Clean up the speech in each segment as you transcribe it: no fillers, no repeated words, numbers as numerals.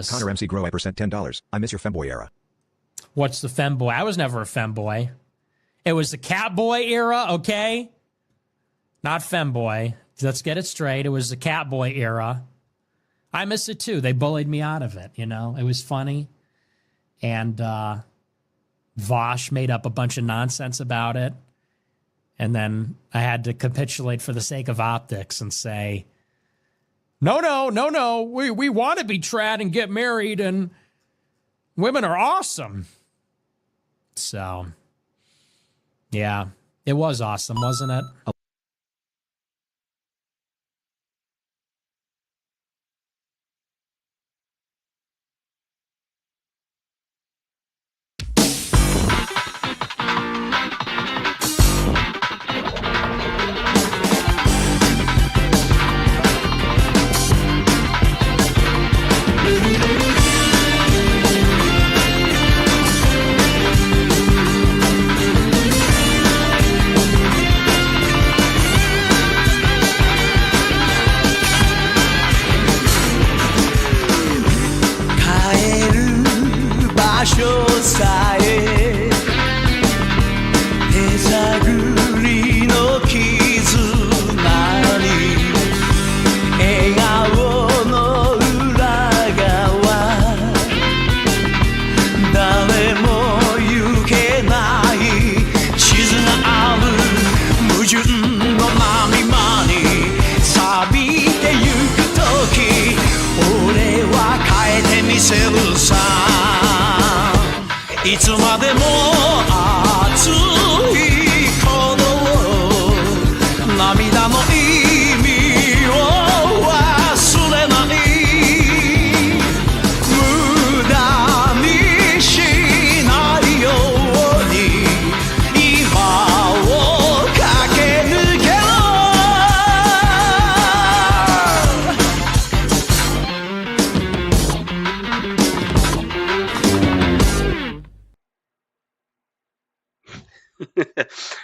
Connor MC Grow I% $10. I miss your femboy era. What's the femboy? I was never a femboy. It was the Catboy era, okay? Not femboy. Let's get it straight. It was the Catboy era. I miss it too. They bullied me out of it, you know? It was funny. And Vosh made up a bunch of nonsense about it. And then I had to capitulate for the sake of optics and say, no. We want to be trad and get married, and women are awesome. So, yeah, it was awesome, wasn't it?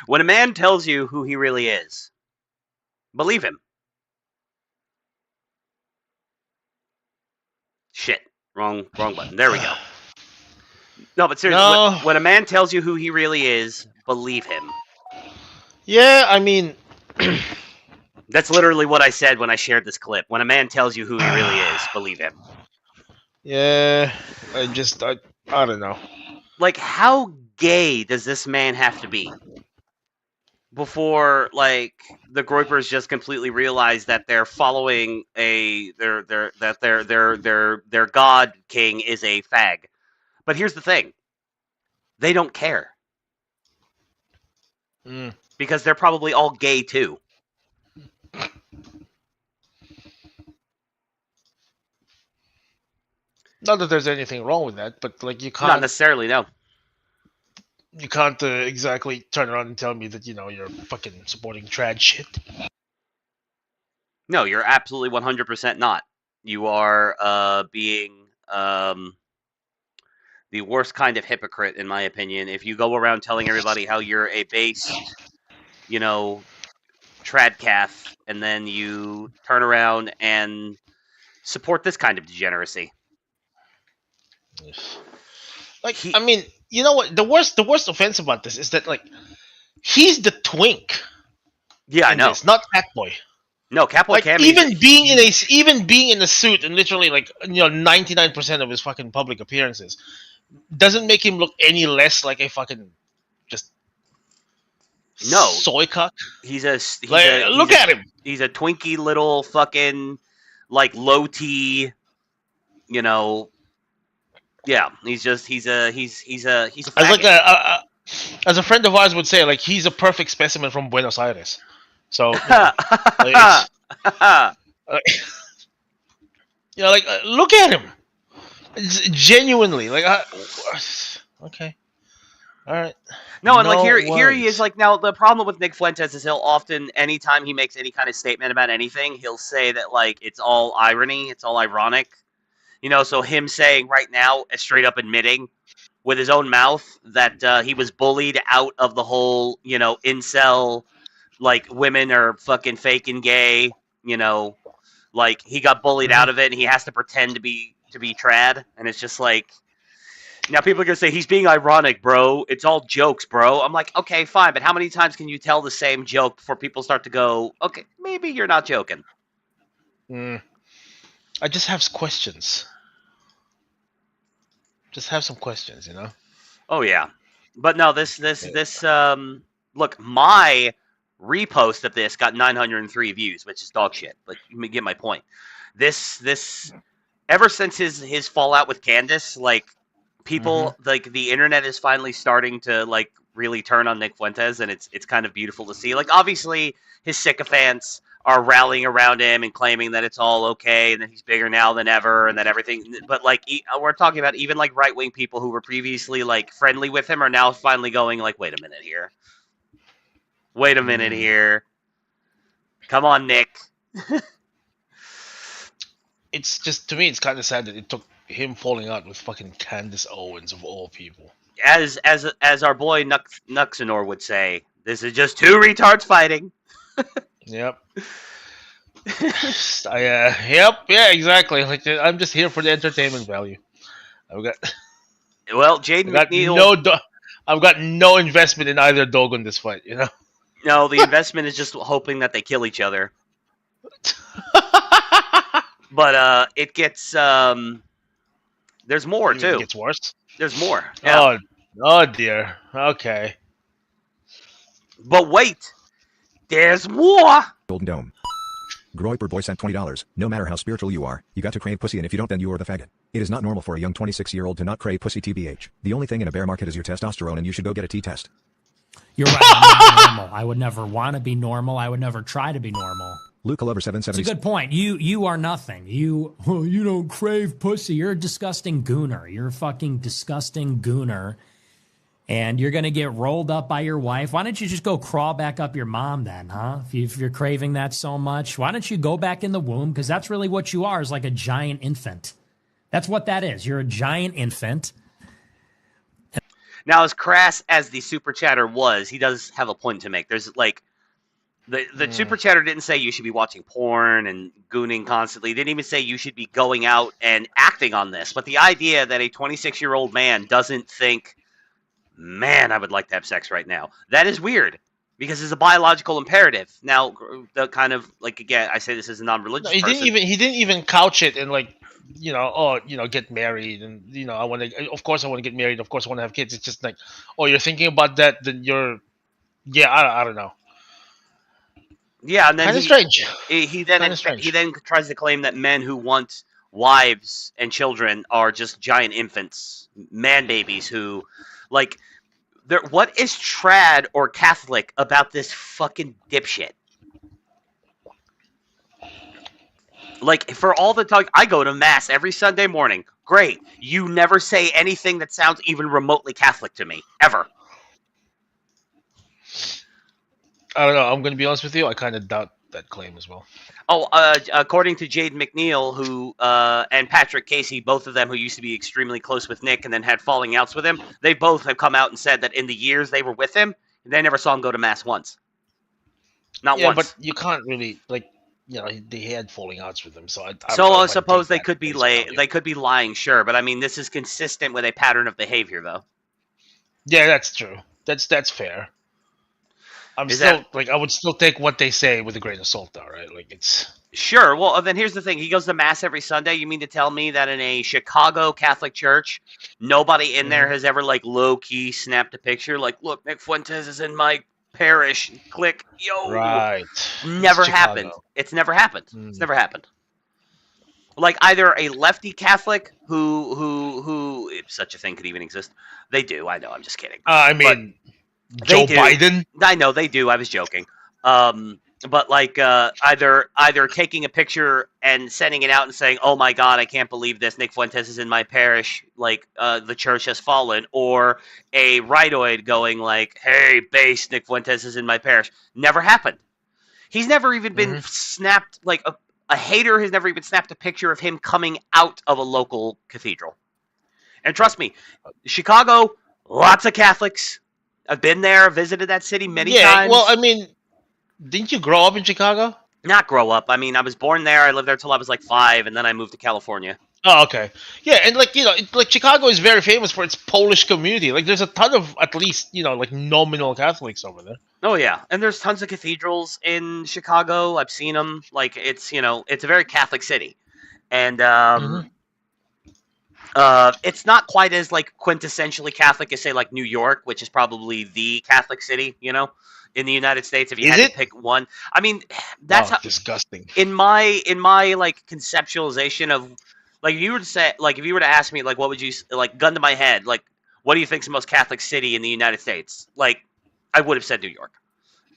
When a man tells you who he really is, believe him. Shit. Wrong button. There we go. No, but seriously, No. when a man tells you who he really is, believe him. Yeah, I mean... That's literally what I said when I shared this clip. When a man tells you who he really is, believe him. Yeah, I don't know. Like, how gay does this man have to be before, like, the Groypers just completely realize that they're following their god king is a fag? But here's the thing: they don't care because they're probably all gay too. Not that there's anything wrong with that, but like you can't. Not necessarily, no. You can't exactly turn around and tell me that you're fucking supporting trad shit. No, you're absolutely 100% not. You are being the worst kind of hypocrite, in my opinion. If you go around telling everybody how you're a base, tradcath, and then you turn around and support this kind of degeneracy. Like, I mean, you know what? The worst offense about this is that, like, he's the twink. Yeah, I know. It's not Catboy. No, Catboy Like, can be. even being in a suit and literally, like, 99% of his fucking public appearances doesn't make him look any less like a fucking just soy cuck. Look at him. He's a twinky little fucking, like, low T, Yeah, he's a faggot. As a friend of ours would say, like, he's a perfect specimen from Buenos Aires. So, look at him. It's genuinely, like, okay, all right. No, and like here he is. Like, now the problem with Nick Fuentes is he'll often, anytime he makes any kind of statement about anything, he'll say that, like, it's all irony, it's all ironic. So him saying right now, straight up admitting with his own mouth that he was bullied out of the whole, incel, like, women are fucking fake and gay, like, he got bullied out of it and he has to pretend to be to be trad, and it's just like, now people are gonna say he's being ironic, bro. It's all jokes, bro. I'm like, okay, fine, but how many times can you tell the same joke before people start to go, okay, maybe you're not joking? I just have questions. Just have some questions, you know. Oh yeah, but no, this look, my repost of this got 903 views, which is dog shit. But you get my point. This ever since his fallout with Candace, like people like the internet is finally starting to like really turn on Nick Fuentes, and it's kind of beautiful to see. Like obviously his sycophants are rallying around him and claiming that it's all okay and that he's bigger now than ever and that everything. But like we're talking about even like right wing people who were previously like friendly with him are now finally going like, wait a minute here. Wait a minute here. Come on, Nick. It's just, to me, it's kind of sad that it took him falling out with fucking Candace Owens of all people. As our boy Nuxanor would say, this is just two retards fighting. Yep. Yeah, exactly. Like I'm just here for the entertainment value. I've got McNeil. I've got no investment in either dog in this fight. You know. No, the investment is just hoping that they kill each other. But it gets there's more too. It gets worse. There's more. Yeah. Oh dear. Okay. But wait, there's more. Golden Dome. Groiper boy sent $20. No matter how spiritual you are, you got to crave pussy, and if you don't, then you are the faggot. It is not normal for a young 26-year-old to not crave pussy, TBH. The only thing in a bear market is your testosterone, and you should go get a T-test. You're right. I'm not normal. I would never want to be normal. I would never try to be normal. Luke Lover 770. It's a good point. You are nothing. You don't crave pussy. You're a disgusting gooner. You're a fucking disgusting gooner. And you're going to get rolled up by your wife. Why don't you just go crawl back up your mom then, huh? If you're craving that so much, why don't you go back in the womb? Because that's really what you are, is like a giant infant. That's what that is. You're a giant infant. Now, as crass as the super chatter was, he does have a point to make. There's like, the super chatter didn't say you should be watching porn and gooning constantly. He didn't even say you should be going out and acting on this. But the idea that a 26-year-old man doesn't think, man, I would like to have sex right now, that is weird, because it's a biological imperative. Now, the kind of like, again, I say this as a non-religious person. He didn't even couch it in like, get married, and I want to. Of course, I want to get married. Of course, I want to have kids. It's just like, oh, you're thinking about that, then you're, I don't know. Yeah, and then kind of strange. He then tries to claim that men who want wives and children are just giant infants, man babies who, like, what is trad or Catholic about this fucking dipshit? Like, for all the talk, I go to mass every Sunday morning. Great. You never say anything that sounds even remotely Catholic to me, ever. I don't know. I'm going to be honest with you. I kind of doubt that claim as well. Oh, according to Jade McNeil, who and Patrick Casey, both of them who used to be extremely close with Nick and then had falling outs with him, they both have come out and said that in the years they were with him, they never saw him go to mass once. Not once. Yeah, but you can't really, like, they had falling outs with him. So I suppose they could be they could be lying, sure, but I mean, this is consistent with a pattern of behavior, though. Yeah, that's true. That's fair. I would still take what they say with a grain of salt, though, right? Like, it's sure. Well, then here's the thing: he goes to mass every Sunday. You mean to tell me that in a Chicago Catholic church, nobody in there has ever like low key snapped a picture, like, "Look, Nick Fuentes is in my parish." Click, yo. Right. Never happened. It's never happened. It's never happened. Like either a lefty Catholic who if such a thing could even exist. They do. I know. I'm just kidding. I mean. Joe Biden? I know they do. I was joking. But like either taking a picture and sending it out and saying, "Oh my God, I can't believe this. Nick Fuentes is in my parish. Like the church has fallen," or a rightoid going like, "Hey, base, Nick Fuentes is in my parish." Never happened. He's never even been snapped. Like a hater has never even snapped a picture of him coming out of a local cathedral. And trust me, Chicago, lots of Catholics. I've been there, visited that city many times. Yeah, well, I mean, didn't you grow up in Chicago? Not grow up. I mean, I was born there. I lived there till I was like 5, and then I moved to California. Oh, okay. Yeah, and like like Chicago is very famous for its Polish community. Like, there's a ton of at least like nominal Catholics over there. Oh yeah, and there's tons of cathedrals in Chicago. I've seen them. Like it's a very Catholic city, and Hmm. it's not quite as like quintessentially Catholic as say like New York, which is probably the Catholic city, in the United States. If you Is had to it? pick one, I mean, that's Oh, how disgusting. in my like conceptualization of like if you were to say like if you were to ask me like what would you like gun to my head like what do you think's the most Catholic city in the United States? Like I would have said New York.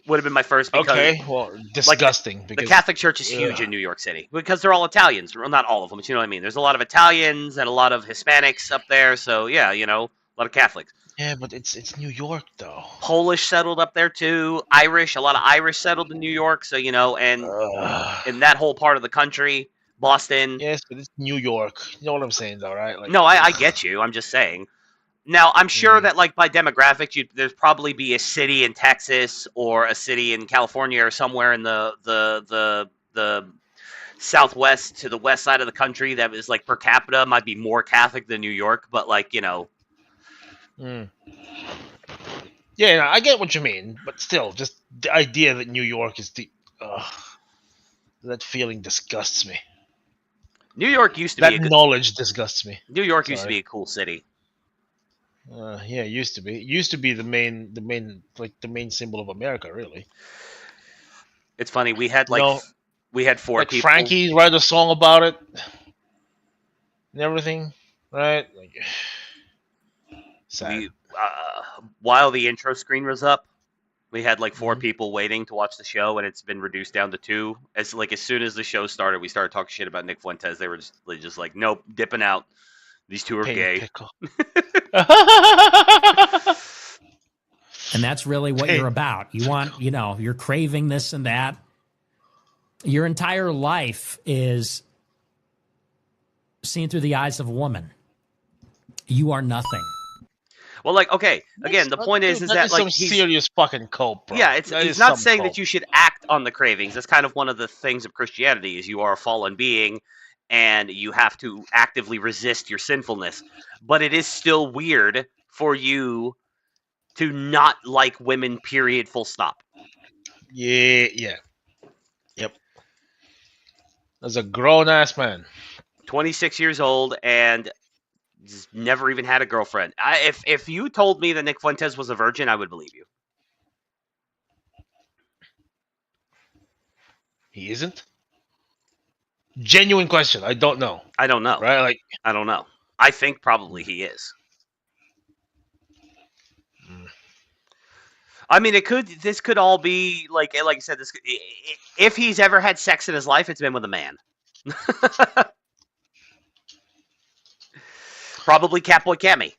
Would have been my first because Okay, well, like disgusting the because Catholic Church is huge ugh. in New York City because they're all Italians. Well, not all of them, but you know what I mean. There's a lot of Italians and a lot of Hispanics up there. So yeah, a lot of Catholics. Yeah, but it's New York though. Polish settled up there too. Irish, a lot of Irish settled in New York. So and in Ugh. that whole part of the country, Boston. Yes, but it's New York. You know what I'm saying, though, right? Like, No, I ugh. get you. I'm just saying. Now, I'm sure Mm. that like by demographics, there's probably be a city in Texas or a city in California or somewhere in the southwest to the west side of the country that is like per capita might be more Catholic than New York, but like Mm. Yeah, no, I get what you mean, but still, just the idea that New York is the that feeling disgusts me. New York used to be That a good knowledge disgusts me. New York used to Sorry. be a cool city. Yeah, it used to be. It used to be the main symbol of America, really. It's funny we had You like know, we had four like people. Frankie write a song about it and everything, right? Like, sad. We while the intro screen was up, we had like four Mhm. people waiting to watch the show, and it's been reduced down to two. As soon as the show started, we started talking shit about Nick Fuentes. They were just like, nope, dipping out. These two are Pain gay. pickle. And that's really what you're Pain about. You want, pickle. you're craving this and that. Your entire life is seen through the eyes of a woman. You are nothing. Well, like, okay, again, the point is Dude, that that is like some serious fucking cope, bro. yeah, That he's is not some saying that cope. you should act on the cravings. That's kind of one of the things of Christianity is you are a fallen being and you have to actively resist your sinfulness. But it is still weird for you to not like women, period, full stop. Yeah, yeah, yep. As a grown ass man. 26 years old and just never even had a girlfriend. If you told me that Nick Fuentes was a virgin, I would believe you. He isn't. Genuine question. I don't know. I don't know. Right? Like, I don't know. I think probably he is. mm, I mean, this could all be like I said. If he's ever had sex in his life, it's been with a man. Probably Catboy Cammy.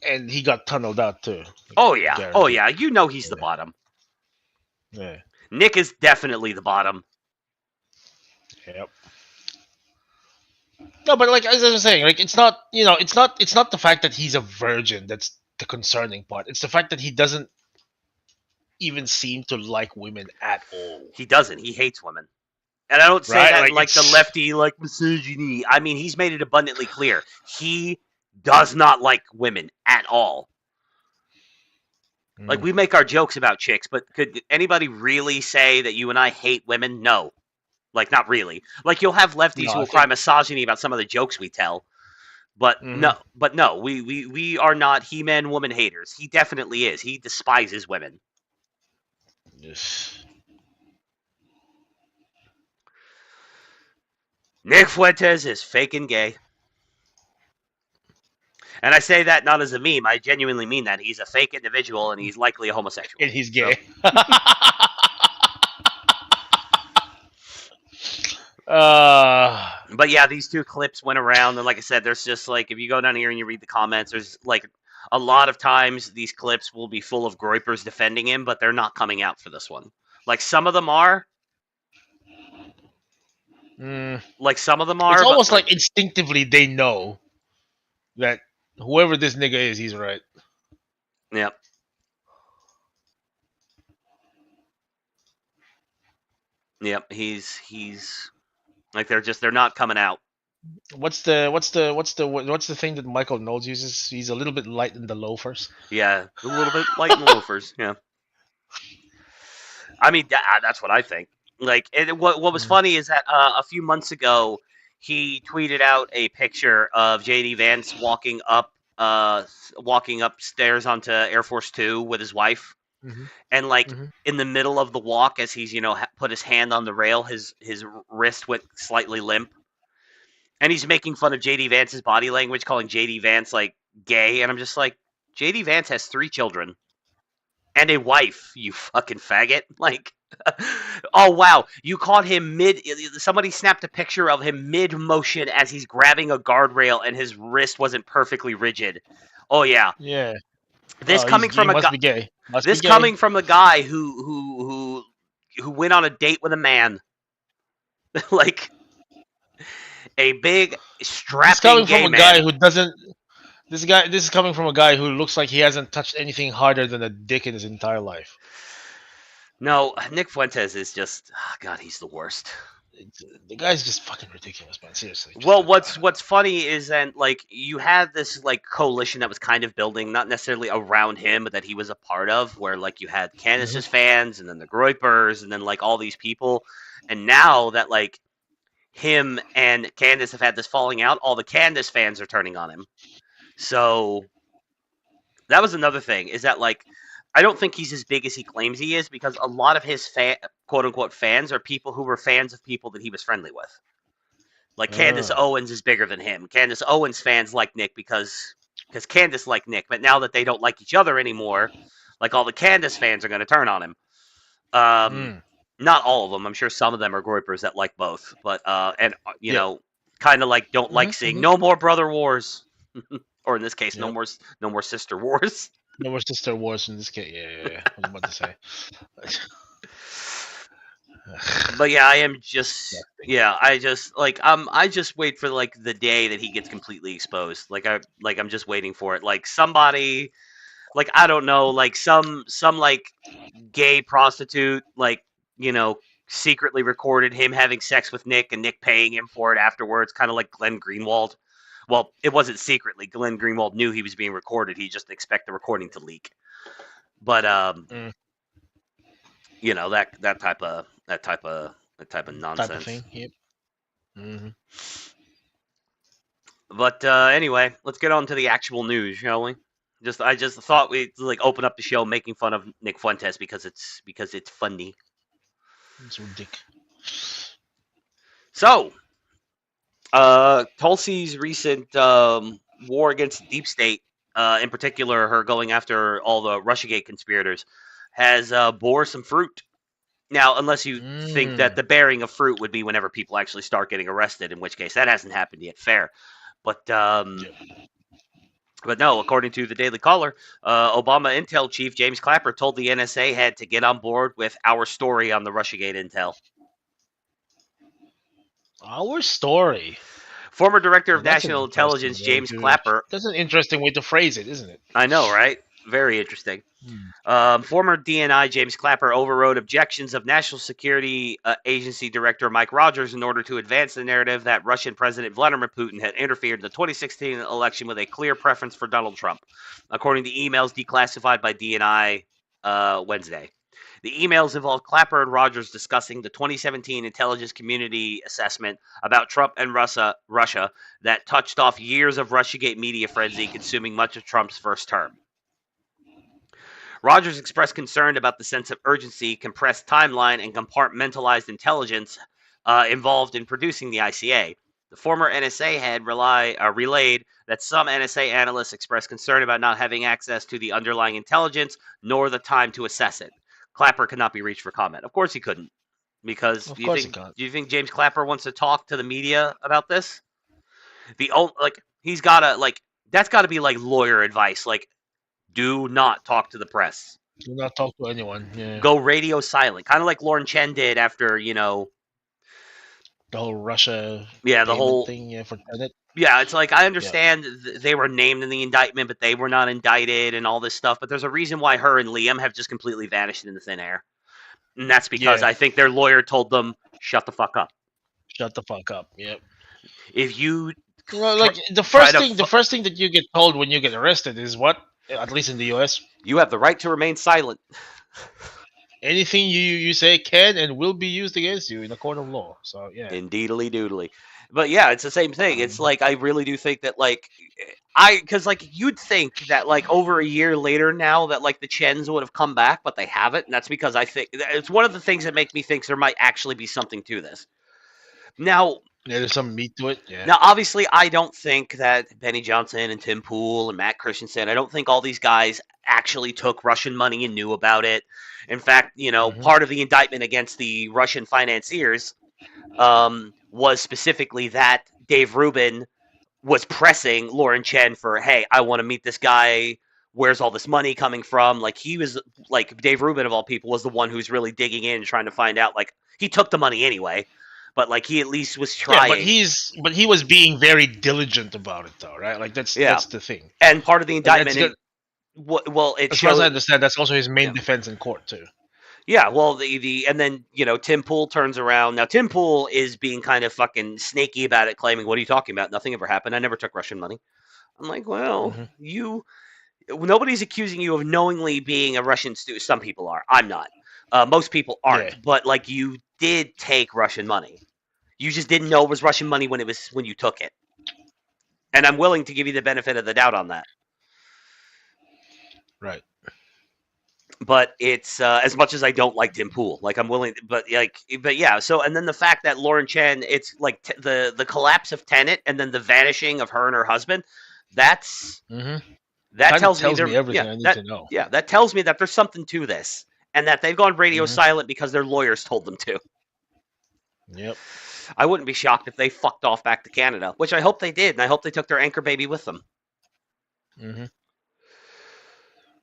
and he got tunneled out too. Oh yeah, oh Guaranteed. yeah. You know he's the Yeah. bottom. Yeah. Nick is definitely the bottom. Yep. No, but like as I was saying, like it's not the fact that he's a virgin that's the concerning part. It's the fact that he doesn't even seem to like women at all. He doesn't. He hates women. And I don't say Right? that Like like the it's lefty, like misogyny. I mean, he's made it abundantly clear. He does not like women at all. Like, mm, we make our jokes about chicks, but could anybody really say that you and I hate women? No. Like, not really. Like, you'll have lefties no, who I will cry think misogyny about some of the jokes we tell. But mhm. no, we are not he-man woman haters. He definitely is. He despises women. Yes. Nick Fuentes is faking gay. And I say that not as a meme. I genuinely mean that. He's a fake individual and he's likely a homosexual. And he's gay. But yeah, these two clips went around, and like I said, there's just like if you go down here and you read the comments, there's like a lot of times these clips will be full of groypers defending him, but they're not coming out for this one. Like some of them are, mm, but it's almost like instinctively they know that whoever this nigga is, he's right. yeah, yeah, he's Like they're not coming out. What's the thing that Michael Knowles uses? He's a little bit light in the loafers. Yeah, a little bit light in the loafers. Yeah. I mean, that's what I think. Like, what was funny is that a few months ago, he tweeted out a picture of JD Vance walking upstairs onto Air Force Two with his wife, and like in the middle of the walk, as he's put his hand on the rail, his wrist went slightly limp, and he's making fun of JD Vance's body language, calling JD Vance like gay, and I'm just like, JD Vance has 3 children and a wife, you fucking faggot. Like, oh wow, you caught him somebody snapped a picture of him mid motion as he's grabbing a guardrail and his wrist wasn't perfectly rigid. Oh yeah. Yeah. This coming from a guy. This coming from a guy who went on a date with a man. Like a big strapping gay man. Guy who doesn't. This is coming from a guy who looks like he hasn't touched anything harder than a dick in his entire life. No, Nick Fuentes is just, God, he's the worst. The guy's just fucking ridiculous, man. Seriously. Well, what's funny is that like you had this like coalition that was kind of building, not necessarily around him, but that he was a part of, where like you had Candace's fans and then the Groypers and then like all these people, and now that like him and Candace have had this falling out, all the Candace fans are turning on him. So that was another thing, is that like I don't think he's as big as he claims he is, because a lot of his quote unquote fans are people who were fans of people that he was friendly with. Like Candace Owens is bigger than him. Candace Owens fans like Nick because Candace liked Nick, but now that they don't like each other anymore, like all the Candace fans are going to turn on him. Not all of them. I'm sure some of them are Groypers that like both, but you know, kind of like don't like seeing no more brother wars. Or in this case, no more sister wars. No more sister wars in this case. Yeah. I was about to say. But yeah, I just wait for like the day that he gets completely exposed. I'm just waiting for it. Like somebody, like I don't know, like some like gay prostitute, like secretly recorded him having sex with Nick and Nick paying him for it afterwards, kind of like Glenn Greenwald. Well, it wasn't secretly. Glenn Greenwald knew he was being recorded. He just expected the recording to leak. But that type of nonsense. Type of thing. Yep. But anyway, let's get on to the actual news, shall we? I just thought we'd like open up the show making fun of Nick Fuentes because it's funny. It's ridiculous. So, Tulsi's recent war against the deep state, in particular her going after all the Russiagate conspirators, has bore some fruit. Now, unless you think that the bearing of fruit would be whenever people actually start getting arrested, in which case that hasn't happened yet, fair. But no, according to the Daily Caller, Obama Intel Chief James Clapper told the NSA head to get on board with our story on the Russiagate intel. Our story. Former Director of National Intelligence James Clapper. That's an interesting way to phrase it, isn't it? I know, right? Very interesting. Former DNI James Clapper overrode objections of National Security Agency Director Mike Rogers in order to advance the narrative that Russian President Vladimir Putin had interfered in the 2016 election with a clear preference for Donald Trump, according to emails declassified by DNI Wednesday. The emails involved Clapper and Rogers discussing the 2017 intelligence community assessment about Trump and Russia that touched off years of Russiagate media frenzy consuming much of Trump's first term. Rogers expressed concern about the sense of urgency, compressed timeline, and compartmentalized intelligence involved in producing the ICA. The former NSA head relayed that some NSA analysts expressed concern about not having access to the underlying intelligence nor the time to assess it. Clapper could not be reached for comment. Of course he couldn't, because do you think James Clapper wants to talk to the media about this? He's gotta that's got to be like lawyer advice, like do not talk to the press. Do not talk to anyone. Yeah. Go radio silent, kind of like Lauren Chen did after the whole Russia. Yeah, the whole thing for Tenet. Yeah, it's like I understand they were named in the indictment, but they were not indicted and all this stuff. But there's a reason why her and Liam have just completely vanished into thin air. And that's because I think their lawyer told them, shut the fuck up. Shut the fuck up. Yep. If you Like the try first to, thing, the first thing that you get told when you get arrested is what? At least in the U.S., you have the right to remain silent. anything you say can and will be used against you in a court of law. So yeah. Indeedly doodly. But yeah, it's the same thing. It's like, I really do think that, like, because, like, you'd think that, like, over a year later now that, like, the Chens would have come back, but they haven't. And that's because I think it's one of the things that make me think there might actually be something to this. Now, Yeah, there's some meat to it. Yeah. Now, obviously, I don't think that Benny Johnson and Tim Pool and Matt Christensen, I don't think all these guys actually took Russian money and knew about it. In fact, part of the indictment against the Russian financiers was specifically that Dave Rubin was pressing Lauren Chen for, hey, I want to meet this guy. Where's all this money coming from? Like, he was, like, Dave Rubin, of all people, was the one who's really digging in, trying to find out. Like, he took the money anyway, but, like, he at least was trying. Yeah, but he was being very diligent about it, though, right? Like that's the thing. And part of the indictment, as far as I understand, that's also his main defense in court too. Yeah, well, and then Tim Pool turns around. Now Tim Pool is being kind of fucking snaky about it, claiming, "What are you talking about? Nothing ever happened. I never took Russian money." I'm like, well, nobody's accusing you of knowingly being a Russian student. Some people are. I'm not. Most people aren't. Yeah. But, like, you did take Russian money. You just didn't know it was Russian money when you took it. And I'm willing to give you the benefit of the doubt on that. Right. But it's as much as I don't like Tim Pool, like, I'm willing, but yeah. So, and then the fact that Lauren Chen, it's like the collapse of Tenet, and then the vanishing of her and her husband. That's that tells me everything I need to know. Yeah, that tells me that there's something to this, and that they've gone radio silent because their lawyers told them to. Yep. I wouldn't be shocked if they fucked off back to Canada, which I hope they did, and I hope they took their anchor baby with them.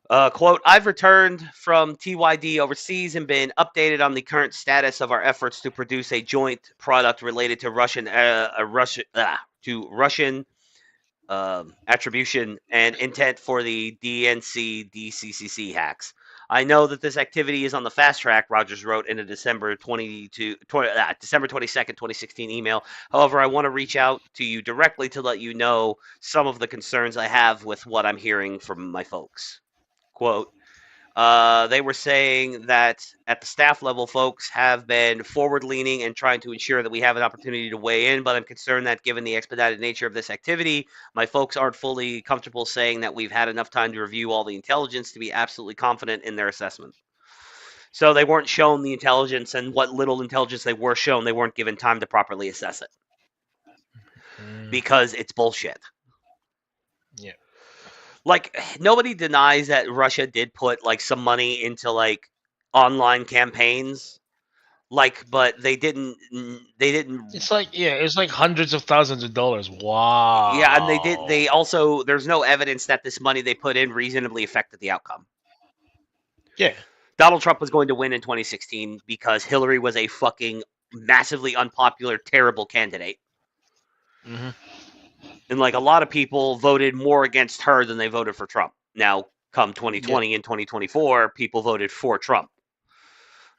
Quote, I've returned from TYD overseas and been updated on the current status of our efforts to produce a joint product related to Russian attribution and intent for the DNC DCCC hacks. I know that this activity is on the fast track, Rogers wrote in a December 22nd, 2016 email. However, I want to reach out to you directly to let you know some of the concerns I have with what I'm hearing from my folks. Quote, they were saying that at the staff level, folks have been forward-leaning and trying to ensure that we have an opportunity to weigh in, but I'm concerned that given the expedited nature of this activity, my folks aren't fully comfortable saying that we've had enough time to review all the intelligence to be absolutely confident in their assessment. So they weren't shown the intelligence, and what little intelligence they were shown, they weren't given time to properly assess it. Because it's bullshit. Yeah. Like, nobody denies that Russia did put, like, some money into, like, online campaigns, like, but they didn't. It's like, it was like hundreds of thousands of dollars. Wow. Yeah, and they also, there's no evidence that this money they put in reasonably affected the outcome. Yeah. Donald Trump was going to win in 2016 because Hillary was a fucking massively unpopular, terrible candidate. And, like, a lot of people voted more against her than they voted for Trump. Now, come 2020 and 2024, people voted for Trump.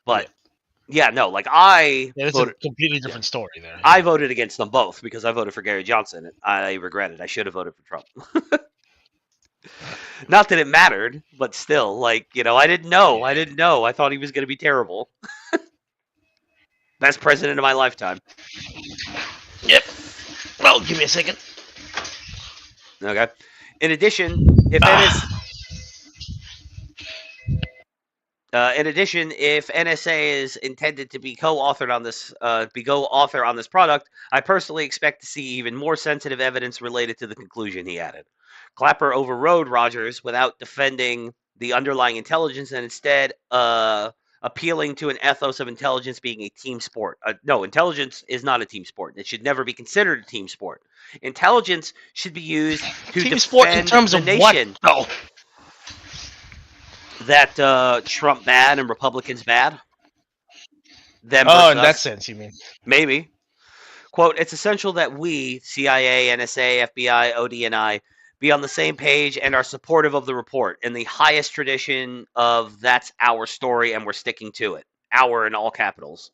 But, it's a completely different story there. I voted against them both because I voted for Gary Johnson. I regret it. I should have voted for Trump. Not that it mattered, but still, like, I didn't know. I thought he was going to be terrible. Best president of my lifetime. Yep. Well, give me a second. Okay. In addition, if NSA is intended to be co-author on this product, I personally expect to see even more sensitive evidence related to the conclusion, he added. Clapper overrode Rogers without defending the underlying intelligence and instead appealing to an ethos of intelligence being a team sport. No, intelligence is not a team sport. It should never be considered a team sport. Intelligence should be used to team sport in terms the of nation. What? No. That Trump bad and Republicans bad. In that sense, you mean? Maybe. Quote, it's essential that we, CIA, NSA, FBI, ODNI, be on the same page and are supportive of the report in the highest tradition of that's our story and we're sticking to it. Our in all capitals.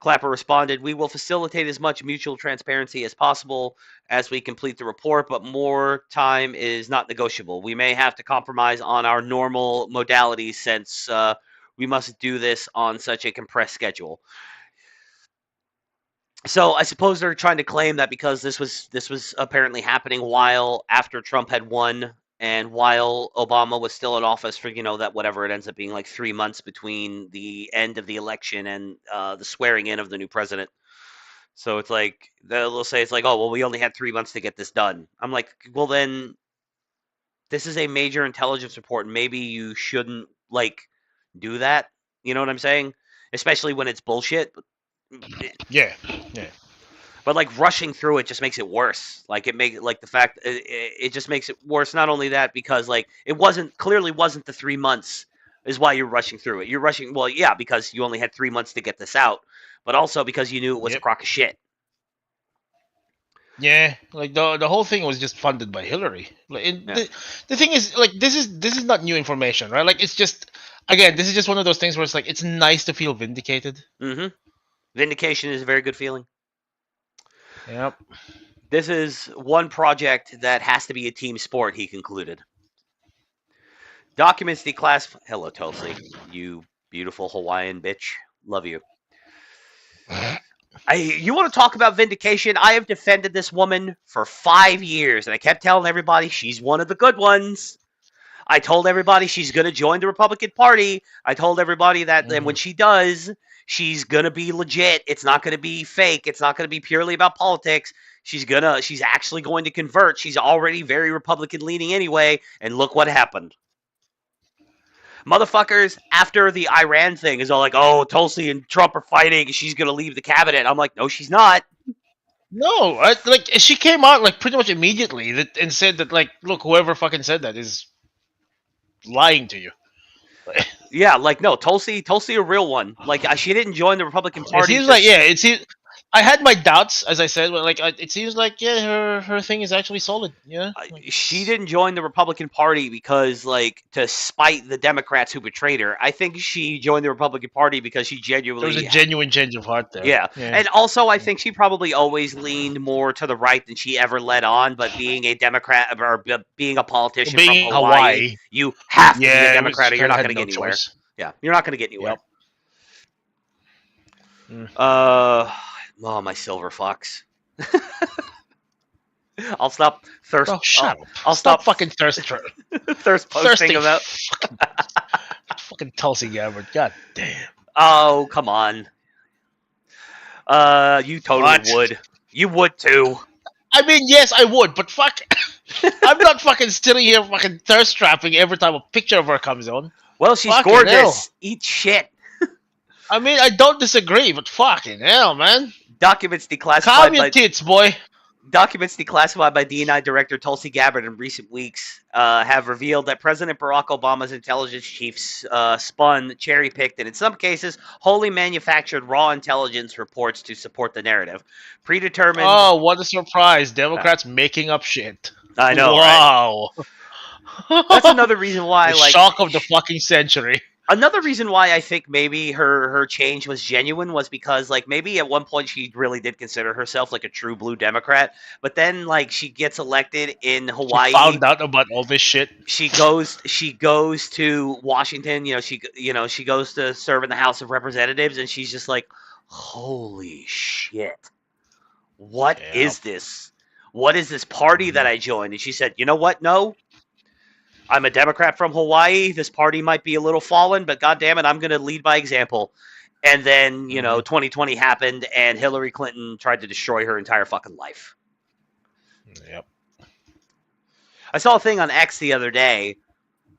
Clapper responded, "We will facilitate as much mutual transparency as possible as we complete the report, but more time is not negotiable. We may have to compromise on our normal modalities since we must do this on such a compressed schedule." So I suppose they're trying to claim that because this was apparently happening while after Trump had won and while Obama was still in office for that whatever it ends up being like 3 months between the end of the election and the swearing in of the new president. So it's like they'll say it's like, oh well, we only had 3 months to get this done. I'm like, well then, this is a major intelligence report. Maybe you shouldn't do that. You know what I'm saying? Especially when it's bullshit. Yeah. But rushing through it just makes it worse. The fact it just makes it worse. Not only that, because it clearly wasn't the 3 months is why you're rushing through it. You're rushing, well, yeah, because you only had 3 months to get this out, but also because you knew it was a crock of shit. Yeah, the whole thing was just funded by Hillary. The thing is, this is not new information, right? It's just, again, this is just one of those things where it's nice to feel vindicated. Mm-hmm. Vindication is a very good feeling. Yep. This is one project that has to be a team sport, he concluded. Documents declassified. Hello, Tulsi. You beautiful Hawaiian bitch. Love you. You want to talk about vindication? I have defended this woman for 5 years, and I kept telling everybody she's one of the good ones. I told everybody she's going to join the Republican Party. I told everybody that then when she does, she's going to be legit. It's not going to be fake. It's not going to be purely about politics. She's actually going to convert. She's already very Republican leaning anyway, and look what happened. Motherfuckers, after the Iran thing, is all like, oh, Tulsi and Trump are fighting, she's going to leave the cabinet. I'm like, no, she's not. No, she came out pretty much immediately and said that look, whoever fucking said that is lying to you. Yeah, no, Tulsi a real one. She didn't join the Republican Party. It seems I had my doubts, as I said, but it seems her thing is actually solid. Yeah, she didn't join the Republican Party because to spite the Democrats who betrayed her. I think she joined the Republican Party because she genuinely there was a genuine change of heart there. Yeah, and also I think she probably always leaned more to the right than she ever led on. But being a Democrat or being a politician from Hawaii, you have to be a Democrat or you're not going to get anywhere. Choice. Yeah, you're not going to get anywhere. Yep. Oh, my silver fox. I'll stop thirst. Oh, shut up. I'll stop fucking thirst posting about fucking Tulsi Gabbard. God damn. Oh, come on. You totally would. You would too. I mean, yes, I would, but fuck. I'm not fucking sitting here fucking thirst trapping every time a picture of her comes on. Well, she's gorgeous. Hell. Eat shit. I mean, I don't disagree, but fucking hell, man. Documents declassified Calm your tits, boy. Documents declassified by DNI Director Tulsi Gabbard in recent weeks have revealed that President Barack Obama's intelligence chiefs spun, cherry-picked, and in some cases, wholly manufactured raw intelligence reports to support the narrative. Predetermined... Oh, what a surprise. Democrats making up shit. I know, wow. Right? That's another reason why... The shock of the fucking century. Another reason why I think maybe her change was genuine was because maybe at one point she really did consider herself a true blue Democrat, but then she gets elected in Hawaii. She found out about all this shit. She goes to Washington. She goes to serve in the House of Representatives, and she's just like, holy shit, what is this? What is this party that I joined? And she said, you know what? No. I'm a Democrat from Hawaii. This party might be a little fallen, but goddamn it, I'm going to lead by example. And then, 2020 happened, and Hillary Clinton tried to destroy her entire fucking life. Yep. I saw a thing on X the other day.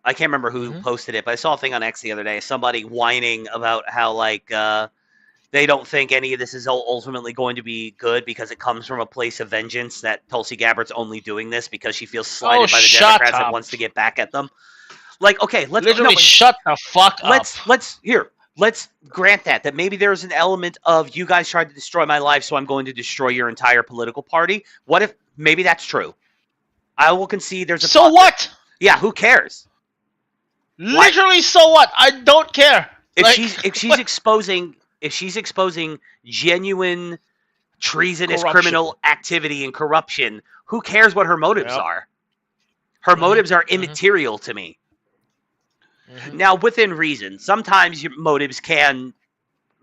I can't remember who posted it, but I saw a thing on X the other day. Somebody whining about how, they don't think any of this is ultimately going to be good because it comes from a place of vengeance, that Tulsi Gabbard's only doing this because she feels slighted by the Democrats and wants to get back at them. Okay, let's... shut the fuck up. Let's grant that maybe there's an element of you guys tried to destroy my life, so I'm going to destroy your entire political party. What if maybe that's true? I will concede there's a... So what? Yeah, who cares? Literally, so what? I don't care. If she's exposing... if she's exposing genuine treasonous Corruption. criminal activity and corruption, who cares what her motives are? Her motives are immaterial to me. Now, within reason, sometimes your motives can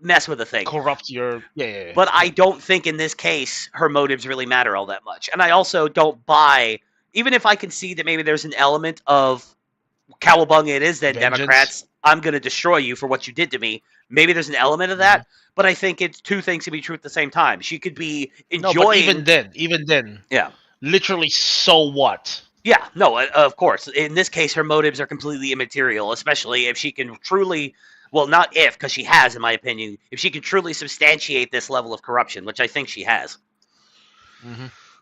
mess with a thing. Corrupt your... Yeah. But I don't think in this case her motives really matter all that much. And I also don't buy, even if I can see that maybe there's an element of cowabunga it is then, Vengeance. Democrats, I'm going to destroy you for what you did to me. Maybe there's an element of that, but I think it's two things can be true at the same time. She could be enjoying... No, but even then. Yeah. Literally, so what? Yeah, no, of course. In this case, her motives are completely immaterial, especially if she can truly... Well, not if, because she has, in my opinion. If she can truly substantiate this level of corruption, which I think she has.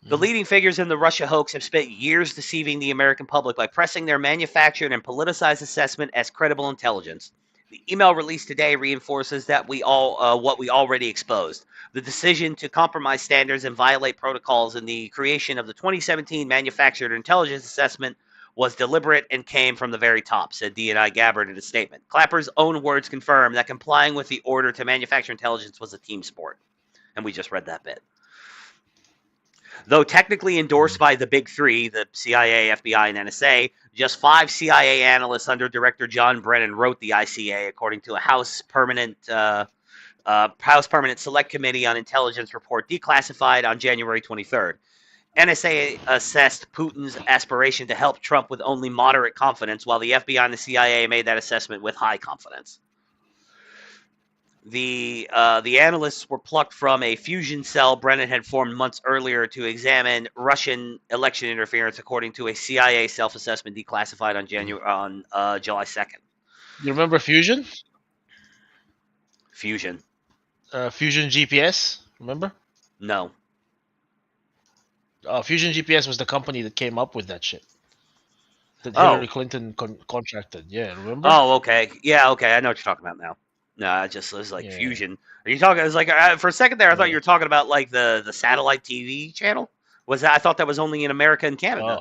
The leading figures in the Russia hoax have spent years deceiving the American public by pressing their manufactured and politicized assessment as credible intelligence. The email released today reinforces that what we already exposed. The decision to compromise standards and violate protocols in the creation of the 2017 Manufactured Intelligence Assessment was deliberate and came from the very top, said D&I Gabbard in a statement. Clapper's own words confirm that complying with the order to manufacture intelligence was a team sport. And we just read that bit. Though technically endorsed by the big three, the CIA, FBI, and NSA, just 5 CIA analysts under Director John Brennan wrote the ICA, according to a House Permanent Select Committee on Intelligence report declassified on January 23rd. NSA assessed Putin's aspiration to help Trump with only moderate confidence, while the FBI and the CIA made that assessment with high confidence. The analysts were plucked from a fusion cell Brennan had formed months earlier to examine Russian election interference, according to a CIA self-assessment declassified on July 2nd. You remember Fusion? Fusion. Fusion GPS, remember? No. Fusion GPS was the company that came up with that shit. That Hillary Clinton contracted. Yeah, remember? Oh, okay. Yeah, okay. I know what you're talking about now. No, it was like Fusion. Are you talking? It was like for a second there, I thought you were talking about like the satellite TV channel. Was that? I thought that was only in America and Canada.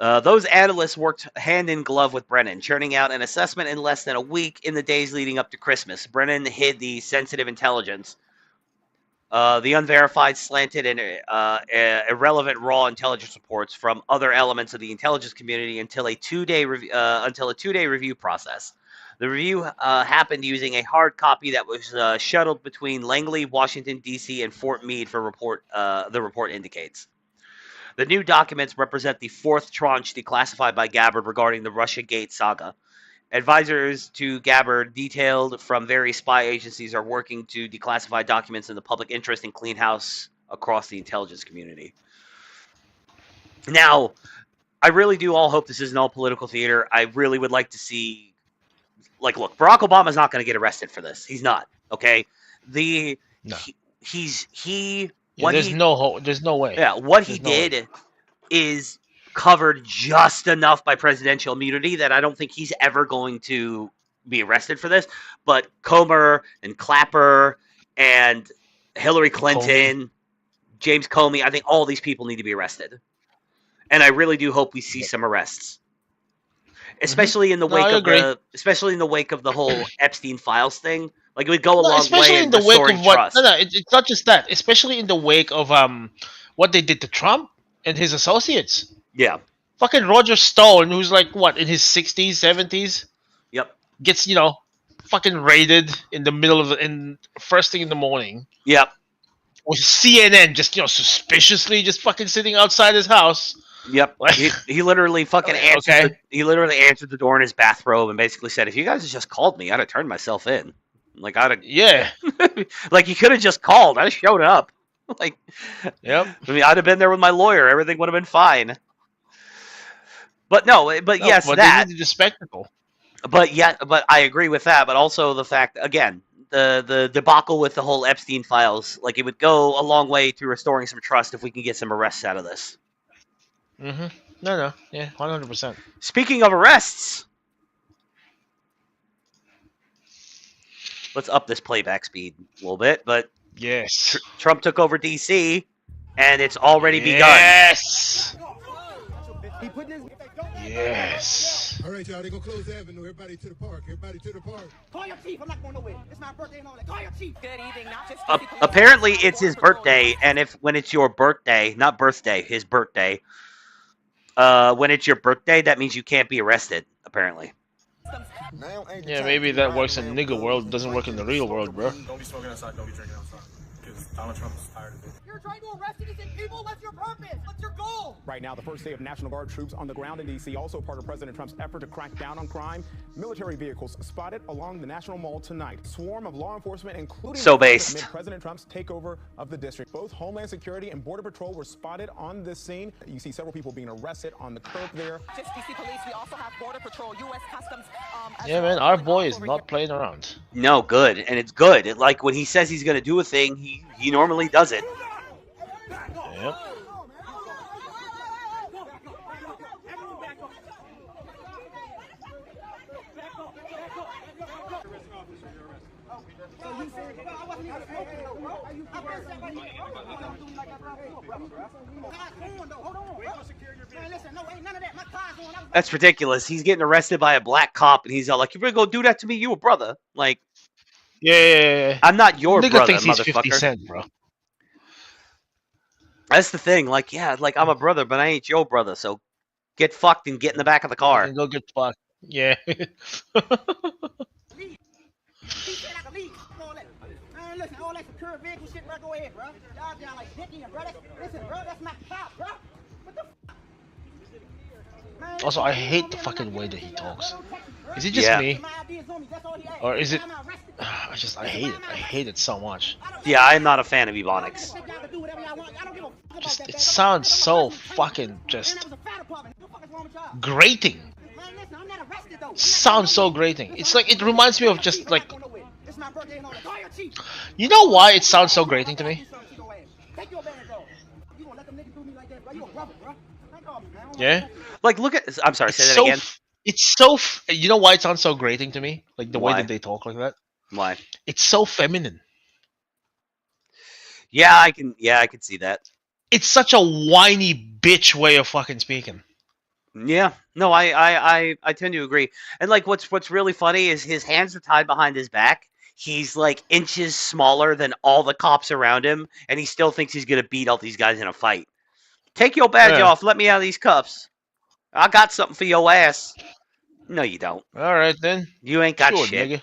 Those analysts worked hand in glove with Brennan, churning out an assessment in less than a week in the days leading up to Christmas. Brennan hid the sensitive intelligence, the unverified, slanted, and irrelevant raw intelligence reports from other elements of the intelligence community until a two-day review process. The review happened using a hard copy that was shuttled between Langley, Washington, D.C., and Fort Meade for the report indicates. The new documents represent the fourth tranche declassified by Gabbard regarding the Russiagate saga. Advisors to Gabbard, detailed from various spy agencies, are working to declassify documents in the public interest and clean house across the intelligence community. Now, I really do all hope this isn't all political theater. I really would like to see, look, Barack Obama's not going to get arrested for this. He's not. Okay, there's no way. Yeah, what he did is covered just enough by presidential immunity that I don't think he's ever going to be arrested for this. But Comer and Clapper and Hillary Clinton, James Comey, I think all these people need to be arrested. And I really do hope we see some arrests. Especially in the wake of the whole Epstein Files thing. Like, it would go a long way in restoring trust. It's not just that. Especially in the wake of what they did to Trump and his associates. Yeah. Fucking Roger Stone, who's like, what, in his 60s, 70s? Yep. Gets, fucking raided in the middle of first thing in the morning. Yep. With CNN just, suspiciously just fucking sitting outside his house. Yep. Like, he literally fucking answered. He literally answered the door in his bathrobe and basically said, "If you guys had just called me, I'd have turned myself in. Like, I'd have." Yeah. Like, you could have just called. I'd have showed up. Like, yep. I mean, I'd have been there with my lawyer. Everything would have been fine. But yes, but that they needed the spectacle. But I agree with that. But also the fact, again, the debacle with the whole Epstein Files, like, it would go a long way to restoring some trust if we can get some arrests out of this. Mm-hmm. No. Yeah, 100%. Speaking of arrests, let's up this playback speed a little bit. But yes, Trump took over D.C., and it's already begun. Yes. Yes. All right, y'all, they gonna close the avenue. Everybody to the park. Everybody to the park. Call your chief. I'm not going nowhere. It's my birthday and all that. Call your chief. Good evening. Not just Apparently, it's his birthday, and when it's your birthday, not birthday, his birthday. When it's your birthday, that means you can't be arrested. Apparently. Yeah, maybe that works in nigga world. Doesn't work in the real world, bro. Don't be smoking outside. Don't be drinking outside. Because Donald Trump is tired of it. You're trying to arrest innocent people. What's your purpose? What's your goal? Right now, the first day of National Guard troops on the ground in D.C., also part of President Trump's effort to crack down on crime. Military vehicles spotted along the National Mall tonight. Swarm of law enforcement, including amid President Trump's takeover of the district. Both Homeland Security and Border Patrol were spotted on this scene. You see several people being arrested on the curb there. Just DC Police. We also have Border Patrol, U.S. Customs. Yeah, man, our boy is not playing around. No, good, and it's good. Like when he says he's gonna do a thing, he normally does it. Yep. That's ridiculous. He's getting arrested by a black cop, and he's all like, "You better go do that to me, you a brother." Like, yeah. I'm not your Nigga brother, thinks he's motherfucker. 50 Cent, bro. That's the thing. Like, yeah, like I'm a brother, but I ain't your brother. So get fucked and get in the back of the car. And go get fucked. Yeah. Listen, all that secure vehicle shit, bro, go ahead, bro. Y'all down like Dickie and bro. Listen, bro, that's my cop, bro. What the f? Also, I hate the fucking way that he talks. Is it just me? Or is it... I hate it. I hate it so much. Yeah, I'm not a fan of Ebonics. Just, it sounds so fucking just... grating. Sounds so grating. It's like, it reminds me of just like... You know why it sounds so grating to me? Yeah? Like, look at... I'm sorry, say that again. It's so... You know why it sounds so grating to me? Like, the way that they talk like that? Why? It's so feminine. Yeah, I can see that. It's such a whiny bitch way of fucking speaking. Yeah. No, I tend to agree. And, like, what's really funny is his hands are tied behind his back. He's, like, inches smaller than all the cops around him, and he still thinks he's going to beat all these guys in a fight. Take your badge off. Let me out of these cuffs. I got something for your ass. No, you don't. All right, then. You ain't got shit. Nigga.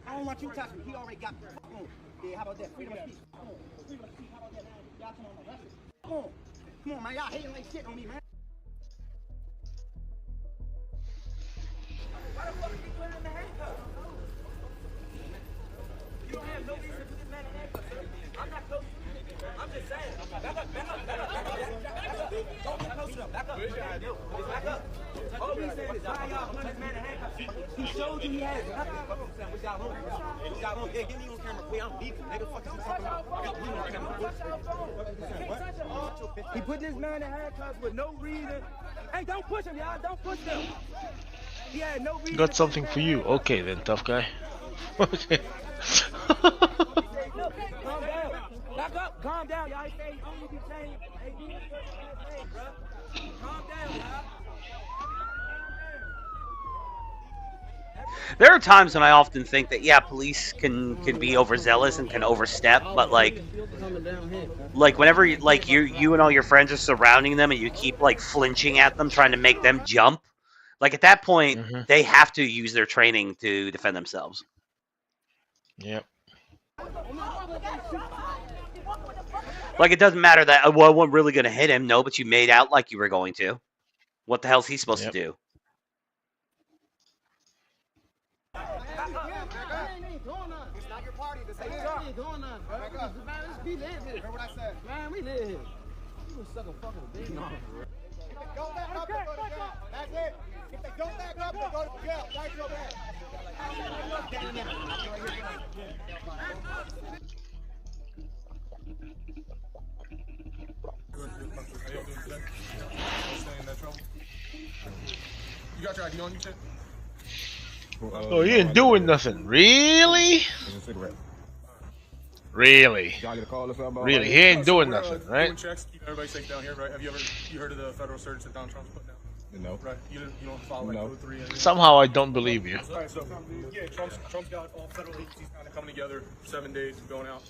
I don't want you touching me. He already got me. Yeah, how about that? Freedom of speech. Freedom of speech. How about that, man? Y'all come on, arrest it. Come on, man. Y'all hating like shit on me, man. Why the fuck are you wearing the handcuffs? You don't have no reason to put this man in handcuffs, sir. I'm not close. I'm just saying. Back up. Don't get close enough. Back up. Back up. All we saying is why y'all put this man in handcuffs. He showed you he has nothing. What y'all want? What y'all want? Yeah, get me on camera. Wait, I'm beefing. Nigga, fuck you talking about. I got you on camera. He put this man in handcuffs with no reason. Hey, don't push him, y'all. Don't push him. He had no reason. Got something for you. Okay, then, tough guy. Okay. Calm down. Back up. Calm down, y'all. Hey, only be saying, hey, you bro. Calm down, y'all. There are times when I often think that, yeah, police can be overzealous and can overstep, but like whenever you and all your friends are surrounding them and you keep like flinching at them, trying to make them jump, like at that point they have to use their training to defend themselves. Yep. Like it doesn't matter that well, I wasn't really gonna hit him, no, but you made out like you were going to. What the hell's he supposed to do? It's not your party. This ain't going on, bro. Man, let's be lit here. Heard what I said? Man, we lit here. You was sucking fucking big. No. If they go back up, they go to jail. That's it. If they go back up, they go to jail. That's your bad. You got your ID on you, shit? Oh, you ain't doing nothing. Really? Really? Really? He ain't doing nothing, right? Doing checks, keep everybody safe down here, right? Have you heard of the federal surge that Donald Trump's putting out? You know, right? You don't follow like Code 3. Somehow I don't believe you. All right, so yeah, Trump's got all federal agencies kind of coming together, 7 days going out,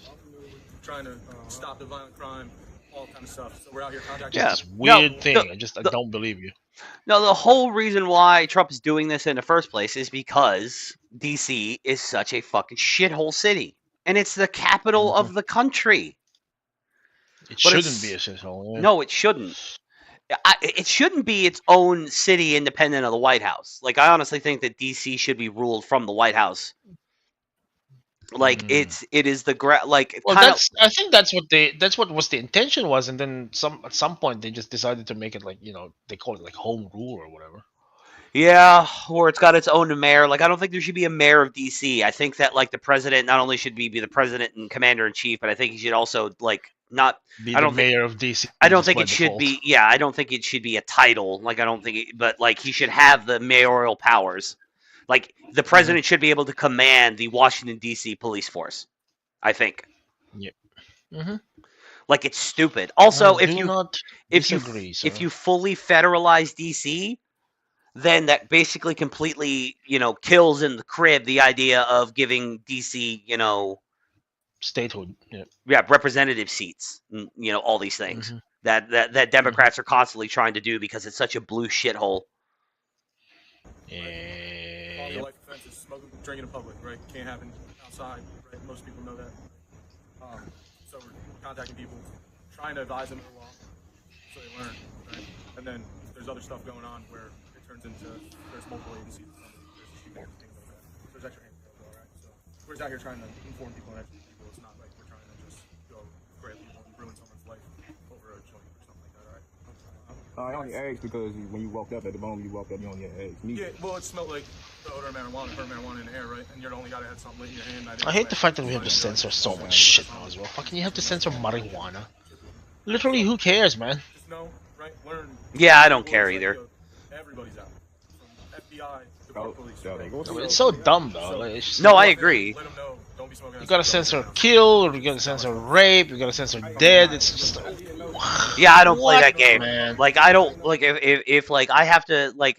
trying to stop the violent crime, all kind of stuff. So we're out here contacting. Yeah, this weird thing. I don't believe you. No, the whole reason why Trump is doing this in the first place is because DC is such a fucking shithole city, and it's the capital of the country. It shouldn't be a shithole. Yeah. No, it shouldn't. It shouldn't be its own city independent of the White House. Like, I honestly think that DC should be ruled from the White House. Like, it is the Well, I think that's what was the intention was, and then at some point they just decided to make it like, they call it like home rule or whatever. Yeah, or it's got its own mayor. Like, I don't think there should be a mayor of DC. I think that like the president not only should be the president and commander in chief, but I think he should also like not be the mayor of DC. I don't think it should be. Yeah, I don't think it should be a title. Like, I don't think, but like he should have the mayoral powers. Like, the president should be able to command the Washington D.C. police force. I think. Yep. Like, it's stupid. Also, if you fully federalize D.C., then that basically completely, kills in the crib the idea of giving DC, statehood. Yeah, representative seats. All these things that Democrats are constantly trying to do because it's such a blue shithole. All your life offenses, smoking, drinking in public, right? Can't happen outside, right? Most people know that. So we're contacting people, trying to advise them of the law, so they learn, right? And then there's other stuff going on where it turns into there's multiple agencies, there's shooting, things like that. So there's extra hands available, right? So we're just out here trying to inform people and educate people. It's not like we're trying to just go grab people and ruin someone's life over a joint or something like that, all right? I only asked because when you walked up, at the moment you walked up, you only asked me. Yeah, well, it smelled like the odor of marijuana, burnt marijuana in the air, right? And you're the only guy that had something lit in your hand. I hate the fact that we have to censor so much shit now as well. Fucking, you have to censor marijuana. Literally, who cares, man? Just know, right? Learn. Yeah, I don't care either. Everybody's out. From FBI to police. I mean, it's so dumb, though. Like, it's just, no, I agree. Let them know. Don't be smoking. You gotta censor kill, or you gotta censor rape, you gotta censor dead. It's just. Yeah, I don't play that game. Man? Like, I don't like if like I have to like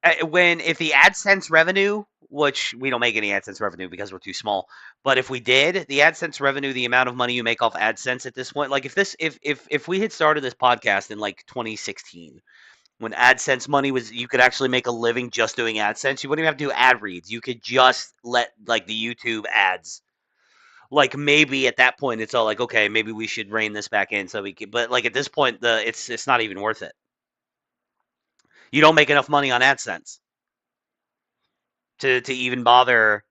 if the AdSense revenue, which we don't make any AdSense revenue because we're too small, but if we did, the AdSense revenue, the amount of money you make off AdSense at this point, like if we had started this podcast in like 2016, when AdSense money was, you could actually make a living just doing AdSense. You wouldn't even have to do ad reads. You could just let like the YouTube ads. Like, maybe at that point it's all like, okay, maybe we should rein this back in so we can. But like at this point, it's not even worth it. You don't make enough money on AdSense to even bother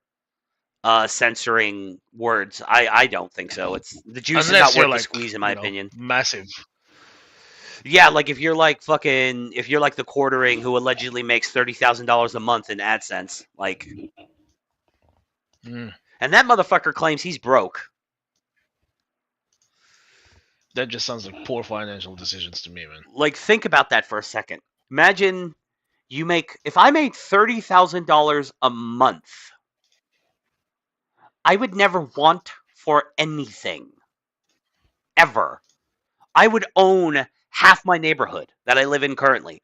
censoring words. I don't think so. It's the juice is not worth the squeeze, in my opinion. Massive. Yeah, like if you're like the quartering who allegedly makes $30,000 a month in AdSense, like. And that motherfucker claims he's broke. That just sounds like poor financial decisions to me, man. Like, think about that for a second. Imagine if I made $30,000 a month, I would never want for anything. Ever. I would own half my neighborhood that I live in currently.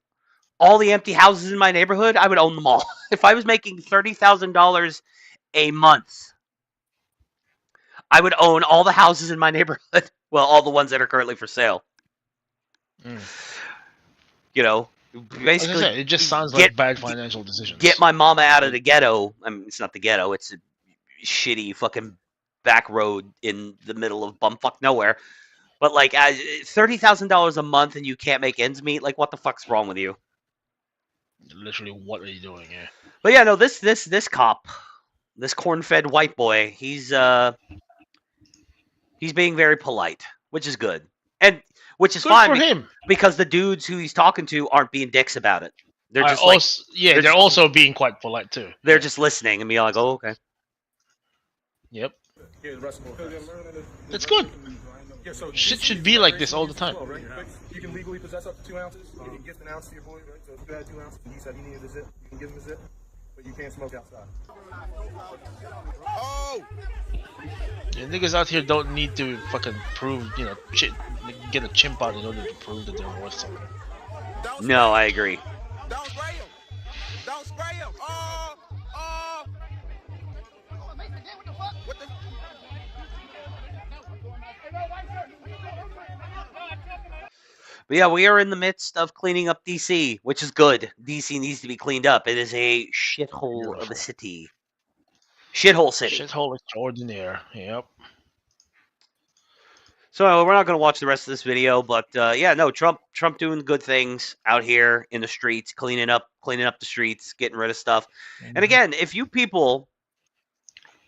All the empty houses in my neighborhood, I would own them all. If I was making $30,000 a month, I would own all the houses in my neighborhood. Well, all the ones that are currently for sale. Basically, it just sounds like bad financial decisions. Get my mama out of the ghetto. I mean, it's not the ghetto. It's a shitty fucking back road in the middle of bumfuck nowhere. But like, $30,000 a month and you can't make ends meet. Like, what the fuck's wrong with you? Literally, what are you doing? Yeah. But yeah, no. This cop, this corn-fed white boy, he's being very polite, which is good, and which is fine for him, because the dudes who he's talking to aren't being dicks about it. They're just they're also being quite polite too. They're just listening and being like, "Oh, okay." Yep. That's good. Shit should be like this all the time. You can legally possess up to 2 ounces. You can gift an ounce to your boy, right? So if you had 2 ounces and he said he needed a zip, you can give him a zip, but you can't smoke outside. Oh! Yeah, niggas out here don't need to fucking prove, get a chimp out in order to prove that they're worth something. No, I agree. Don't spray him. Don't spray him. What the? But yeah, we are in the midst of cleaning up DC, which is good. DC needs to be cleaned up. It is a shithole of a city. Shithole city. Shithole extraordinaire. Yep. So we're not going to watch the rest of this video, but yeah, no, Trump doing good things out here in the streets, cleaning up the streets, getting rid of stuff. And again, if you people,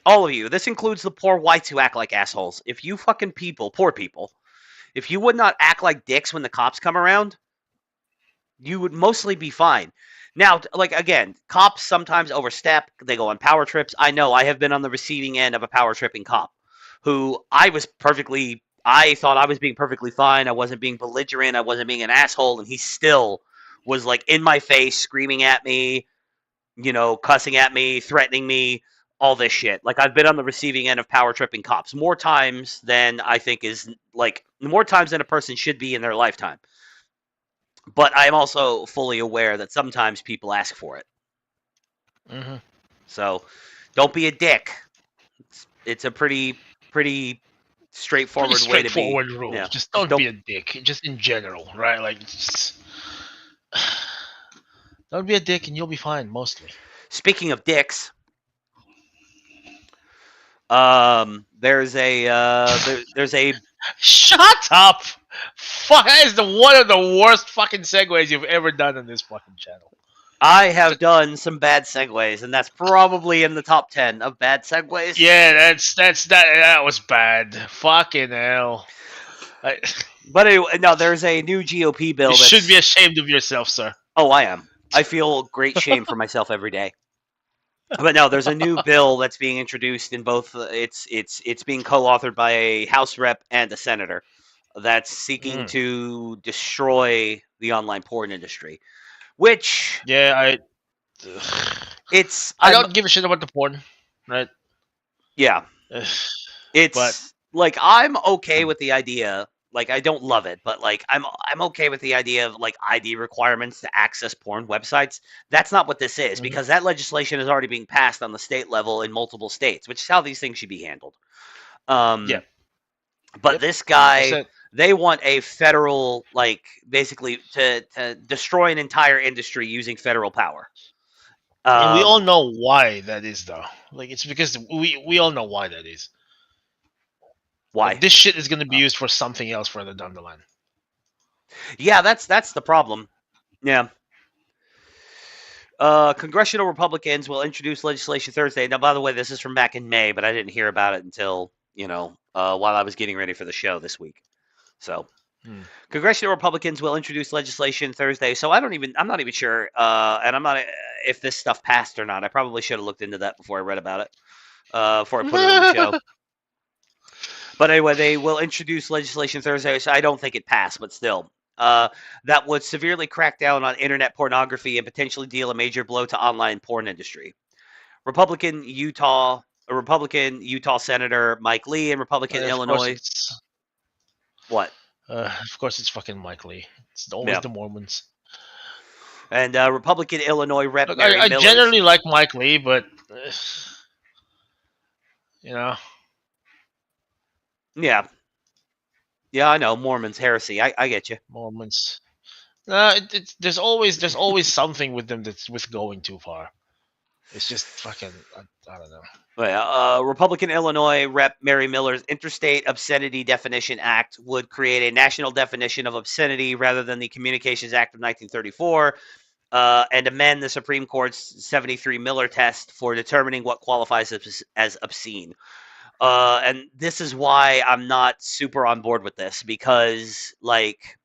all of you, this includes the poor whites who act like assholes. If you fucking people, poor people, if you would not act like dicks when the cops come around, you would mostly be fine. Now, like, again, cops sometimes overstep. They go on power trips. I know I have been on the receiving end of a power tripping cop who I thought I was being perfectly fine. I wasn't being belligerent. I wasn't being an asshole. And he still was like in my face, screaming at me, cussing at me, threatening me, all this shit. Like, I've been on the receiving end of power tripping cops more times than I think is more times than a person should be in their lifetime. But I'm also fully aware that sometimes people ask for it. Mm-hmm. So don't be a dick. It's a pretty straightforward way to be. Rule. Yeah. Just don't be a dick. Just in general, right? Like, don't be a dick and you'll be fine, mostly. Speaking of dicks, there's a Shut up! Fuck, that is one of the worst fucking segues you've ever done on this fucking channel. I have done some bad segues, and that's probably in the top 10 of bad segues. Yeah, that was bad. Fucking hell. But anyway, no, there's a new GOP bill. You should be ashamed of yourself, sir. Oh, I am. I feel great shame for myself every day. But no, there's a new bill that's being introduced in both. It's being co-authored by a House rep and a senator that's seeking to destroy the online porn industry. Which I don't give a shit about the porn, right? Yeah, it's like I'm okay with the idea. Like, I don't love it, but like I'm okay with the idea of like ID requirements to access porn websites. That's not what this is, because that legislation is already being passed on the state level in multiple states, which is how these things should be handled. But this guy, 100%. They want a federal, like, basically to destroy an entire industry using federal power. And we all know why that is, though. Like, it's because we all know why that is. Why? Like, this shit is going to be used for something else further down the line. Yeah, that's the problem. Yeah. Congressional Republicans will introduce legislation Thursday. Now, by the way, this is from back in May, but I didn't hear about it until, while I was getting ready for the show this week. So, Congressional Republicans will introduce legislation Thursday. So I'm not even sure, and I'm not if this stuff passed or not. I probably should have looked into that before I read about it, before I put it on the show. But anyway, they will introduce legislation Thursday. So I don't think it passed, but still, that would severely crack down on internet pornography and potentially deal a major blow to online porn industry. Republican Utah Senator Mike Lee and Republican Illinois. What? Of course, it's fucking Mike Lee. It's always the Mormons. And Republican Illinois Rep. Look, I generally like Mike Lee, but Yeah, I know Mormons heresy. I get you. Mormons. There's always something with them that's with going too far. It's just fucking I don't know. Republican Illinois Rep. Mary Miller's Interstate Obscenity Definition Act would create a national definition of obscenity rather than the Communications Act of 1934, and amend the Supreme Court's 73 Miller test for determining what qualifies as obscene. And this is why I'm not super on board with this, because, like,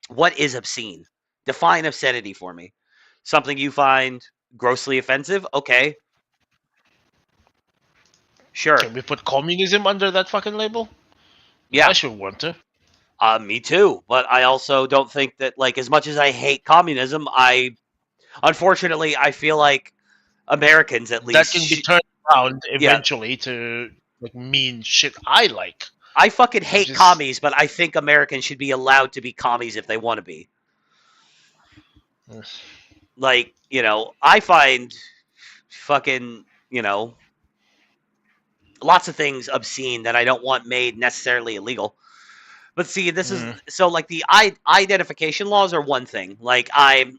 what is obscene? Define obscenity for me. Something you find grossly offensive? Okay. Sure. Can we put communism under that fucking label? Yeah. I should want to. Me too. But I also don't think that, like, as much as I hate communism, unfortunately, I feel like Americans, at least, that can be turned around eventually to, like, mean shit I like. I fucking hate commies, but I think Americans should be allowed to be commies if they want to be. Like, I find fucking, lots of things obscene that I don't want made necessarily illegal. But see, this is so like the identification laws are one thing. Like I'm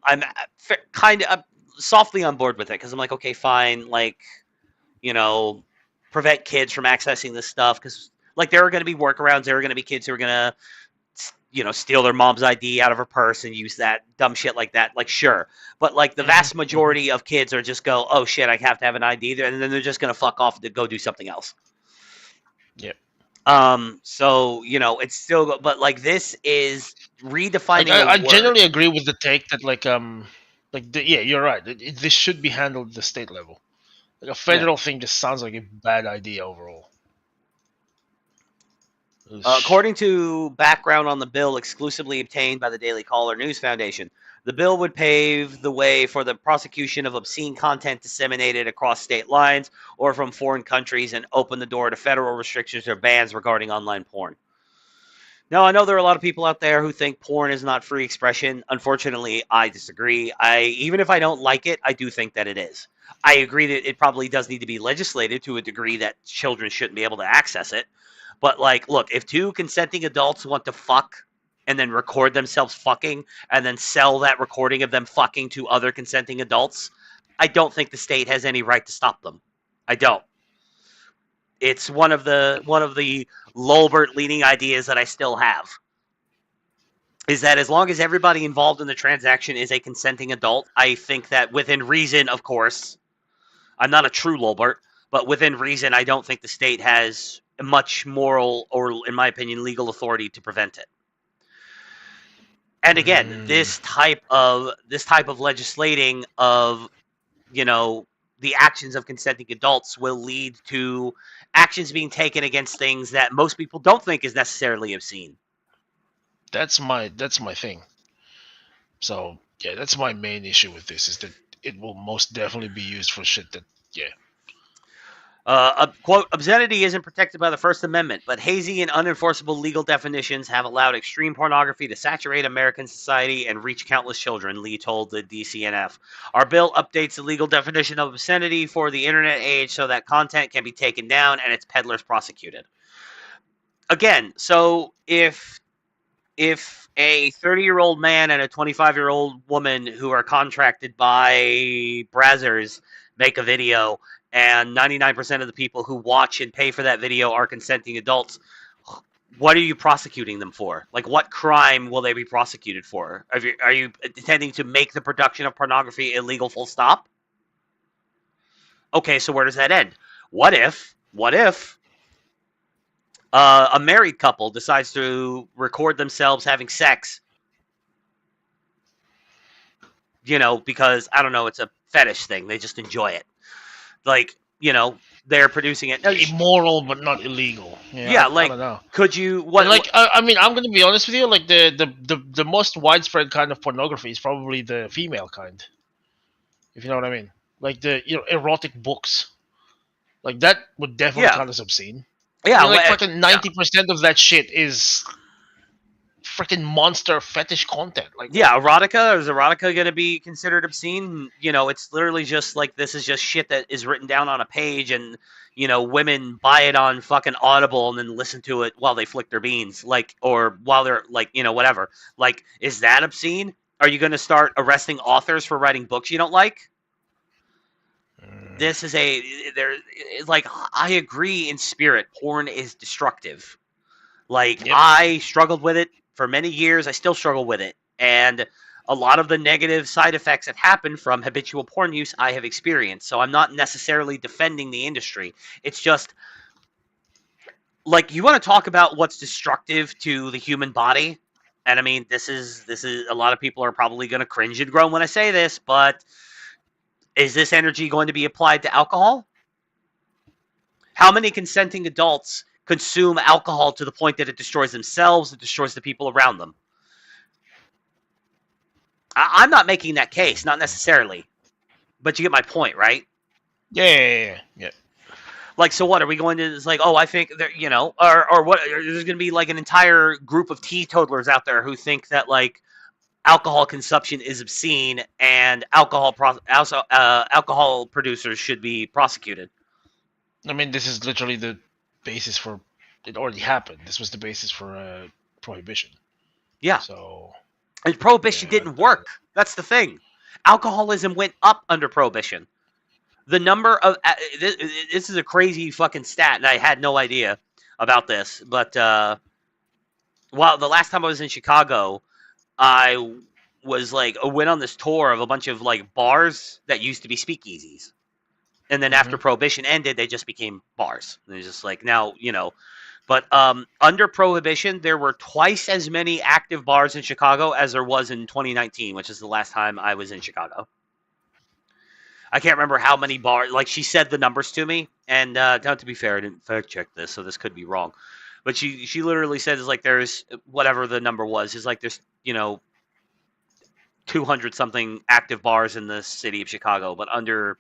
kind of softly on board with it because I'm like, okay, fine, like prevent kids from accessing this stuff because like there are going to be workarounds. There are going to be kids who are going to steal their mom's ID out of her purse and use that dumb shit like that. Like sure, but like the vast majority of kids are just go, oh shit, I have to have an ID there, and then they're just going to fuck off to go do something else. Yep. So it's still, but like this is redefining. I generally agree with the take that yeah, you're right. This should be handled at the state level. Like a federal thing just sounds like a bad idea overall. According to background on the bill exclusively obtained by the Daily Caller News Foundation, the bill would pave the way for the prosecution of obscene content disseminated across state lines or from foreign countries and open the door to federal restrictions or bans regarding online porn. Now, I know there are a lot of people out there who think porn is not free expression. Unfortunately, I disagree. Even if I don't like it, I do think that it is. I agree that it probably does need to be legislated to a degree that children shouldn't be able to access it. But, like, look, if two consenting adults want to fuck and then record themselves fucking and then sell that recording of them fucking to other consenting adults, I don't think the state has any right to stop them. I don't. It's one of the Lolbert leaning ideas that I still have. Is that as long as everybody involved in the transaction is a consenting adult, I think that within reason, of course, I'm not a true Lolbert, but within reason, I don't think the state has much moral or, in my opinion, legal authority to prevent it. And again, this type of legislating of, the actions of consenting adults will lead to actions being taken against things that most people don't think is necessarily obscene. That's my thing. So yeah, that's my main issue with this is that it will most definitely be used for shit that Quote, obscenity isn't protected by the First Amendment, but hazy and unenforceable legal definitions have allowed extreme pornography to saturate American society and reach countless children, Lee told the DCNF. Our bill updates the legal definition of obscenity for the internet age so that content can be taken down and its peddlers prosecuted. Again, so if a 30-year-old man and a 25-year-old woman who are contracted by Brazzers make a video and 99% of the people who watch and pay for that video are consenting adults, what are you prosecuting them for? Like, what crime will they be prosecuted for? Are you intending to make the production of pornography illegal full stop? Okay, so where does that end? What if a married couple decides to record themselves having sex, because, I don't know, it's a fetish thing. They just enjoy it. Like, they're producing it. Immoral, but not illegal. Yeah, like, I don't know. Could you... I mean, I'm going to be honest with you. Like, the most widespread kind of pornography is probably the female kind. If you know what I mean. Like, the erotic books. Like, that would definitely count as obscene. Yeah, like, fucking 90% of that shit is freaking monster fetish content. Like, yeah, erotica. Is erotica going to be considered obscene? It's literally just like, this is just shit that is written down on a page, and women buy it on fucking Audible and then listen to it while they flick their beans, like, or while they're like, whatever. Like, is that obscene? Are you going to start arresting authors for writing books you don't like? This is like, I agree in spirit. Porn is destructive. Like, yep. I struggled with it for many years. I still struggle with it. And a lot of the negative side effects that happen from habitual porn use I have experienced. So I'm not necessarily defending the industry. It's just, like, you want to talk about what's destructive to the human body. And I mean, this is a lot of people are probably going to cringe and groan when I say this, but is this energy going to be applied to alcohol? How many consenting adults consume alcohol to the point that it destroys themselves, it destroys the people around them? I'm not making that case, not necessarily. But you get my point, right? Yeah. Like, so what, are we going to, it's like, oh, I think, or what, there's going to be like an entire group of teetotalers out there who think that, like, alcohol consumption is obscene, and alcohol producers should be prosecuted. I mean, this is literally the basis for it. Already happened. This was the basis for prohibition. Yeah. So. And prohibition didn't work. That's the thing. Alcoholism went up under prohibition. The number of this is a crazy fucking stat, and I had no idea about this. But the last time I was in Chicago, I was went on this tour of a bunch of bars that used to be speakeasies, and then after prohibition ended, they just became bars. And it's just now But under prohibition, there were twice as many active bars in Chicago as there was in 2019, which is the last time I was in Chicago. I can't remember how many bars. She said the numbers to me, and to be fair, I didn't fact check this, so this could be wrong. But she literally said there's whatever the number was is there's 200 something active bars in the city of Chicago, but under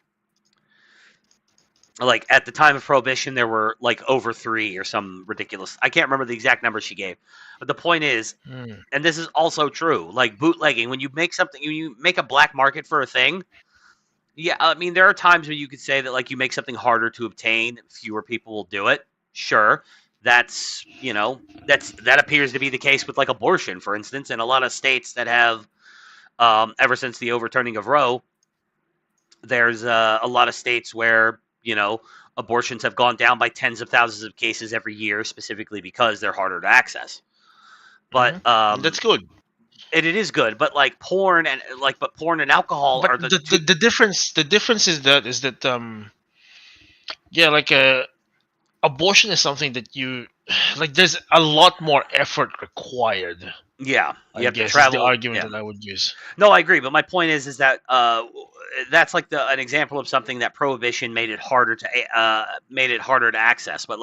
at the time of prohibition there were over 3 or some ridiculous. I can't remember the exact number she gave, but the point is, and this is also true, bootlegging. When you make something, you make a black market for a thing. Yeah, I mean, there are times when you could say that you make something harder to obtain, fewer people will do it. Sure, that appears to be the case with abortion, for instance, in a lot of states that have, ever since the overturning of Roe, there's a lot of states where abortions have gone down by tens of thousands of cases every year, specifically because they're harder to access. But that's good. It is good, but porn and porn and alcohol but are the difference. The difference is that abortion is something that you there's a lot more effort required. Yeah, you have to travel. Is the argument that I would use. No, I agree, but my point is that that's an example of something that prohibition made it harder to access. But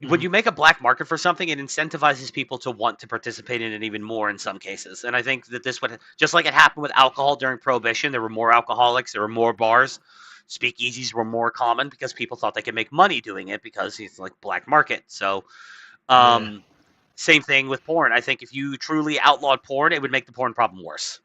when you make a black market for something, it incentivizes people to want to participate in it even more in some cases. And I think that this would, just like it happened with alcohol during prohibition, there were more alcoholics, there were more bars, speakeasies were more common because people thought they could make money doing it because it's black market. So same thing with porn. I think if you truly outlawed porn, it would make the porn problem worse.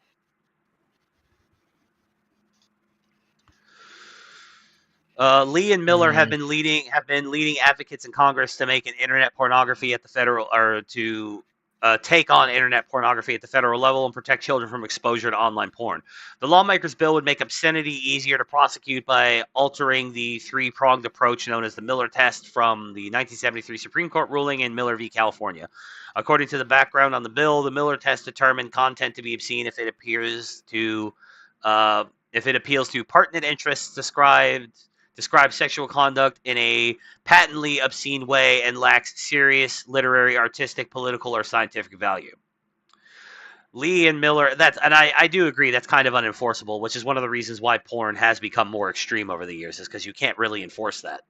Lee and Miller have been leading advocates in Congress to make an internet pornography at the federal, or to take on internet pornography at the federal level and protect children from exposure to online porn. The lawmakers' bill would make obscenity easier to prosecute by altering the 3-pronged approach known as the Miller test from the 1973 Supreme Court ruling in Miller v. California. According to the background on the bill, the Miller test determined content to be obscene if it appeals to pertinent interests, describe sexual conduct in a patently obscene way, and lacks serious literary, artistic, political, or scientific value. Lee and Miller, I do agree that's kind of unenforceable, which is one of the reasons why porn has become more extreme over the years, is because you can't really enforce that.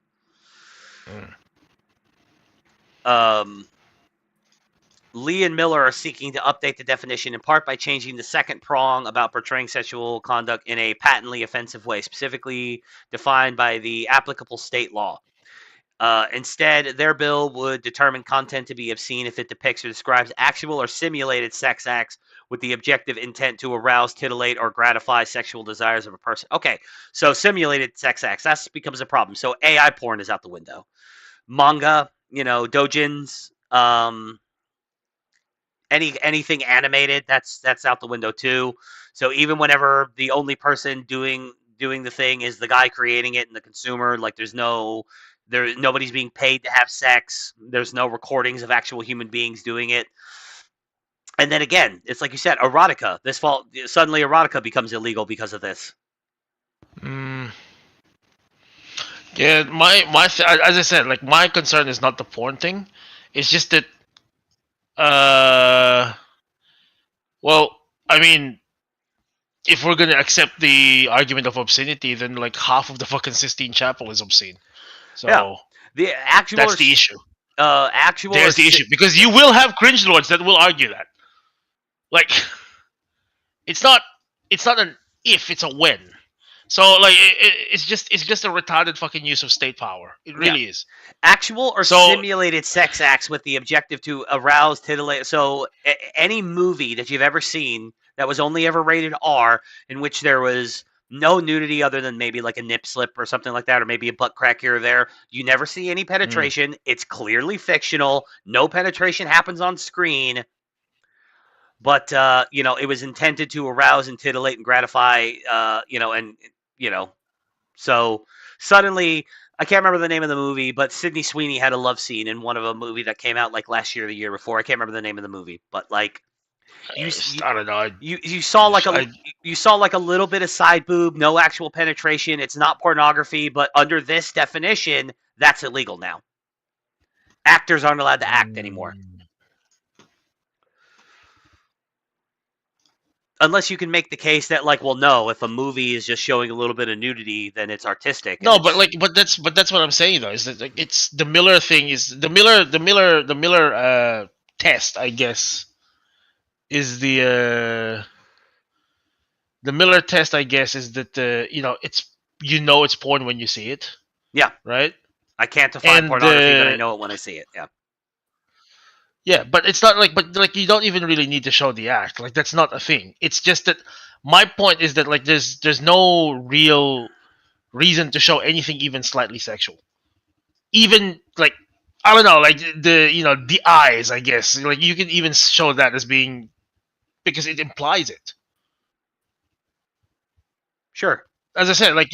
Lee and Miller are seeking to update the definition in part by changing the second prong about portraying sexual conduct in a patently offensive way, specifically defined by the applicable state law. Instead, their bill would determine content to be obscene if it depicts or describes actual or simulated sex acts with the objective intent to arouse, titillate, or gratify sexual desires of a person. Okay, so simulated sex acts, that becomes a problem. So AI porn is out the window. Manga, doujins, anything animated, that's out the window too. So even whenever the only person doing the thing is the guy creating it and the consumer, nobody's being paid to have sex. There's no recordings of actual human beings doing it. And then again, it's like you said, erotica. This fall, suddenly erotica becomes illegal because of this. Yeah, my as I said, my concern is not the porn thing. It's just that well, I mean, if we're gonna accept the argument of obscenity, then half of the fucking Sistine Chapel is obscene. So that's the issue. There's the issue, because you will have cringe lords that will argue that. It's not an if, it's a when. So like it's just a retarded fucking use of state power. It really is. Actual or So- simulated sex acts with the objective to arouse, titillate. So any movie that you've ever seen that was only ever rated R, in which there was no nudity other than maybe like a nip slip or something like that, or maybe a butt crack here or there, you never see any penetration. It's clearly fictional. No penetration happens on screen. But it was intended to arouse and titillate and gratify, so suddenly, I can't remember the name of the movie, but Sydney Sweeney had a love scene in one of a movie that came out like last year or the year before. I can't remember the name of the movie, but like you I don't know. you saw like a little bit of side boob, no actual penetration. It's not pornography, but under this definition, that's illegal now. Actors aren't allowed to act anymore. Unless you can make the case that, like, well, no, if a movie is just showing a little bit of nudity, then it's artistic. No, but that's what I'm saying though. Is that like it's the Miller thing? Is the Miller test? I guess is the Miller test. I guess is that it's porn when you see it. Yeah. Right. I can't define pornography, but I know it when I see it. Yeah. Yeah, but it's not like, you don't even really need to show the act. Like that's not a thing. It's just that my point is that like there's no real reason to show anything even slightly sexual. Even like I don't know, like the eyes, I guess. Like you can even show that as being because it implies it. Sure. As I said, like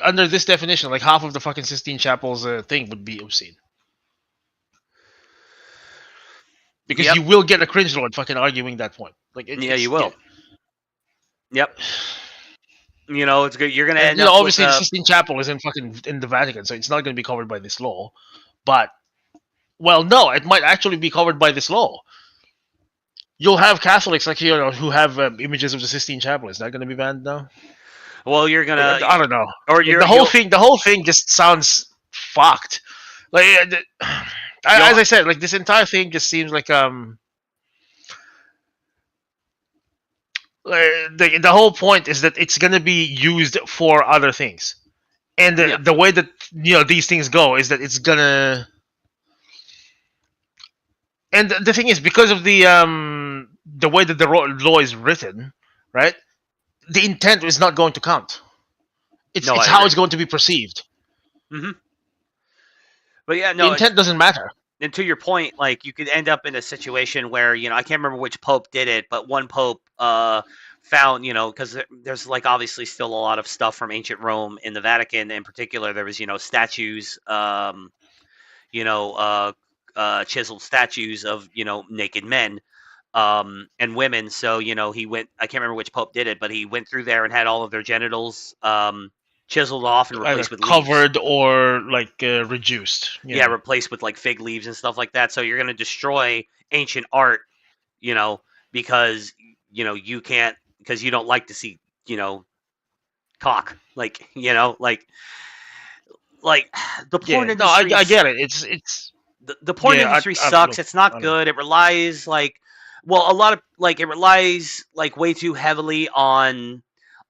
under this definition, like half of the fucking Sistine Chapel's thing would be obscene. Because you will get a cringe lord fucking arguing that point. Like you will. Yeah. Yep. It's good. You're gonna end up. Obviously, the Sistine Chapel is in the Vatican, so it's not going to be covered by this law. But, well, no, it might actually be covered by this law. You'll have Catholics like who have images of the Sistine Chapel. Is that going to be banned now? Well, you're gonna. I don't know. Or the whole thing just sounds fucked. Like. As I said, like this entire thing just seems like the whole point is that it's gonna be used for other things, and the way that these things go is that it's gonna. And the thing is, because of the way that the law is written, right? The intent is not going to count. It's how it's going to be perceived. Mm-hmm. But yeah, the intent doesn't matter. And to your point, like you could end up in a situation where I can't remember which pope did it, but one pope found because there's like obviously still a lot of stuff from ancient Rome in the Vatican. In particular, there was statues, chiseled statues of naked men and women. So he went. I can't remember which pope did it, but he went through there and had all of their genitals chiseled off and replaced with covered leaves. Or like reduced. Replaced with like fig leaves and stuff like that. So you're going to destroy ancient art, because you can't, because you don't like to see cock, like the porn industry. No, I get it. It's the porn industry sucks. It's not good. It relies it relies way too heavily on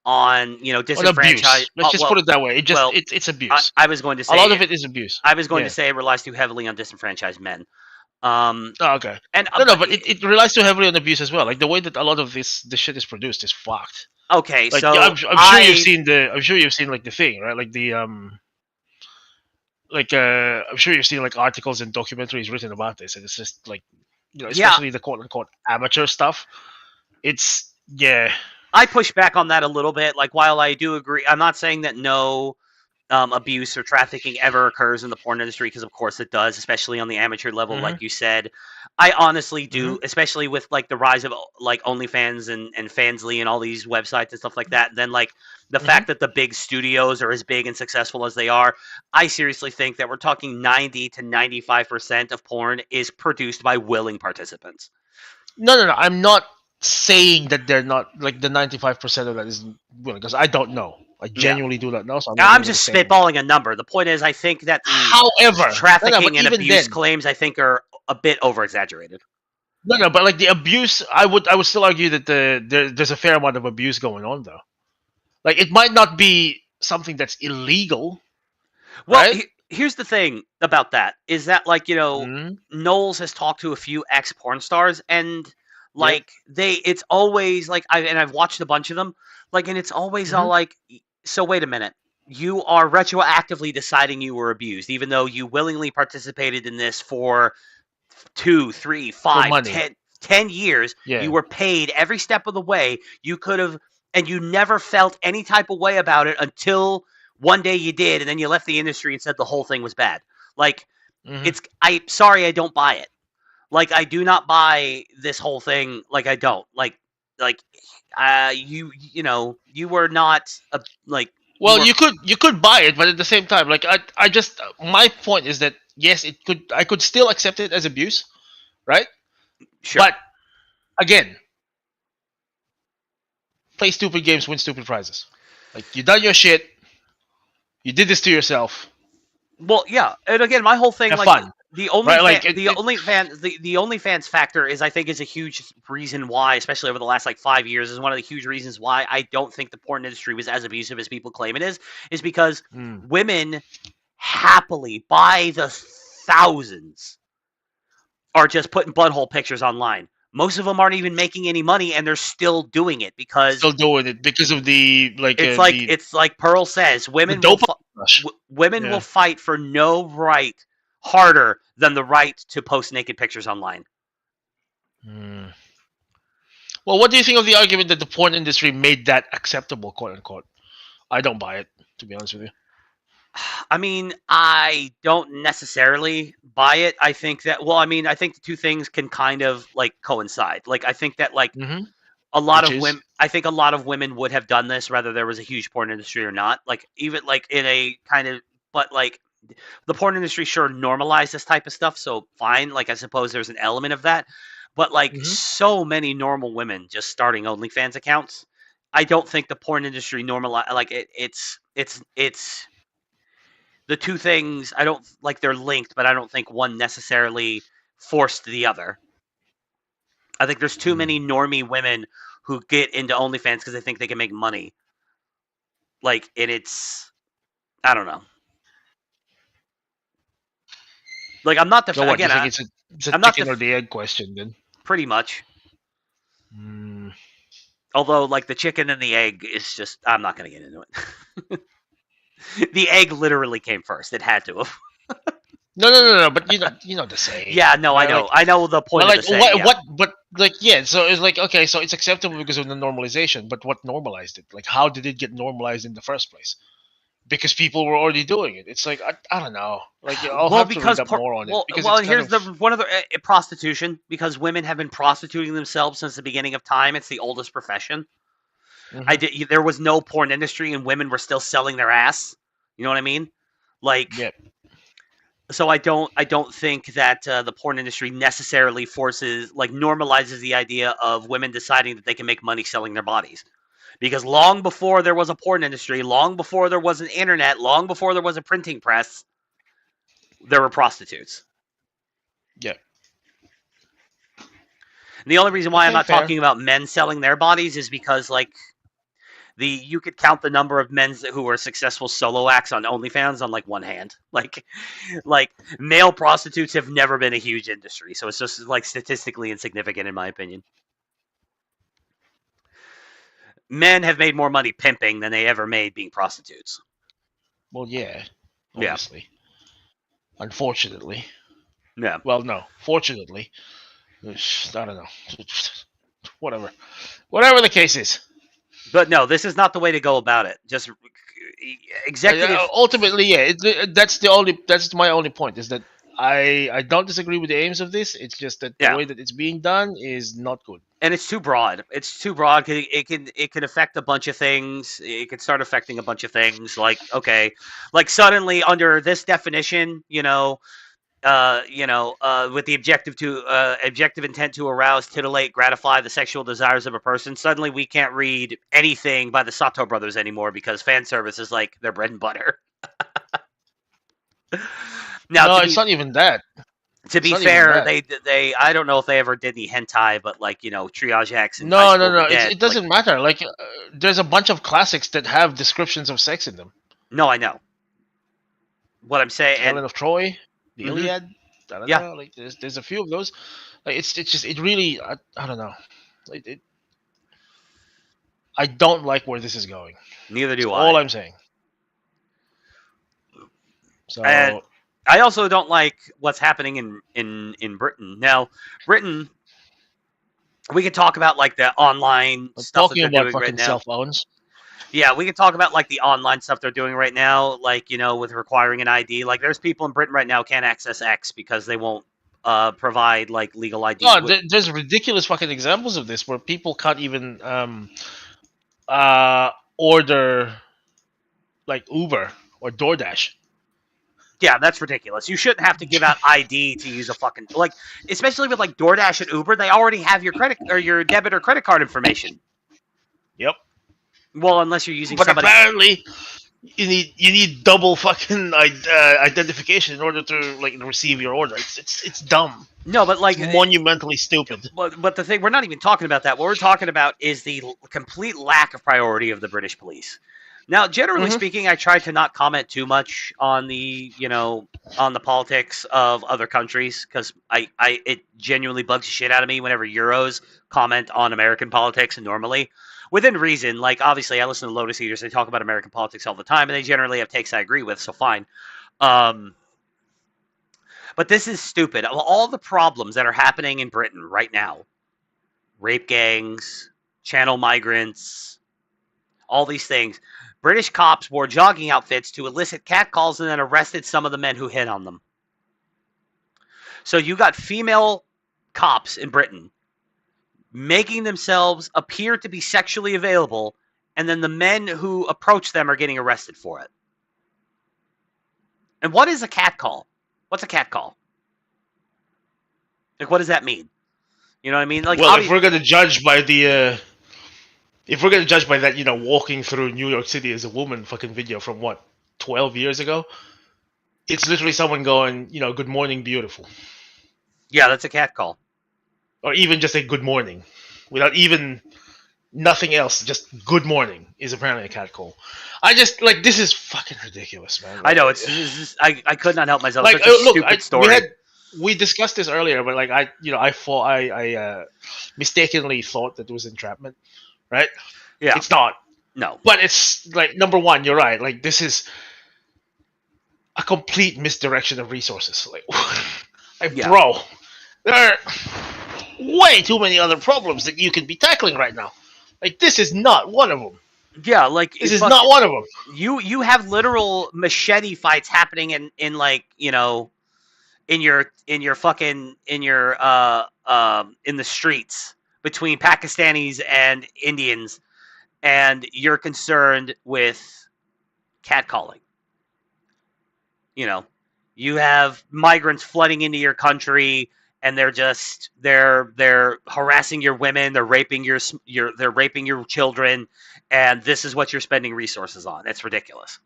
disenfranchised. Let's just put it that way. It's abuse. I was going to say a lot of it is abuse. I was going to say it relies too heavily on disenfranchised men. Okay. And but it relies too heavily on abuse as well. Like the way that a lot of this shit is produced is fucked. Okay, like, so I'm sure you've seen like the thing, right? Like the I'm sure you've seen like articles and documentaries written about this, and it's just like especially the quote unquote amateur stuff. It's I push back on that a little bit. Like, while I do agree, I'm not saying that no abuse or trafficking ever occurs in the porn industry, because of course it does, especially on the amateur level, like you said. I honestly do, especially with like the rise of like OnlyFans and Fansly and all these websites and stuff like that. And then like the fact that the big studios are as big and successful as they are, I seriously think that we're talking 90 to 95% of porn is produced by willing participants. No. I'm not saying that they're not, like the 95% of that is willing, because I don't know. I genuinely do not know. So I'm just spitballing a number. The point is, I think that however, trafficking and abuse claims, I think, are a bit over exaggerated. No, but like the abuse, I would still argue that there's a fair amount of abuse going on though. Like, it might not be something that's illegal. Well, right? Here's the thing about that is that, like, Knowles has talked to a few ex porn stars, and like it's always like I've watched a bunch of them, like, and it's always all like, so wait a minute, you are retroactively deciding you were abused, even though you willingly participated in this for 2, 3, 5, 10 years. Yeah. You were paid every step of the way. You could have, and you never felt any type of way about it until one day you did, and then you left the industry and said the whole thing was bad. Like, sorry, I don't buy it. Like, I do not buy this whole thing. Like, I don't. You were not Well, you could buy it, but at the same time, like, I just, my point is that yes, I could still accept it as abuse, right? Sure. But again, play stupid games, win stupid prizes. Like, you done your shit. You did this to yourself. Well, yeah, and again, my whole thing, Have like, fun. the OnlyFans factor is, I think, is a huge reason why, especially over the last 5 years, is one of the huge reasons why I don't think the porn industry was as abusive as people claim it is because women happily, by the thousands, are just putting butthole pictures online. Most of them aren't even making any money, and they're still doing it because of the it's like Pearl says, women will fight for no right harder than the right to post naked pictures online. Well, what do you think of the argument that the porn industry made that acceptable, quote unquote? I don't buy it, to be honest with you. I mean, I don't necessarily buy it. I think that, I think the two things can kind of coincide. Like, I think that a lot of women would have done this whether there was a huge porn industry or not. Like, even in a kind of, but the porn industry sure normalized this type of stuff, so fine. Like, I suppose there's an element of that, but so many normal women just starting OnlyFans accounts. I don't think the porn industry normalized. It's the two things. I don't they're linked, but I don't think one necessarily forced the other. I think there's too many normie women who get into OnlyFans because they think they can make money. And it's, I don't know. I'm not so what, again. You think it's a chicken or the egg question then? Pretty much. Although, the chicken and the egg is just, I'm not going to get into it. The egg literally came first. It had to have. No. But you know the saying. Yeah, no, I know. I know the point of the saying. But so it's okay. So it's acceptable because of the normalization. But what normalized it? How did it get normalized in the first place? Because people were already doing it. It's I don't know. I'll have to read up more on it. Here's one of the prostitution, because women have been prostituting themselves since the beginning of time. It's the oldest profession. There was no porn industry, and women were still selling their ass. You know what I mean? So I don't think that the porn industry necessarily normalizes the idea of women deciding that they can make money selling their bodies. Because long before there was a porn industry, long before there was an internet, long before there was a printing press, there were prostitutes. Yeah. And the only reason why I'm not talking about men selling their bodies is because you could count the number of men who are successful solo acts on OnlyFans on one hand. Male prostitutes have never been a huge industry, so it's just statistically insignificant in my opinion. Men have made more money pimping than they ever made being prostitutes. Well, yeah, obviously. Yeah. Unfortunately. Yeah. Well, no, fortunately. I don't know. Whatever the case is. But no, this is not the way to go about it. Just executive. Ultimately, yeah. That's my only point, is that I don't disagree with the aims of this. It's just that the way that it's being done is not good. And it's too broad. It's too broad. It can affect a bunch of things. It could start affecting a bunch of things. Suddenly under this definition, with the objective intent to arouse, titillate, gratify the sexual desires of a person. Suddenly we can't read anything by the Sato brothers anymore because fan service is their bread and butter. Now, no, it's not even that. To be fair, they I don't know if they ever did any hentai, but like Triage X and No, Dead, it doesn't matter. Like, there's a bunch of classics that have descriptions of sex in them. No, I know. What I'm saying, Helen of Troy, the Mhm. Iliad. Yeah. Like there's a few of those. Like it's just it really I don't know. I don't like where this is going. Neither do That's I. all I'm saying. So And I also don't like what's happening in Britain. Now, Britain, we could talk about like the online stuff that they're doing right now. Cell phones. Yeah, we could talk about like the online stuff they're doing right now, like with requiring an ID. Like, there's people in Britain right now who can't access X because they won't provide like legal ID. No, there's ridiculous fucking examples of this where people can't even order like Uber or DoorDash. Yeah, that's ridiculous. You shouldn't have to give out ID to use a fucking especially with like DoorDash and Uber. They already have your credit or your debit or credit card information. Yep. Well, unless you're using. But apparently, you need double fucking identification in order to like receive your order. It's dumb. No, but like it's monumentally stupid. But the thing, we're not even talking about that. What we're talking about is the complete lack of priority of the British police. Now, generally speaking, I try to not comment too much on the on the politics of other countries because it genuinely bugs the shit out of me whenever Euros comment on American politics, and normally within reason. Like, obviously, I listen to Lotus Eaters; they talk about American politics all the time, and they generally have takes I agree with, so fine. But this is stupid. Of all the problems that are happening in Britain right now, rape gangs, channel migrants, all these things. British cops wore jogging outfits to elicit catcalls and then arrested some of the men who hit on them. So you got female cops in Britain making themselves appear to be sexually available, and then the men who approach them are getting arrested for it. And what is a catcall? What's a catcall? Like, what does that mean? You know what I mean? Like, well, if we're gonna judge by the if we're gonna judge by that, walking through New York City as a woman fucking video from what, 12 years ago, it's literally someone going, good morning, beautiful. Yeah, that's a catcall. Or even just a good morning, without even nothing else, just good morning is apparently a catcall. I just this is fucking ridiculous, man. I know I could not help myself. Like, Such a stupid story. We discussed this earlier, but I mistakenly thought that it was entrapment. Right? Yeah. It's not. No. But it's number one, you're right. Like, this is a complete misdirection of resources. Bro, there are way too many other problems that you can be tackling right now. Like, this is not one of them. Yeah, this is not one of them. You have literal machete fights happening in your in the streets between Pakistanis and Indians, and you're concerned with catcalling. You have migrants flooding into your country, and they're harassing your women, they're raping your children, and this is what you're spending resources on. It's ridiculous.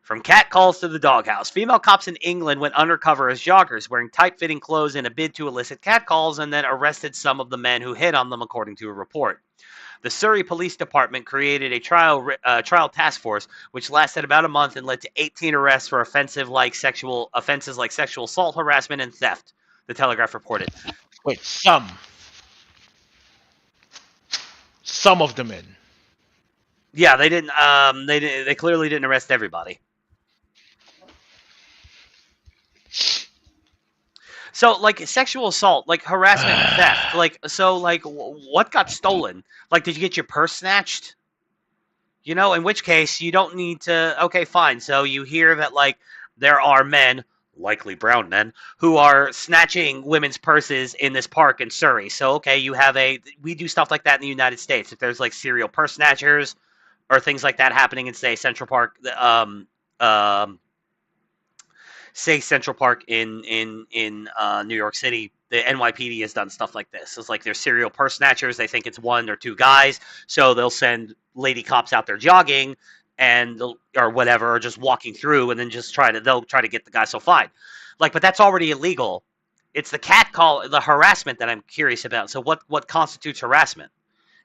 From catcalls to the doghouse, female cops in England went undercover as joggers, wearing tight-fitting clothes in a bid to elicit catcalls, and then arrested some of the men who hit on them, according to a report. The Surrey Police Department created a trial task force, which lasted about a month and led to 18 arrests for offenses like sexual assault, harassment, and theft. The Telegraph reported. Wait, some of the men. Yeah, they didn't. They clearly didn't arrest everybody. So, sexual assault, harassment, and theft, what got stolen? Did you get your purse snatched? In which case, you don't need to... Okay, fine. So, you hear that, there are men, likely brown men, who are snatching women's purses in this park in Surrey. So, okay, we do stuff like that in the United States. If there's, serial purse snatchers or things like that happening in, say, Central Park... Central Park in New York City, the NYPD has done stuff like this. It's there's serial purse snatchers. They think it's one or two guys, so they'll send lady cops out there jogging or whatever, or just walking through, and then they'll try to get the guy. So fine, but that's already illegal It's the catcall, the harassment that I'm curious about. So what constitutes harassment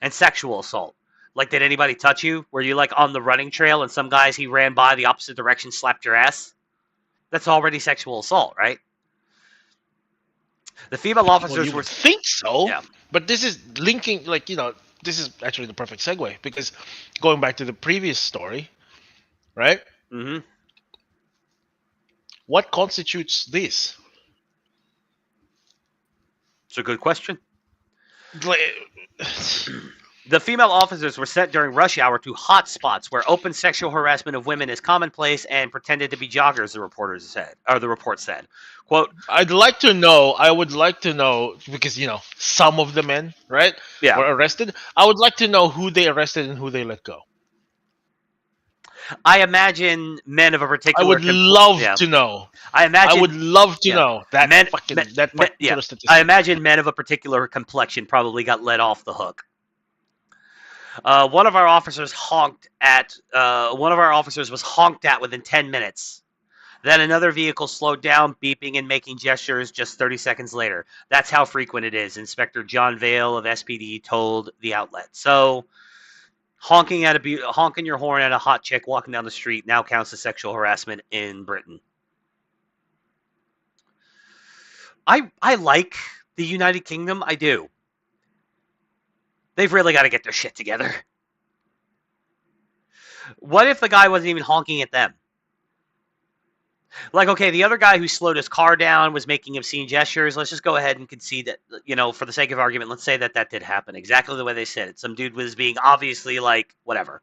and sexual assault? Like, did anybody touch you? Were you like on the running trail and some guys he ran by the opposite direction slapped your ass? That's already sexual assault, right? The female officers were think so, yeah. But this is linking, like, this is actually the perfect segue, because going back to the previous story, right? Mm-hmm. What constitutes this? It's a good question. The female officers were sent during rush hour to hot spots where open sexual harassment of women is commonplace and pretended to be joggers, the report said. Quote, I would like to know, because, some of the men, right, yeah, were arrested. I would like to know who they arrested and who they let go. I imagine men of a particular... I would love to know. I would love to know that particular statistic. I imagine men of a particular complexion probably got let off the hook. One of our officers was honked at within 10 minutes. Then another vehicle slowed down, beeping and making gestures just 30 seconds later. That's how frequent it is, Inspector John Vale of SPD told the outlet. So, honking your horn at a hot chick walking down the street now counts as sexual harassment in Britain. I like the United Kingdom. I do. They've really got to get their shit together. What if the guy wasn't even honking at them? Like, okay, the other guy who slowed his car down was making obscene gestures. Let's just go ahead and concede that, for the sake of argument, let's say that did happen. Exactly the way they said it. Some dude was being obviously, like, whatever.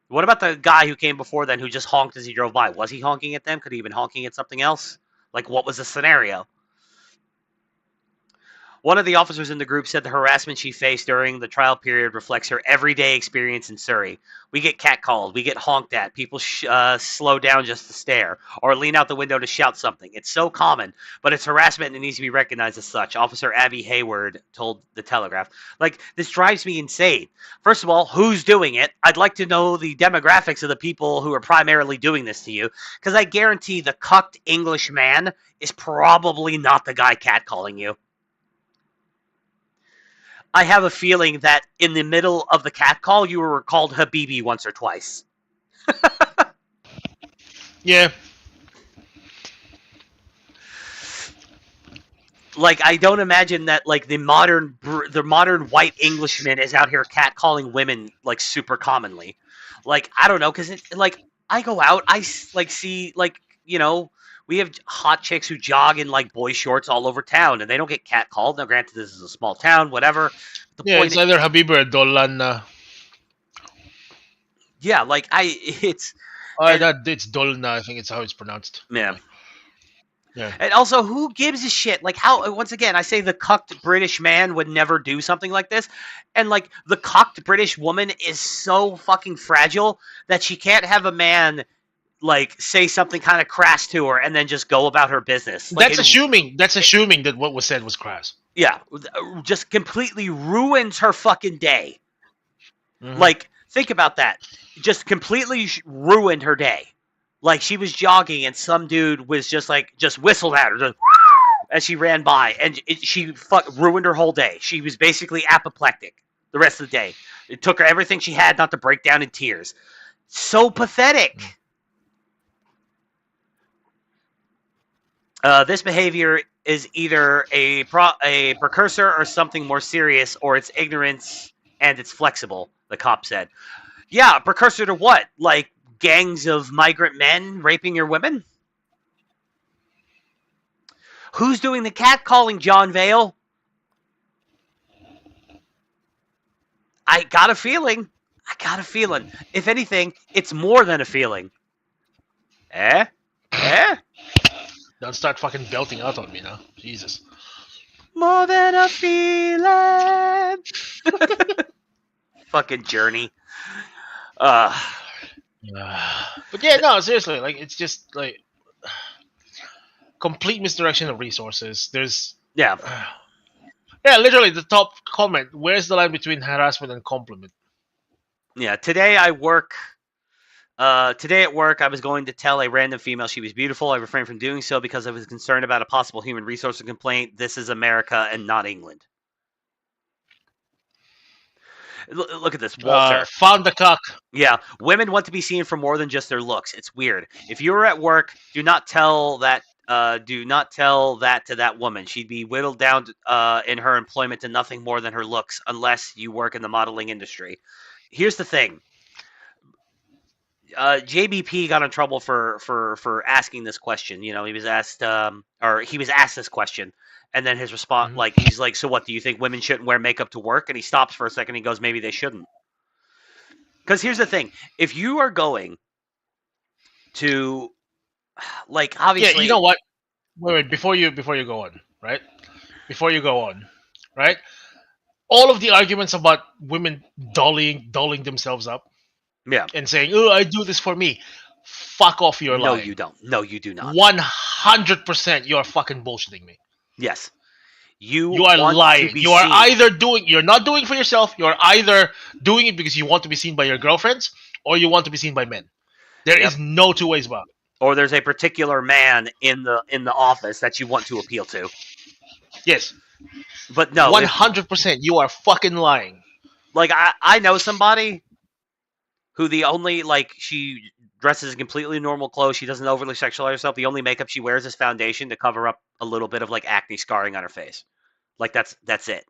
What about the guy who came before then who just honked as he drove by? Was he honking at them? Could he have been honking at something else? Like, what was the scenario? One of the officers in the group said the harassment she faced during the trial period reflects her everyday experience in Surrey. We get catcalled, we get honked at, people slow down just to stare, or lean out the window to shout something. It's so common, but it's harassment and it needs to be recognized as such, Officer Abby Hayward told The Telegraph. Like, this drives me insane. First of all, who's doing it? I'd like to know the demographics of the people who are primarily doing this to you, because I guarantee the cucked English man is probably not the guy catcalling you. I have a feeling that in the middle of the catcall, you were called Habibi once or twice. Yeah. Like, I don't imagine that, like, the modern white Englishman is out here catcalling women, like, super commonly. Like, I don't know, because, I go out, I, like, see, like, we have hot chicks who jog in, like, boy shorts all over town, and they don't get catcalled. Now, granted, this is a small town, whatever. It's either Habib or Dolan. Yeah, like, it's... it's Dolna, I think it's how it's pronounced. Yeah. Yeah. And also, who gives a shit? Like, how, once again, I say the cucked British man would never do something like this. And, like, the cucked British woman is so fucking fragile that she can't have a man, like, say something kind of crass to her and then just go about her business. Like, That's assuming that what was said was crass. Yeah. Just completely ruins her fucking day. Mm-hmm. Like, think about that. Just completely ruined her day. Like, she was jogging and some dude was just whistled at her just, as she ran by, and she ruined her whole day. She was basically apoplectic the rest of the day. It took her everything she had not to break down in tears. So pathetic. This behavior is either a precursor or something more serious, or it's ignorance and it's flexible, the cop said. Yeah, precursor to what? Like, gangs of migrant men raping your women? Who's doing the catcalling, John Vale? I got a feeling. If anything, it's more than a feeling. Eh? Don't start fucking belting out on me now. Jesus. More than a feeling. Fucking Journey. But yeah, no, seriously, like, it's just like complete misdirection of resources. There's literally the top comment. Where's the line between harassment and compliment? Yeah, today I work Today at work, I was going to tell a random female she was beautiful. I refrained from doing so because I was concerned about a possible human resources complaint. This is America and not England. Look at this, Walter. Found the cock. Yeah, women want to be seen for more than just their looks. It's weird. If you were at work, do not tell that. Do not tell that to that woman. She'd be whittled down in her employment to nothing more than her looks, unless you work in the modeling industry. Here's the thing. JBP got in trouble for asking this question. You know, he was asked this question, and then his response, he's like, "So what? Do you think women shouldn't wear makeup to work?" And he stops for a second. And he goes, "Maybe they shouldn't." Because here's the thing: if you are going to, obviously, yeah, you know what? Wait, before you go on, right? Before you go on, right? All of the arguments about women dolling themselves up, yeah, and saying, "Oh, I do this for me." Fuck off, you're lying. No, you don't. No, you do not. 100%, you're fucking bullshitting me. Yes, you are lying. You are either you're not doing it for yourself. You're either doing it because you want to be seen by your girlfriends, or you want to be seen by men. There is no two ways about it. Or there's a particular man in the office that you want to appeal to. Yes, but no, 100%. You are fucking lying. I know somebody who the only she dresses in completely normal clothes. She doesn't overly sexualize herself. The only makeup she wears is foundation to cover up a little bit of acne scarring on her face. That's it.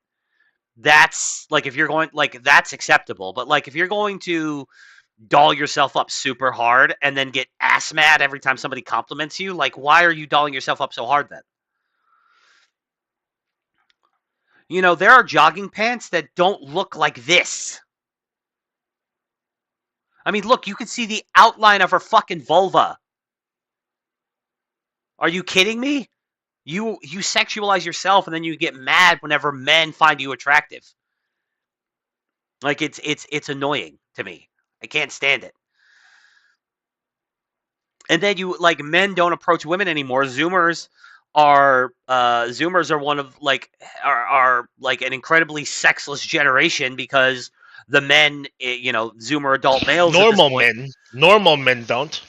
That's if you're going that's acceptable. But if you're going to doll yourself up super hard and then get ass mad every time somebody compliments you, why are you dolling yourself up so hard then? You know, there are jogging pants that don't look like this. I mean, look, you can see the outline of her fucking vulva. Are you kidding me? You sexualize yourself and then you get mad whenever men find you attractive. It's annoying to me. I can't stand it. And then men don't approach women anymore. Zoomers are one of are an incredibly sexless generation because the men, Zoomer adult males. Normal men don't.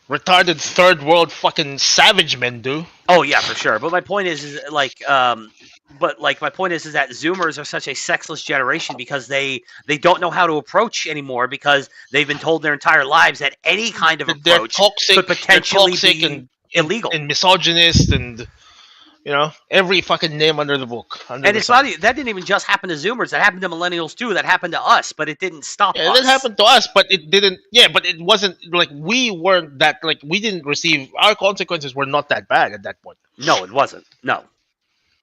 Retarded third world fucking savage men do. Oh yeah, for sure. But my point is my point is that Zoomers are such a sexless generation because they don't know how to approach anymore because they've been told their entire lives that any kind of approach could potentially be illegal and misogynist and every fucking name under the book. And it's not that didn't even just happen to Zoomers. That happened to millennials too. That happened to us, but it didn't stop us. Yeah, that happened to us, but it didn't. Yeah, but it wasn't we weren't that we didn't receive our consequences were not that bad at that point. No, it wasn't. No,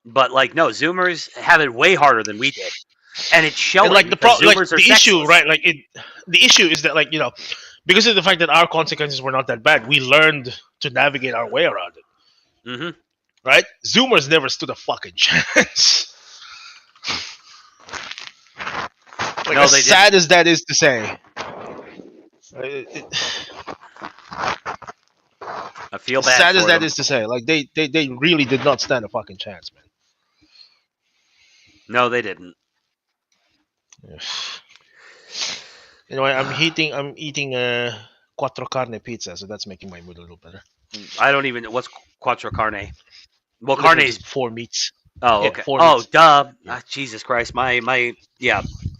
but no, Zoomers have it way harder than we did, and it's showing. And the issue, right? The issue is that because of the fact that our consequences were not that bad, we learned to navigate our way around it. Mm-hmm. Right? Zoomers never stood a fucking chance. As sad as that is to say. I feel bad. As sad as that them. is to say. They really did not stand a fucking chance, man. No, they didn't. Anyway, I'm eating quattro carne pizza, so that's making my mood a little better. I don't even know what's quattro carne. Well, carne is 4 meats. Oh, okay. Oh, duh. Yeah. Jesus Christ. My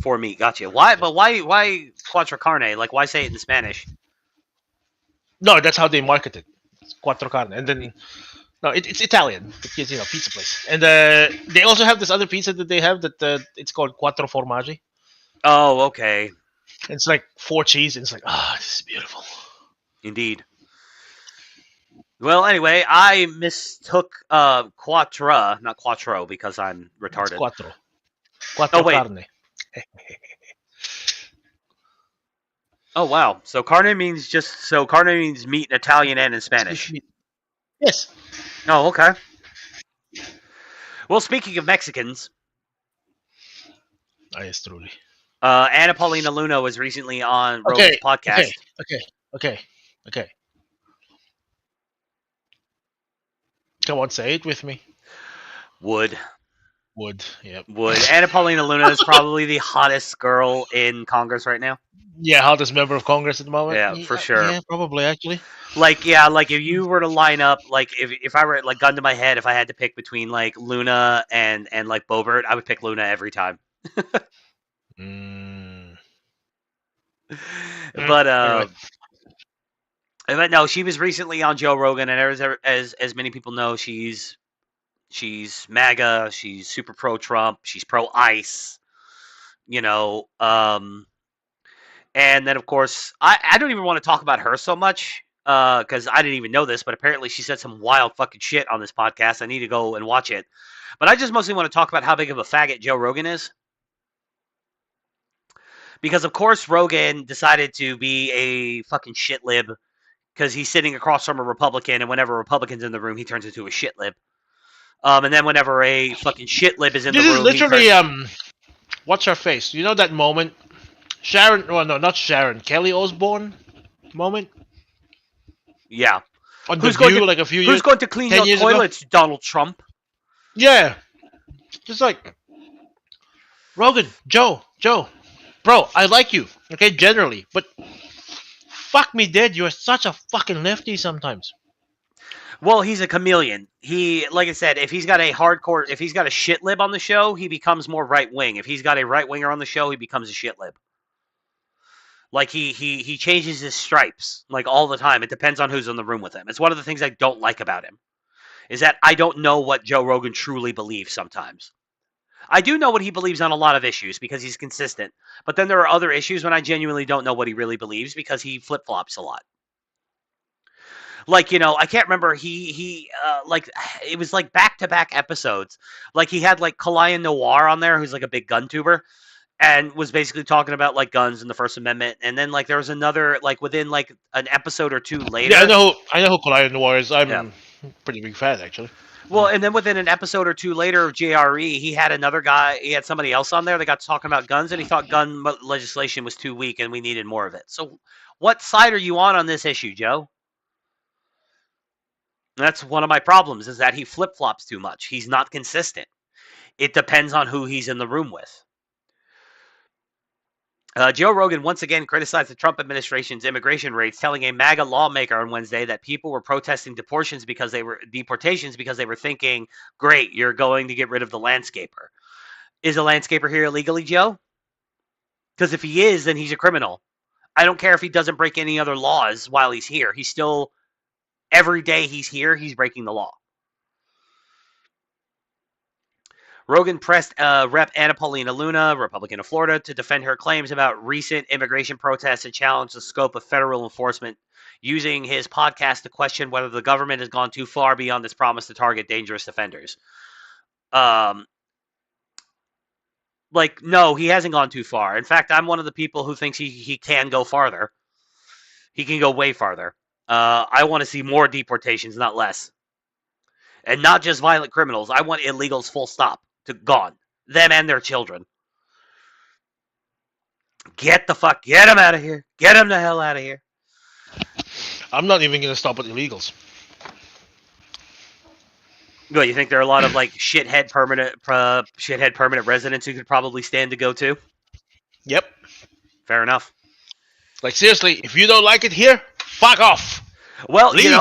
4 meat. Gotcha. Why quattro carne? Why say it in Spanish? No, that's how they market it. It's quattro carne. And then no, it's Italian. It's pizza place. And they also have this other pizza that they have that it's called quattro formaggi. Oh, okay. It's 4 cheese and it's this is beautiful. Indeed. Well, anyway, I mistook quattro, not quattro, because I'm retarded. It's quattro. Quattro carne. Oh, wow. So carne means meat in Italian and in Spanish. Yes. Oh, okay. Well, speaking of Mexicans. Yes, truly. Anna Paulina Luna was recently on Rogan's podcast. Okay. Come on, say it with me. Would. Yep. Would. Anna Paulina Luna is probably the hottest girl in Congress right now. Yeah, hottest member of Congress at the moment. Yeah, for sure. Yeah, probably actually. Like, yeah, like if you were to line up, like if I were like gun to my head, if I had to pick between like Luna and like Bobert, I would pick Luna every time. But but no, she was recently on Joe Rogan, and as many people know, she's MAGA, she's super pro Trump, she's pro ICE, you know. And then of course, I don't even want to talk about her so much because I didn't even know this, but apparently she said some wild fucking shit on this podcast. I need to go and watch it. But I just mostly want to talk about how big of a faggot Joe Rogan is. Because of course Rogan decided to be a fucking shit lib because he's sitting across from a Republican, and whenever a Republican's in the room, he turns into a shit lib. And then whenever a fucking shit lib is in the room, this is literally what's her face? You know that moment, Sharon? Well, no, not Sharon. Kelly Osbourne moment. Yeah. On the View, like a few years. Who's going to clean your toilets, ago? Donald Trump? Yeah. Just like Rogan, Joe, bro, I like you, okay, generally, but fuck me dead. You're such a fucking lefty sometimes. Well, he's a chameleon. He, like I said, if he's got a shit lib on the show, he becomes more right wing. If he's got a right winger on the show, he becomes a shit lib. Like he changes his stripes like all the time. It depends on who's in the room with him. It's one of the things I don't like about him, is that I don't know what Joe Rogan truly believes sometimes. I do know what he believes on a lot of issues because he's consistent. But then there are other issues when I genuinely don't know what he really believes because he flip-flops a lot. Like, you know, I can't remember, he like, it was like back-to-back episodes. Like, he had, like, Kalayan Noir on there, who's, like, a big gun tuber, and was basically talking about, like, guns and the First Amendment. And then, like, there was another, like, within, like, an episode or two later. Yeah, I know who Kalayan Noir is. I'm a pretty big fan, actually. Well, and then within an episode or two later of JRE, he had another guy, he had somebody else on there that got talking about guns, and he thought gun legislation was too weak and we needed more of it. So what side are you on this issue, Joe? That's one of my problems, is that he flip-flops too much. He's not consistent. It depends on who he's in the room with. Joe Rogan once again criticized the Trump administration's immigration raids, telling a MAGA lawmaker on Wednesday that people were protesting deportations because they were thinking, great, you're going to get rid of the landscaper. Is a landscaper here illegally, Joe? Because if he is, then he's a criminal. I don't care if he doesn't break any other laws while he's here. He's still, every day he's here, he's breaking the law. Rogan pressed Rep. Anna Paulina Luna, Republican of Florida, to defend her claims about recent immigration protests and challenge the scope of federal enforcement, using his podcast to question whether the government has gone too far beyond its promise to target dangerous offenders. Like, no, he hasn't gone too far. In fact, I'm one of the people who thinks he can go farther. He can go way farther. I want to see more deportations, not less. And not just violent criminals. I want illegals full stop. Gone. Them and their children. Get them out of here. Get them the hell out of here. I'm not even going to stop with illegals. Well, you think there are a lot of like shithead permanent residents who could probably stand to go too? Yep. Fair enough. Like, seriously, if you don't like it here, fuck off. Well, leave.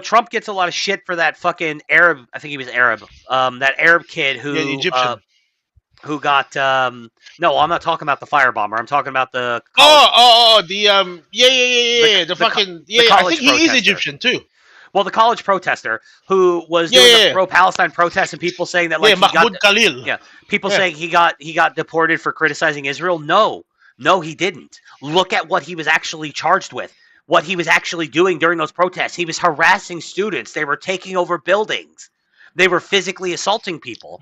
Trump gets a lot of shit for that fucking Arab. I think he was Arab. That Arab kid who, the Egyptian, who got. No, I'm not talking about the firebomber. I'm talking about the. The fucking. I think he is Egyptian too. Well, the college protester who was doing the pro-Palestine protests, and people saying that like Mahmoud Khalil. Yeah, people saying he got deported for criticizing Israel. No, he didn't. Look at what he was actually charged with. What he was actually doing during those protests. He was harassing students. They were taking over buildings. They were physically assaulting people.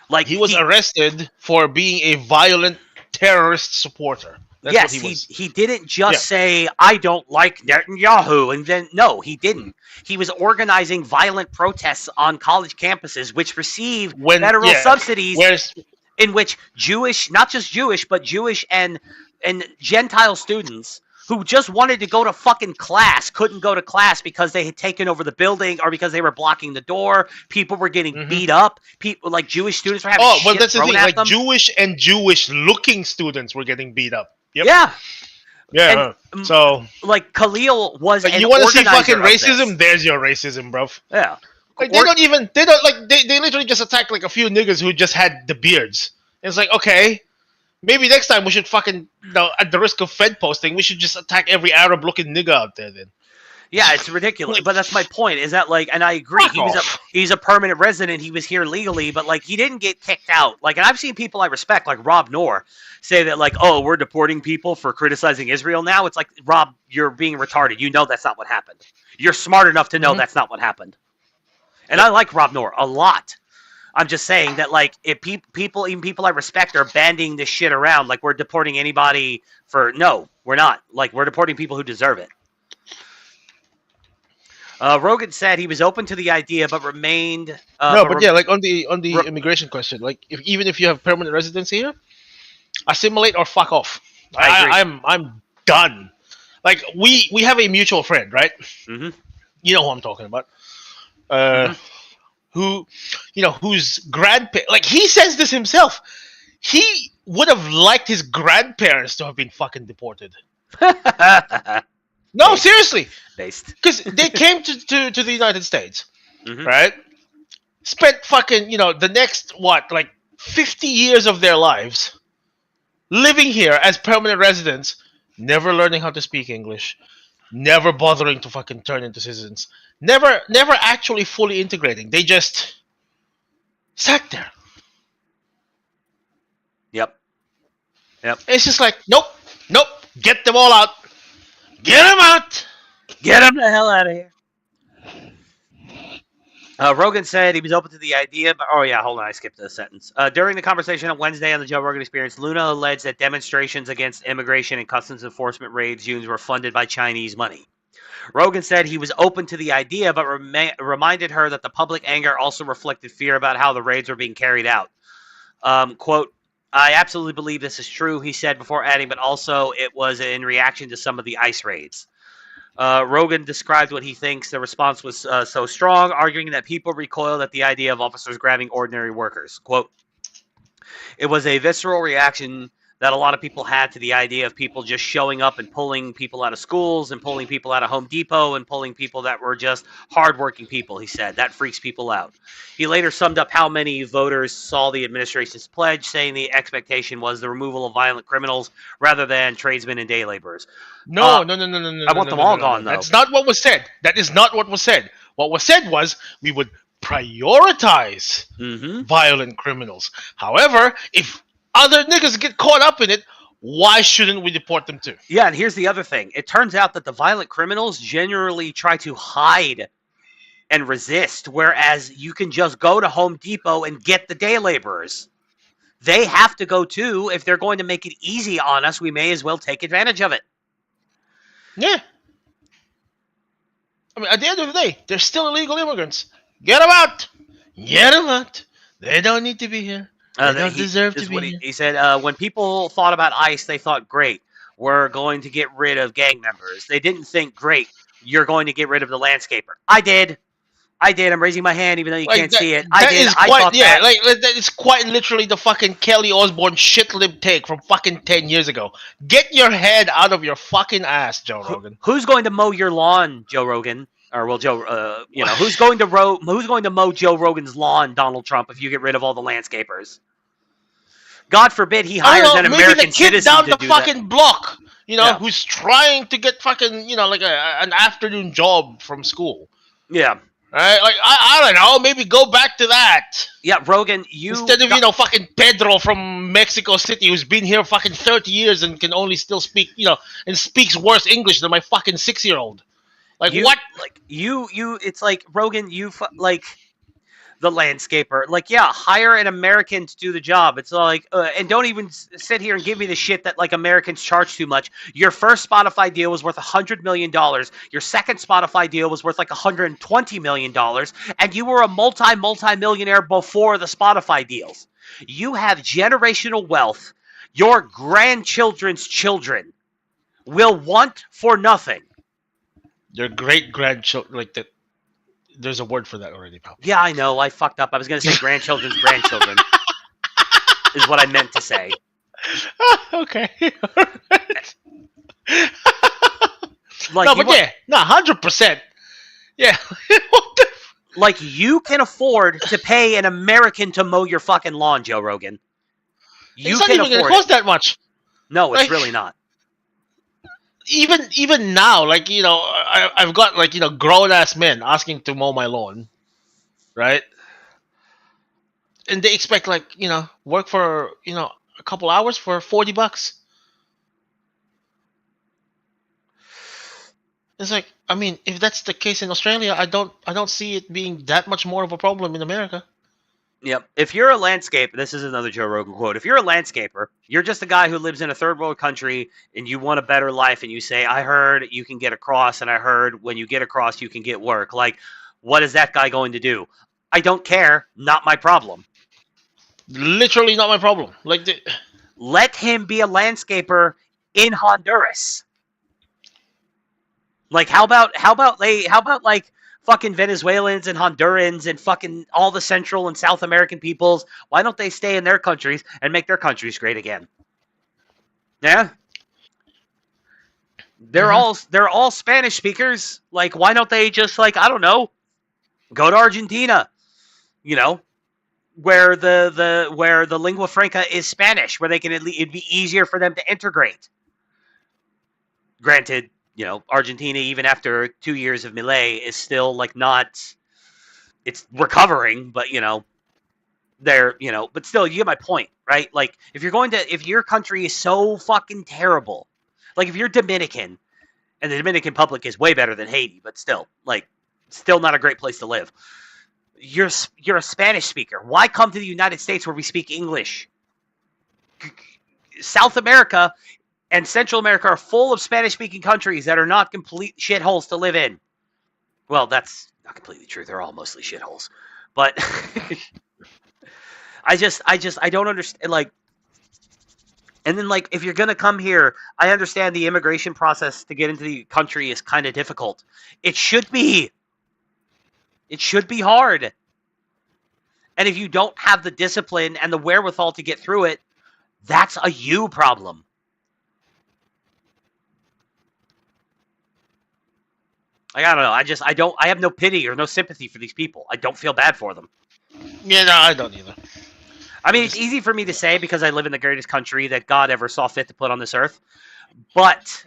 Like he was arrested for being a violent terrorist supporter. That's what he was. He didn't just say, I don't like Netanyahu, and then, no, he didn't. He was organizing violent protests on college campuses, which received federal subsidies, in which not just Jewish, but Jewish and Gentile students who just wanted to go to fucking class couldn't go to class because they had taken over the building or because they were blocking the door. People were getting beat up. People like Jewish students were having shit that's the thrown thing. at Like them. Jewish and Jewish-looking students were getting beat up. Yep. Yeah. Yeah. So like Khalil was like, an you want to see organizer fucking of racism? this. There's your racism, bro. Yeah. Like they literally just attacked like a few niggas who just had the beards. And it's like, okay, maybe next time we should fucking, at the risk of Fed posting, we should just attack every Arab-looking nigga out there then. Yeah, it's ridiculous. But that's my point, is that, like, and I agree, he's a permanent resident, he was here legally, but, like, he didn't get kicked out. Like, and I've seen people I respect, like Rob Noor, say that, like, oh, we're deporting people for criticizing Israel now. It's like, Rob, you're being retarded. You know that's not what happened. You're smart enough to know that's not what happened. And I like Rob Noor a lot. I'm just saying that, like, if people, even people I respect, are banding this shit around, like, we're deporting anybody for... No, we're not. Like, we're deporting people who deserve it. Rogan said he was open to the idea, but remained... like, on the immigration question, like, even if you have permanent residency here, assimilate or fuck off. I'm done. Like, we have a mutual friend, right? Mm-hmm. You know who I'm talking about. Whose grandparents, like, he says this himself, he would have liked his grandparents to have been fucking deported. No, seriously. Because they came to the United States, right? Spent fucking, the next, 50 years of their lives living here as permanent residents, never learning how to speak English, never bothering to fucking turn into citizens, never actually fully integrating. They just sat there. Yep. It's just like, nope, get them all out. Get them out. Get them the hell out of here. Rogan said he was open to the idea, but hold on, I skipped a sentence. During the conversation on Wednesday on the Joe Rogan Experience, Luna alleged that demonstrations against immigration and customs enforcement raids were funded by Chinese money. Rogan said he was open to the idea, but reminded her that the public anger also reflected fear about how the raids were being carried out. Quote, I absolutely believe this is true, he said before adding, but also it was in reaction to some of the ICE raids. Rogan described what he thinks the response was so strong, arguing that people recoiled at the idea of officers grabbing ordinary workers. Quote, it was a visceral reaction that a lot of people had to the idea of people just showing up and pulling people out of schools and pulling people out of Home Depot and pulling people that were just hardworking people, he said. That freaks people out. He later summed up how many voters saw the administration's pledge, saying the expectation was the removal of violent criminals rather than tradesmen and day laborers. No. I want them all gone, though. That's not what was said. That is not what was said. What was said was we would prioritize violent criminals. However, if other niggas get caught up in it, why shouldn't we deport them too? Yeah, and here's the other thing. It turns out that the violent criminals generally try to hide and resist, whereas you can just go to Home Depot and get the day laborers. They have to go too. If they're going to make it easy on us, we may as well take advantage of it. Yeah. I mean, at the end of the day, they're still illegal immigrants. Get them out. Get them out. They don't need to be here. They don't deserve to be here. He said, when people thought about ICE, they thought, great, we're going to get rid of gang members. They didn't think, great, you're going to get rid of the landscaper. I did. I'm raising my hand even though you can't see it. I did. It's quite literally the fucking Kelly Osbourne shit lib take from fucking 10 years ago. Get your head out of your fucking ass, Joe Rogan. Who's going to mow your lawn, Joe Rogan? Or well, Joe, who's going to mow Joe Rogan's lawn, Donald Trump, if you get rid of all the landscapers? God forbid he hires an American citizen down to the do fucking that. block, who's trying to get fucking, like an afternoon job from school. Yeah. Right? Like, I don't know, maybe go back to that. Yeah, Rogan, instead of, fucking Pedro from Mexico City who's been here fucking 30 years and can only still speak, and speaks worse English than my fucking 6-year-old. Like, what? Like, it's like, Rogan, the landscaper. Like, yeah, hire an American to do the job. It's like, and don't even sit here and give me the shit that, like, Americans charge too much. Your first Spotify deal was worth $100 million. Your second Spotify deal was worth, like, $120 million. And you were a multi-millionaire before the Spotify deals. You have generational wealth. Your grandchildren's children will want for nothing. Your great grandchildren, like that. There's a word for that already, pal. Yeah, I know. I fucked up. I was going to say grandchildren's grandchildren. Is what I meant to say. Okay. Like, no, but yeah, no, 100%. Yeah. What the? Like, you can afford to pay an American to mow your fucking lawn, Joe Rogan. It's not even going to cost that much. No, it's Like, really not. Even now, like, you know, I've got, like, you know, grown ass men asking to mow my lawn, right? And they expect, like, you know, work for, you know, a couple hours for $40. It's like, I mean, if that's the case in Australia, I don't see it being that much more of a problem in America. Yep. If you're a landscaper, this is another Joe Rogan quote. If you're a landscaper, you're just a guy who lives in a third world country and you want a better life and you say, I heard you can get across and I heard when you get across you can get work. Like, what is that guy going to do? I don't care. Not my problem. Literally not my problem. Like, let him be a landscaper in Honduras. Like, how about like fucking Venezuelans and Hondurans and fucking all the Central and South American peoples? Why don't they stay in their countries and make their countries great again? Yeah, they're all Spanish speakers. Like, why don't they just, like, I don't know, go to Argentina? You know, where the lingua franca is Spanish, where they can it'd be easier for them to integrate. Granted, you know, Argentina, even after 2 years of Milei, is still, like, not... It's recovering, but, you know, they're, you know... But still, you get my point, right? Like, if your country is so fucking terrible... Like, if you're Dominican, and the Dominican Republic is way better than Haiti, but still, like, still not a great place to live. You're a Spanish speaker. Why come to the United States where we speak English? South America... and Central America are full of Spanish-speaking countries that are not complete shitholes to live in. Well, that's not completely true. They're all mostly shitholes. But I don't understand. Like, and then, like, if you're going to come here, I understand the immigration process to get into the country is kind of difficult. It should be. It should be hard. And if you don't have the discipline and the wherewithal to get through it, that's a you problem. Like, I don't know. I have no pity or no sympathy for these people. I don't feel bad for them. Yeah, no, I don't either. I mean, it's easy for me to say because I live in the greatest country that God ever saw fit to put on this earth. But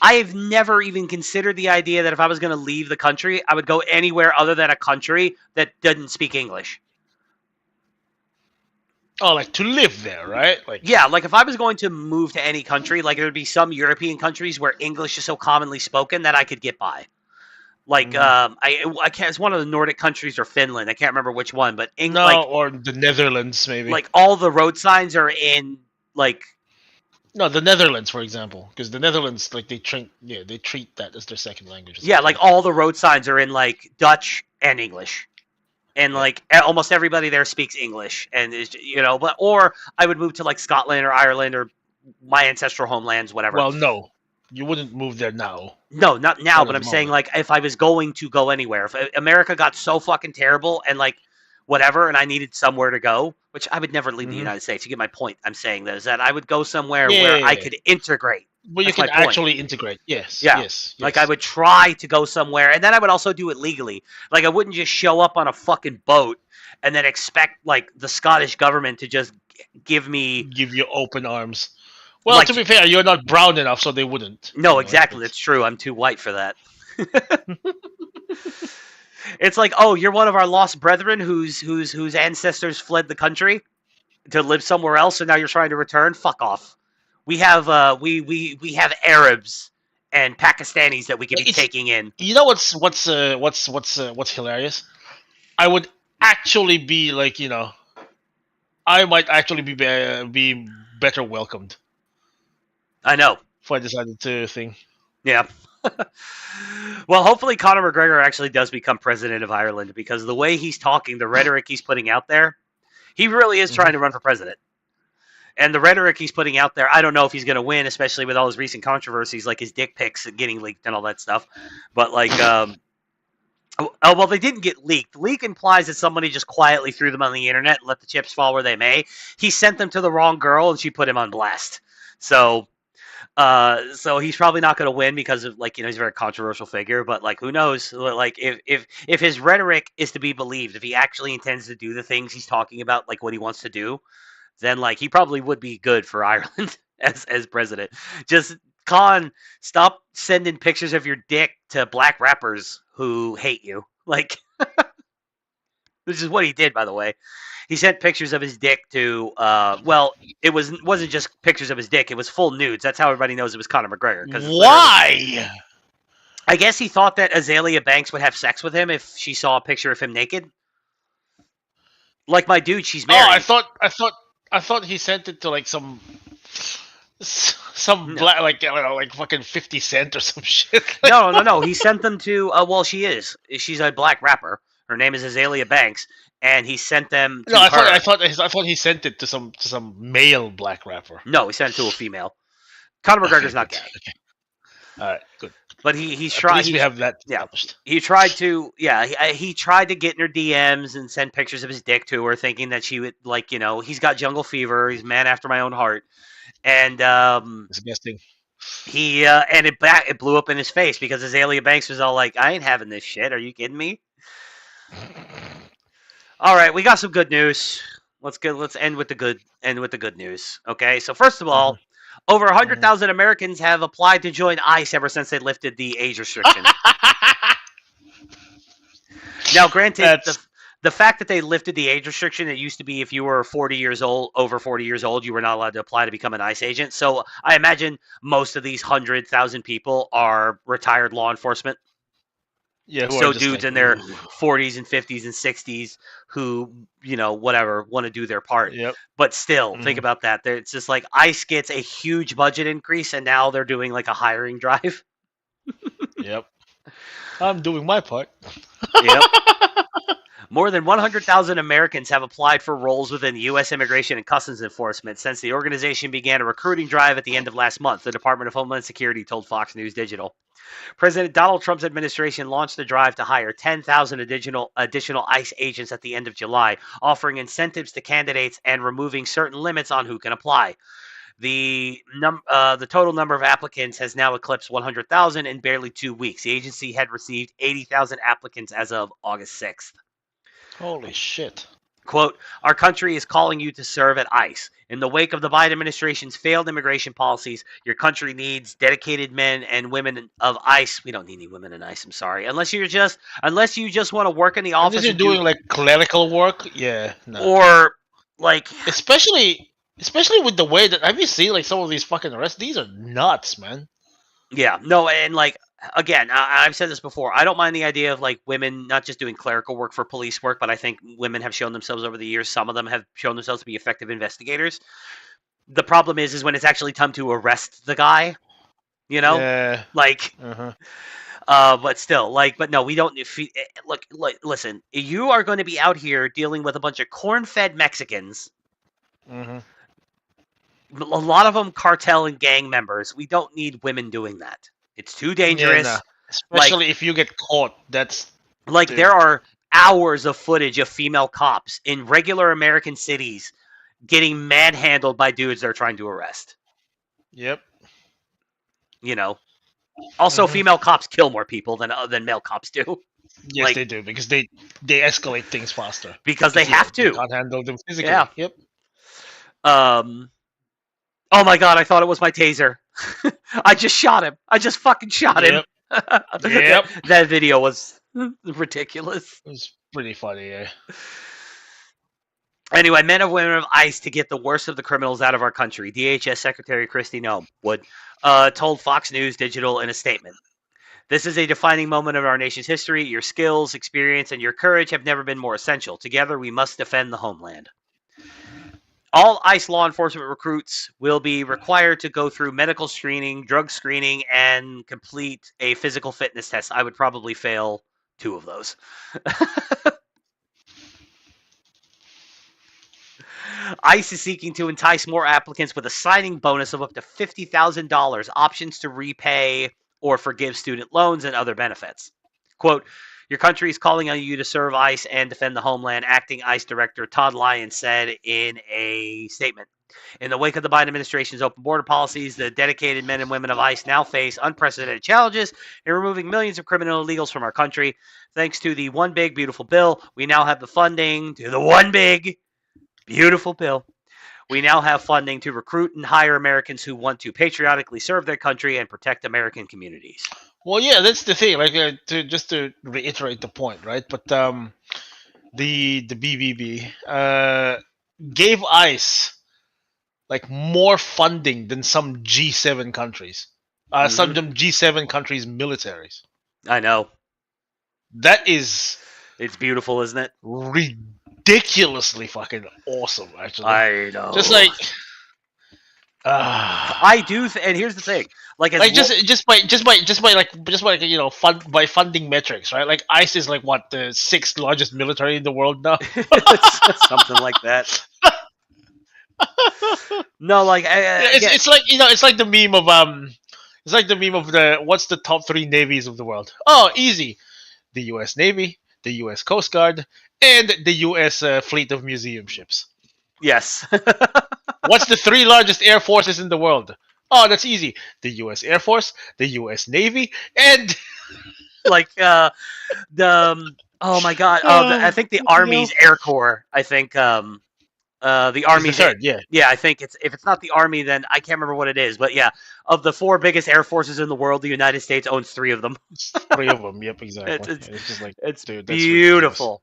I've never even considered the idea that if I was going to leave the country, I would go anywhere other than a country that doesn't speak English. Oh, like to live there, right? Like, yeah, like if I was going to move to any country, like there would be some European countries where English is so commonly spoken that I could get by. Like, I can't. It's one of the Nordic countries or Finland. I can't remember which one, but or the Netherlands maybe. Like all the road signs are in like. No, the Netherlands, for example, because the Netherlands, like they treat that as their second language. Yeah, like all the road signs are in like Dutch and English, and like almost everybody there speaks English, and you know, but or I would move to like Scotland or Ireland or my ancestral homelands, whatever. Well, no. You wouldn't move there now. No, not now, but I'm saying, like, if I was going to go anywhere, if America got so fucking terrible and, like, whatever, and I needed somewhere to go, which I would never leave the United States. You get my point. I'm saying that is that I would go somewhere where I could integrate. Well, you can actually integrate. Yes. Yeah. Yes. Like, I would try to go somewhere, and then I would also do it legally. Like, I wouldn't just show up on a fucking boat and then expect, like, the Scottish government to just give you open arms. Well, like, to be fair, you're not brown enough, so they wouldn't. No, exactly. That's true. I'm too white for that. It's like, oh, you're one of our lost brethren whose ancestors fled the country to live somewhere else, and now you're trying to return. Fuck off. We have we have Arabs and Pakistanis that we can be taking in. You know what's hilarious? I would actually be like, you know, I might actually be better welcomed. I know. If I decided to think. Yeah. Well, hopefully Conor McGregor actually does become president of Ireland, because the way he's talking, the rhetoric he's putting out there, he really is trying to run for president. And the rhetoric he's putting out there, I don't know if he's going to win, especially with all his recent controversies, like his dick pics getting leaked and all that stuff. But like, well, they didn't get leaked. Leak implies that somebody just quietly threw them on the internet and let the chips fall where they may. He sent them to the wrong girl, and she put him on blast. So he's probably not going to win because of like he's a very controversial figure. But like, who knows? Like, if his rhetoric is to be believed, if he actually intends to do the things he's talking about, like what he wants to do, then like he probably would be good for Ireland as president. Just Khan, stop sending pictures of your dick to black rappers who hate you. Like, this is what he did, by the way. He sent pictures of his dick to well, it wasn't just pictures of his dick, it was full nudes. That's how everybody knows it was Conor McGregor. Why? I guess he thought that Azalea Banks would have sex with him if she saw a picture of him naked. Like my dude, she's married. Oh, I thought he sent it to like some black, like I don't know, like fucking 50 Cent or some shit. No. He sent them to well, she's a black rapper. Her name is Azalea Banks, and he sent them to her. I thought he sent it to some male black rapper. No, he sent it to a female. Conor McGregor's not gay. Okay. All right, good. But he's tried. At least we have that established. He tried to. Yeah, he tried to get in her DMs and send pictures of his dick to her, thinking that she would like. He's got jungle fever. He's a man after my own heart, and Disgusting. He and it blew up in his face because Azalea Banks was all like, "I ain't having this shit. Are you kidding me?" All right, we got some good news. Let's end with the good news. Okay, so first of all, over 100,000 Americans have applied to join ICE ever since they lifted the age restriction. Now, granted, the fact that they lifted the age restriction, it used to be if you were over 40 years old, you were not allowed to apply to become an ICE agent. So I imagine most of these 100,000 people are retired law enforcement. Yeah, so dudes in their 40s and 50s and 60s who, whatever, want to do their part. Yep. But still, think about that. It's just like ICE gets a huge budget increase, and now they're doing like a hiring drive. Yep. I'm doing my part. Yep. More than 100,000 Americans have applied for roles within the U.S. Immigration and Customs Enforcement since the organization began a recruiting drive at the end of last month, the Department of Homeland Security told Fox News Digital. President Donald Trump's administration launched the drive to hire 10,000 additional ICE agents at the end of July, offering incentives to candidates and removing certain limits on who can apply. The total number of applicants has now eclipsed 100,000 in barely 2 weeks. The agency had received 80,000 applicants as of August 6th. Holy shit. Quote, our country is calling you to serve at ICE. In the wake of the Biden administration's failed immigration policies, your country needs dedicated men and women of ICE. We don't need any women in ICE, I'm sorry. Unless you just want to work in the office. Unless you're doing like clerical work, yeah. No. Or like especially with the way that have you seen like some of these fucking arrests? These are nuts, man. Yeah, no, and like again, I've said this before. I don't mind the idea of like women not just doing clerical work for police work, but I think women have shown themselves over the years. Some of them have shown themselves to be effective investigators. The problem is when it's actually time to arrest the guy. Yeah. Like, but still, like, but no, we don't. Look, listen, you are going to be out here dealing with a bunch of corn-fed Mexicans. Mm-hmm. A lot of them cartel and gang members. We don't need women doing that. It's too dangerous. Yeah, no. Especially if you get caught. That's like there are hours of footage of female cops in regular American cities getting manhandled by dudes they're trying to arrest. Yep. Also, female cops kill more people than male cops do. Yes, they do because they escalate things faster. Because they have to. They can't handle them physically. Yeah. Yep. Oh my god, I thought it was my taser. I just shot him. I just fucking shot him. Yep. That video was ridiculous. It was pretty funny, yeah. Anyway, men and women of ICE to get the worst of the criminals out of our country. DHS Secretary Kristi Noem told Fox News Digital in a statement. This is a defining moment of our nation's history. Your skills, experience, and your courage have never been more essential. Together, we must defend the homeland. All ICE law enforcement recruits will be required to go through medical screening, drug screening, and complete a physical fitness test. I would probably fail 2 of those. ICE is seeking to entice more applicants with a signing bonus of up to $50,000, options to repay or forgive student loans and other benefits. Quote, your country is calling on you to serve ICE and defend the homeland, acting ICE Director Todd Lyons said in a statement. In the wake of the Biden administration's open border policies, the dedicated men and women of ICE now face unprecedented challenges in removing millions of criminal illegals from our country. Thanks to the One Big Beautiful Bill, we now have the funding to the One Big Beautiful Bill. We now have funding to recruit and hire Americans who want to patriotically serve their country and protect American communities. Well, yeah, that's the thing. Like, to reiterate the point, right? But the BBB gave ICE like more funding than some G7 countries. Some G7 countries' militaries. I know. That is... It's beautiful, isn't it? Ridiculously fucking awesome, actually. I know. Just like... I do, and here's the thing: like just by you know by funding metrics, right? Like ICE is like what, the 6th largest military in the world now, something like that. No, like it's like, you know, it's like the meme of the what's the top 3 navies of the world? Oh, easy: the U.S. Navy, the U.S. Coast Guard, and the U.S. fleet of museum ships. Yes. What's the 3 largest air forces in the world? Oh, that's easy: the U.S. Air Force, the U.S. Navy, and like oh my god, I think the Army's Air Corps. I think the Army's third, yeah. I think if it's not the Army, then I can't remember what it is. But yeah, of the 4 biggest air forces in the world, the United States owns 3 of them. 3 of them, yep, exactly. It's just like, it's dude, that's beautiful.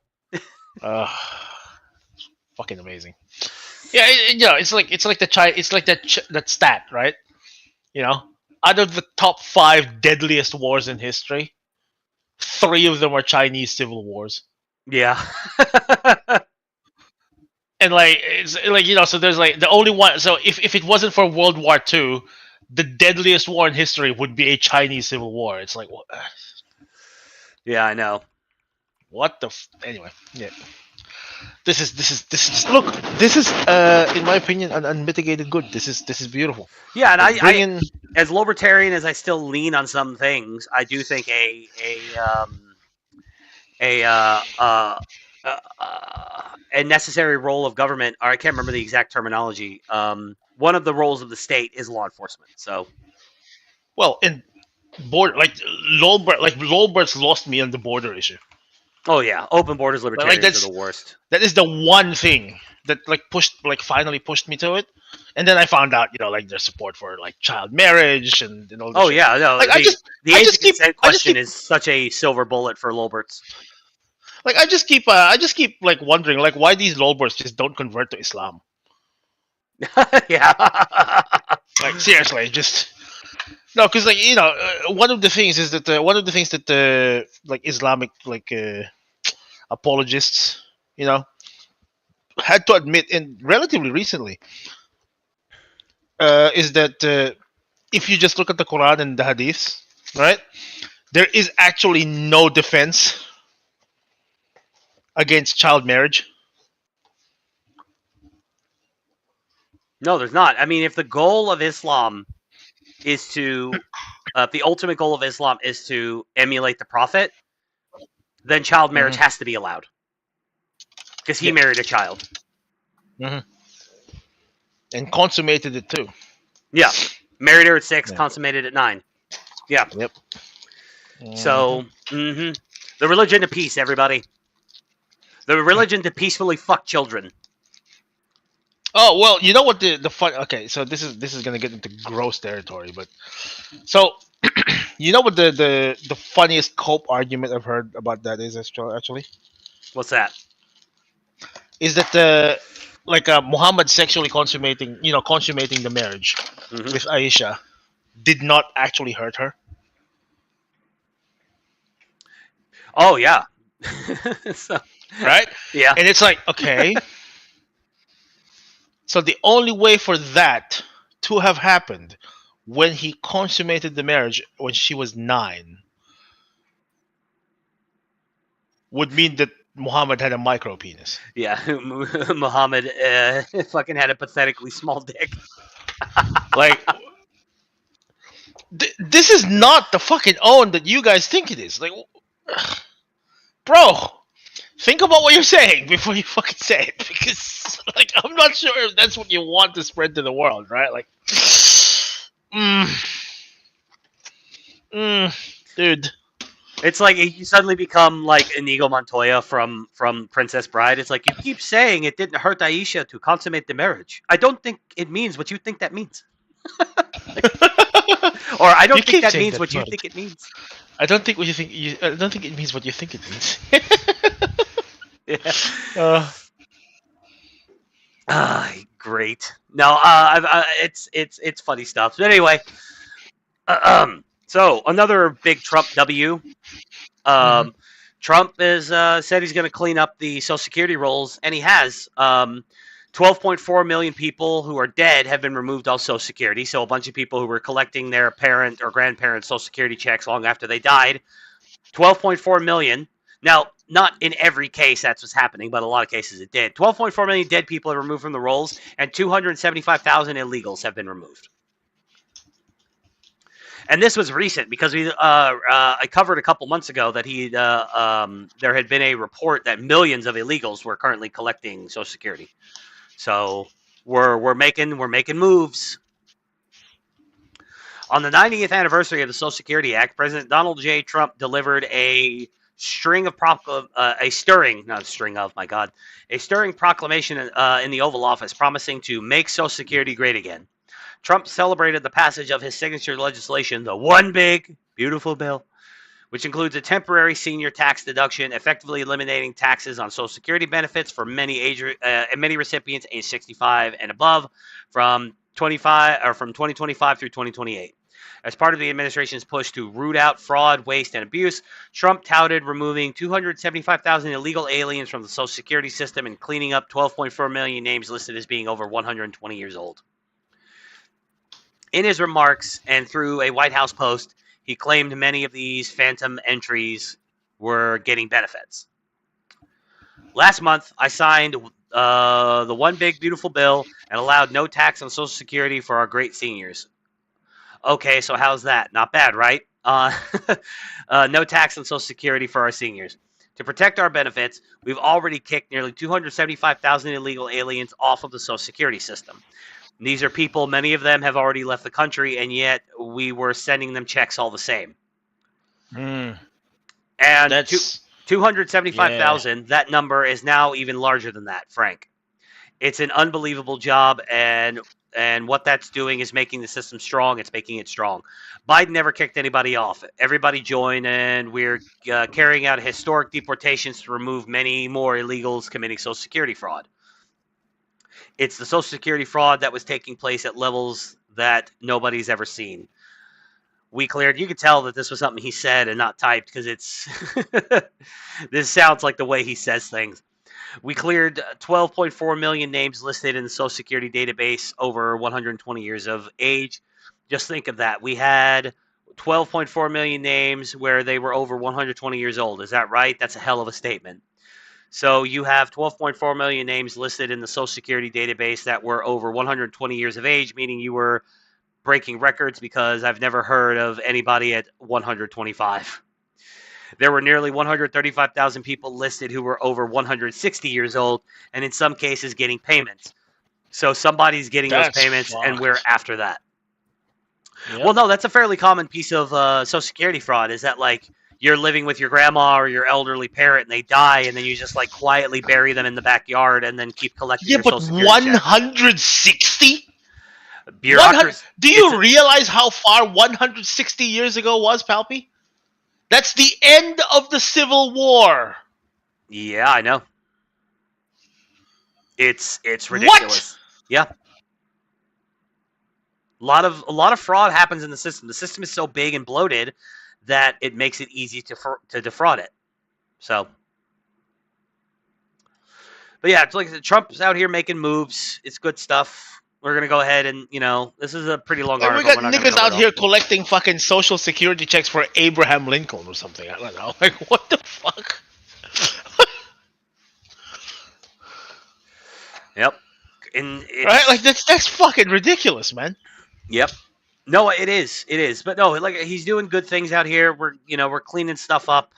Fucking amazing. Yeah, you know, it's like that stat, right? You know, out of the top 5 deadliest wars in history, 3 of them are Chinese civil wars. Yeah. And like, it's like, you know, so there's like the only one. So if it wasn't for World War II, the deadliest war in history would be a Chinese civil war. It's like, what? Yeah, I know. What the? Anyway, yeah. This is look. This is, in my opinion, an unmitigated good. This is beautiful. Yeah, and I as libertarian as I still lean on some things, I do think a necessary role of government, or I can't remember the exact terminology. One of the roles of the state is law enforcement. So, well, in border, like Lolbert's lost me on the border issue. Oh yeah, open borders libertarians are the worst. That is the one thing that finally pushed me to it, and then I found out, you know, like their support for like child marriage and all this. Oh shit. Yeah, no, like the age of consent question is such a silver bullet for Lolberts. Like I just keep like wondering, like, why these Lolberts just don't convert to Islam. Yeah. Like seriously, just no, because like, you know, one of the things that like Islamic like apologists, you know, had to admit in relatively recently is that if you just look at the Quran and the Hadiths, right, there is actually no defense against child marriage. No, there's not. I mean, if the goal of Islam is to, the ultimate goal of Islam is to emulate the Prophet, then child marriage has to be allowed. Because he married a child. Mm-hmm. And consummated it too. Yeah. Married her at 6, consummated at 9. Yeah. Yep. So, the religion of peace, everybody. The religion to peacefully fuck children. Oh well, you know what the fun? Okay, so this is gonna get into gross territory, but so you know what the funniest cope argument I've heard about that is actually? What's that? Is that Muhammad sexually consummating the marriage with Aisha did not actually hurt her? Oh yeah. So, right? Yeah. And it's like, okay. So the only way for that to have happened when he consummated the marriage when she was 9 would mean that Muhammad had a micro penis. Yeah, Muhammad fucking had a pathetically small dick. Like, this is not the fucking own that you guys think it is. Like, bro, think about what you're saying before you fucking say it, because like I'm not sure if that's what you want to spread to the world, right? Like, dude. It's like you suddenly become like Inigo Montoya from Princess Bride. It's like you keep saying it didn't hurt Aisha to consummate the marriage. I don't think it means what you think that means. Or I don't think that means what you think it means. I don't think what you think. I don't think it means what you think it means. Yeah. Great. No, it's funny stuff. But anyway, so another big Trump W. Trump is said he's going to clean up the Social Security rolls, and he has. 12.4 million people who are dead have been removed off Social Security. So a bunch of people who were collecting their parent or grandparents' Social Security checks long after they died. 12.4 million. Now, not in every case that's what's happening, but a lot of cases it did. 12.4 million dead people are removed from the rolls, and 275,000 illegals have been removed. And this was recent because I covered a couple months ago that there had been a report that millions of illegals were currently collecting Social Security. So we're making moves. On the 90th anniversary of the Social Security Act, President Donald J. Trump delivered a stirring proclamation in the Oval Office promising to make Social Security great again. Trump celebrated the passage of his signature legislation, the One Big Beautiful Bill, which includes a temporary senior tax deduction, effectively eliminating taxes on Social Security benefits for many recipients age 65 and above from 2025 through 2028. As part of the administration's push to root out fraud, waste, and abuse, Trump touted removing 275,000 illegal aliens from the Social Security system and cleaning up 12.4 million names listed as being over 120 years old. In his remarks and through a White House post, he claimed many of these phantom entries were getting benefits. Last month, I signed the One Big Beautiful Bill and allowed no tax on Social Security for our great seniors. Okay, so how's that? Not bad, right? No tax on Social Security for our seniors. To protect our benefits, we've already kicked nearly 275,000 illegal aliens off of the Social Security system. These are people, many of them have already left the country, and yet we were sending them checks all the same. And that's 275,000, that number is now even larger than that, Frank. It's an unbelievable job, and what that's doing is making the system strong. It's making it strong. Biden never kicked anybody off. Everybody joined, and we're carrying out historic deportations to remove many more illegals committing Social Security fraud. It's the Social Security fraud that was taking place at levels that nobody's ever seen. We cleared. You could tell that this was something he said and not typed because it's. This sounds like the way he says things. We cleared 12.4 million names listed in the Social Security database over 120 years of age. Just think of that. We had 12.4 million names where they were over 120 years old. Is that right? That's a hell of a statement. So you have 12.4 million names listed in the Social Security database that were over 120 years of age, meaning you were breaking records because I've never heard of anybody at 125. There were nearly 135,000 people listed who were over 160 years old, and in some cases getting payments. So somebody's getting those payments, fucked. And we're after that. Yep. Well, no, that's a fairly common piece of Social Security fraud, is that, like, you're living with your grandma or your elderly parent, and they die, and then you just, like, quietly bury them in the backyard and then keep collecting your Social Security check. 160? Do you realize how far 160 years ago was, Palpy? That's the end of the Civil War. Yeah, I know. It's ridiculous. What? Yeah. A lot of fraud happens in the system. The system is so big and bloated that it makes it easy to defraud it. So, but yeah, it's like Trump's out here making moves. It's good stuff. We're going to go ahead and, this is a pretty long article. We got niggas out here collecting fucking Social Security checks for Abraham Lincoln or something. I don't know. Like, what the fuck? Yep. And right? Like that's fucking ridiculous, man. Yep. No, it is. It is. But no, like he's doing good things out here. We're cleaning stuff up.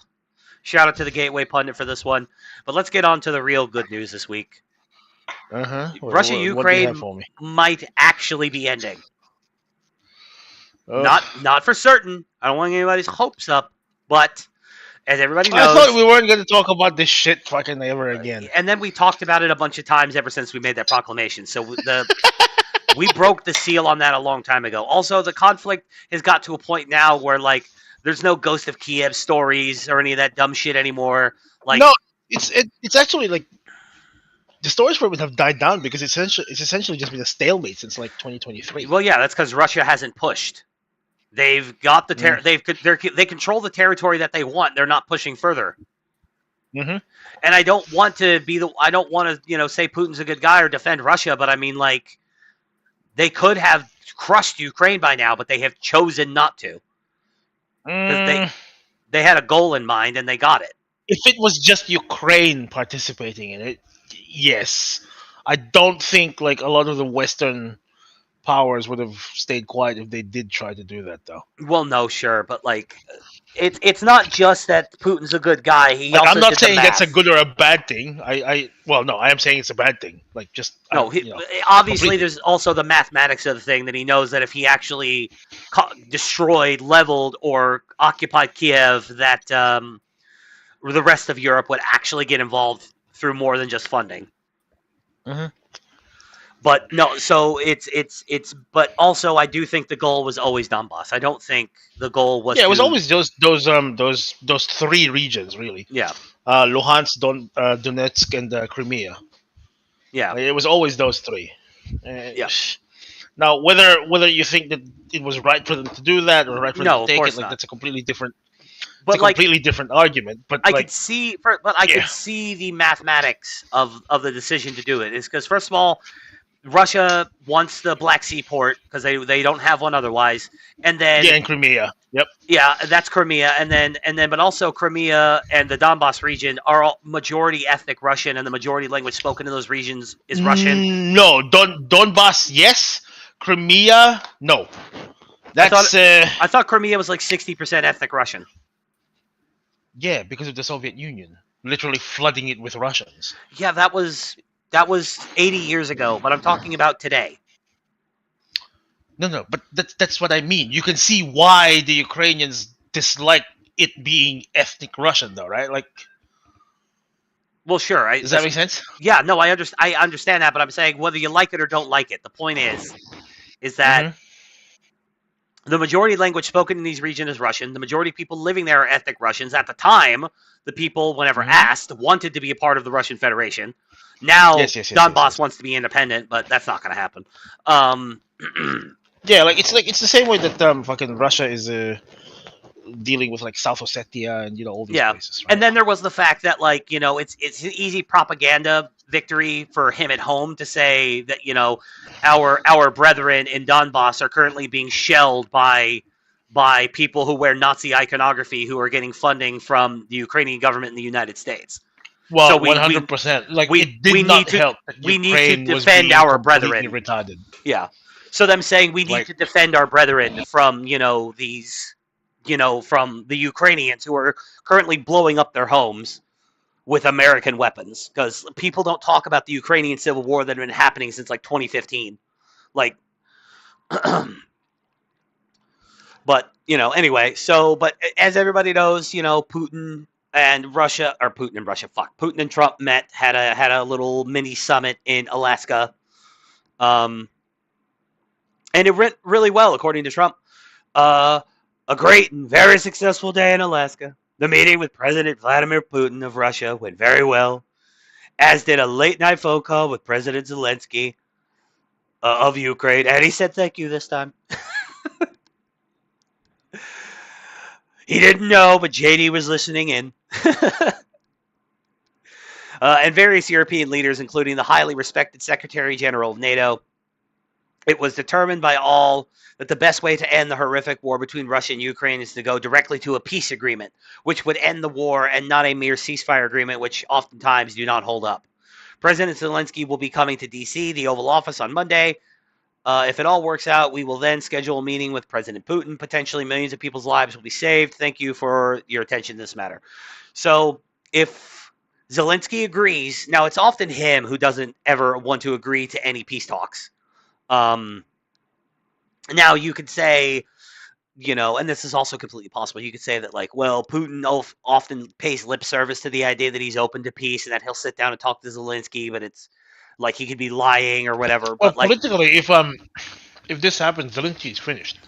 Shout out to the Gateway Pundit for this one. But let's get on to the real good news this week. What do you have for me? Might actually be ending. Ugh. Not for certain. I don't want anybody's hopes up, but as everybody knows, I thought we weren't going to talk about this shit fucking ever again. And then we talked about it a bunch of times ever since we made that proclamation. So we broke the seal on that a long time ago. Also, the conflict has got to a point now where like there's no Ghost of Kiev stories or any of that dumb shit anymore. Like no, it's actually like the stories for it have died down because it's essentially just been a stalemate since like 2023. Well, yeah, that's because Russia hasn't pushed. They've got the they control the territory that they want. They're not pushing further. Mm-hmm. And I don't want to say Putin's a good guy or defend Russia, but I mean like they could have crushed Ukraine by now, but they have chosen not to. Because they had a goal in mind and they got it. If it was just Ukraine participating in it, yes. I don't think like a lot of the Western powers would have stayed quiet if they did try to do that, though. Well, no, sure, but like, it's not just that Putin's a good guy. I'm not saying that's a good or a bad thing. I am saying it's a bad thing. Like, just obviously, there's also the mathematics of the thing that he knows that if he actually destroyed, leveled, or occupied Kiev, that the rest of Europe would actually get involved through more than just funding. Mm-hmm. But no, so it's but also I do think the goal was always Donbass. I don't think the goal was. Yeah, it was always those three regions, really. Yeah. Luhansk, Donetsk, and Crimea. Yeah. It was always those three. Yeah. Now, whether you think that it was right for them to do that or right for them to take it, like that's a completely different. It's a completely different argument. But I could see, could see the mathematics of the decision to do it. Is because first of all, Russia wants the Black Sea port because they don't have one otherwise, and then and Crimea. Yep. Yeah, that's Crimea, and then but also Crimea and the Donbass region are all majority ethnic Russian, and the majority language spoken in those regions is Russian. No, Donbass, yes. Crimea, no. That's I thought Crimea was like 60% ethnic Russian. Yeah, because of the Soviet Union literally flooding it with Russians. Yeah, that was 80 years ago, but I'm talking about today. No, but that's what I mean. You can see why the Ukrainians dislike it being ethnic Russian, though, right? Like, well, sure. Does that make sense? Yeah, no, I understand that, but I'm saying whether you like it or don't like it, the point is that the majority language spoken in these regions is Russian. The majority of people living there are ethnic Russians. At the time, the people, whenever asked, wanted to be a part of the Russian Federation. Now, Donbass wants to be independent, but that's not going to happen. Yeah, it's the same way that fucking Russia is dealing with like South Ossetia and all these places. Right? And then there was the fact that it's an easy propaganda victory for him at home to say that our brethren in Donbass are currently being shelled by people who wear Nazi iconography who are getting funding from the Ukrainian government in the United States. Well, so 100%. Like it did not help. We need to defend our brethren. Retarded. Yeah. So them saying we need to defend our brethren from these from the Ukrainians who are currently blowing up their homes with American weapons, because people don't talk about the Ukrainian civil war that had been happening since like 2015. Like, but anyway. So, but as everybody knows, Putin and Trump met, had a little mini summit in Alaska, and it went really well, according to Trump. A great and very successful day in Alaska. The meeting with President Vladimir Putin of Russia went very well, as did a late-night phone call with President Zelensky of Ukraine, and he said thank you this time. He didn't know, but JD was listening in. And various European leaders, including the highly respected Secretary General of NATO. It was determined by all that the best way to end the horrific war between Russia and Ukraine is to go directly to a peace agreement, which would end the war and not a mere ceasefire agreement, which oftentimes do not hold up. President Zelensky will be coming to D.C., the Oval Office, on Monday. If it all works out, we will then schedule a meeting with President Putin. Potentially millions of people's lives will be saved. Thank you for your attention to this matter. So if Zelensky agrees, now it's often him who doesn't ever want to agree to any peace talks. Now you could say, and this is also completely possible. You could say that, like, well, Putin often pays lip service to the idea that he's open to peace and that he'll sit down and talk to Zelensky, but it's like he could be lying or whatever. Well, But like, politically, if this happens, Zelensky is finished.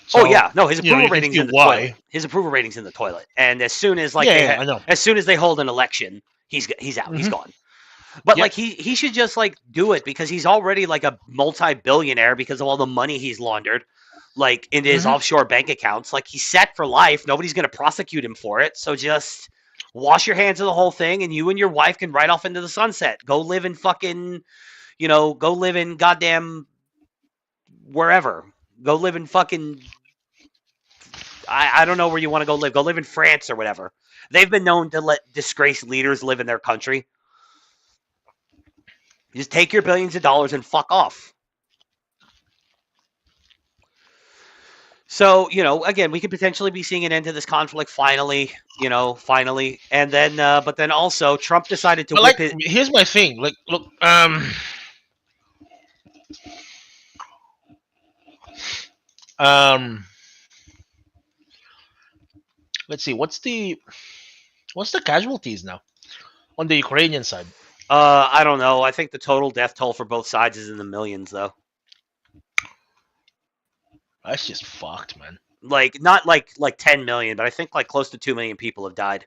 So, oh yeah, no, his approval you can ratings see in the why. toilet. His approval ratings in the toilet. And as soon as I know. as soon as they hold an election, he's out. He's gone. But like he should just like do it because he's already like a multi-billionaire because of all the money he's laundered, like into his offshore bank accounts. Like he's set for life. Nobody's gonna prosecute him for it. So just wash your hands of the whole thing, and you and your wife can ride off into the sunset. Go live in fucking, go live in goddamn wherever. Go live in fucking. I don't know where you want to go live. Go live in France or whatever. They've been known to let disgraced leaders live in their country. Just take your billions of dollars and fuck off. So, again, we could potentially be seeing an end to this conflict finally, and then, but then also Trump decided to But whip like, his. here's my thing. Like, look, let's see, what's the casualties now on the Ukrainian side? I don't know. I think the total death toll for both sides is in the millions, though. That's just fucked, man. Like not like 10 million, but I think like close to 2 million people have died,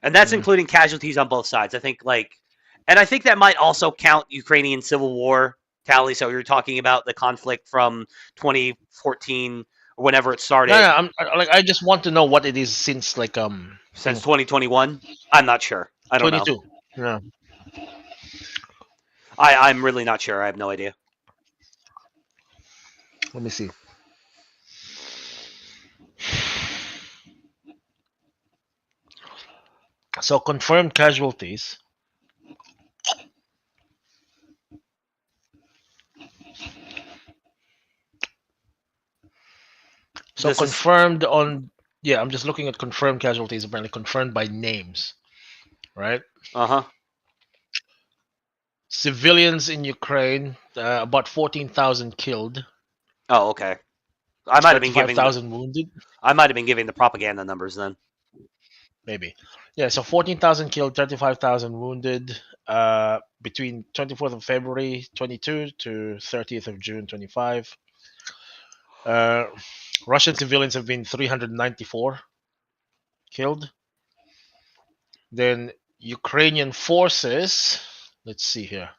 and that's including casualties on both sides. I think and I think that might also count Ukrainian civil war tally. So you're talking about the conflict from 2014 or whenever it started. No, I just want to know what it is since since 2021. I'm not sure. I don't 22. know. Yeah. I'm really not sure. I have no idea. Let me see. So confirmed casualties. So confirmed on. Yeah, I'm just looking at confirmed casualties. Apparently confirmed by names, right? Civilians in Ukraine, about 14,000 killed. Oh, okay. I might have been giving 5,000 wounded. I might have been giving the propaganda numbers then. Maybe. Yeah, so 14,000 killed, 35,000 wounded between 24th of February 22 to 30th of June 25. Russian civilians have been 394 killed. Then Ukrainian forces, let's see here.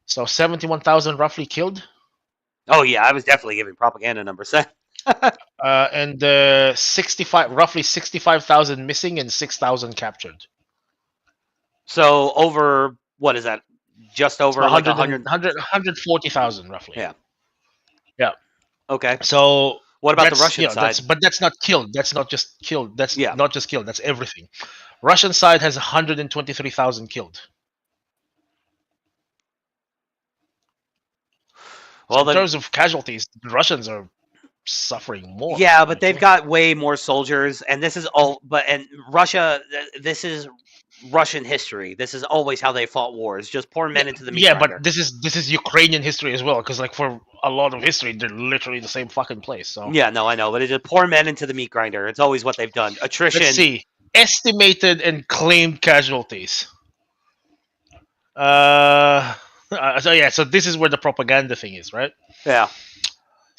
So 71,000 roughly killed. Oh yeah, I was definitely giving propaganda numbers then. And roughly 65,000 missing and 6,000 captured. So over, what is that? Just over 140,000 roughly. Yeah. Yeah. Okay. So what about the Russian side? But that's not killed. That's not just killed. That's not just killed. That's everything. Russian side has 123,000 killed. Well, so in terms of casualties, the Russians are suffering more. Yeah, but they've got way more soldiers, and this is all. And Russia, this is Russian history. This is always how they fought wars. Just pour men into the meat grinder. But this is Ukrainian history as well, because like for a lot of history, they're literally the same fucking place. So yeah, no, I know, but it's just pour men into the meat grinder. It's always what they've done. Attrition. Let's see, estimated and claimed casualties. So this is where the propaganda thing is, right? Yeah.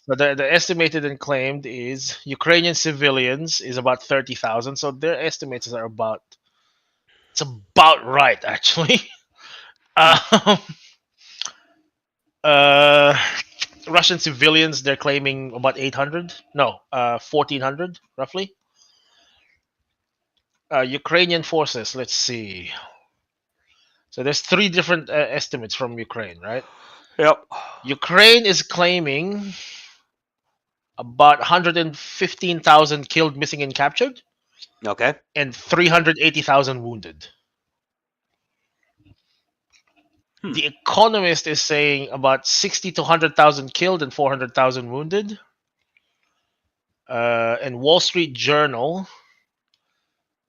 So the estimated and claimed is Ukrainian civilians is about 30,000. So their estimates are about. It's about right, actually. Russian civilians, they're claiming about 800. No, 1,400 roughly. Ukrainian forces. Let's see. So there's three different estimates from Ukraine, right? Yep. Ukraine is claiming about 115,000 killed, missing, and captured. Okay. And 380,000 wounded. The Economist is saying about 60 to 100,000 killed and 400,000 wounded. And Wall Street Journal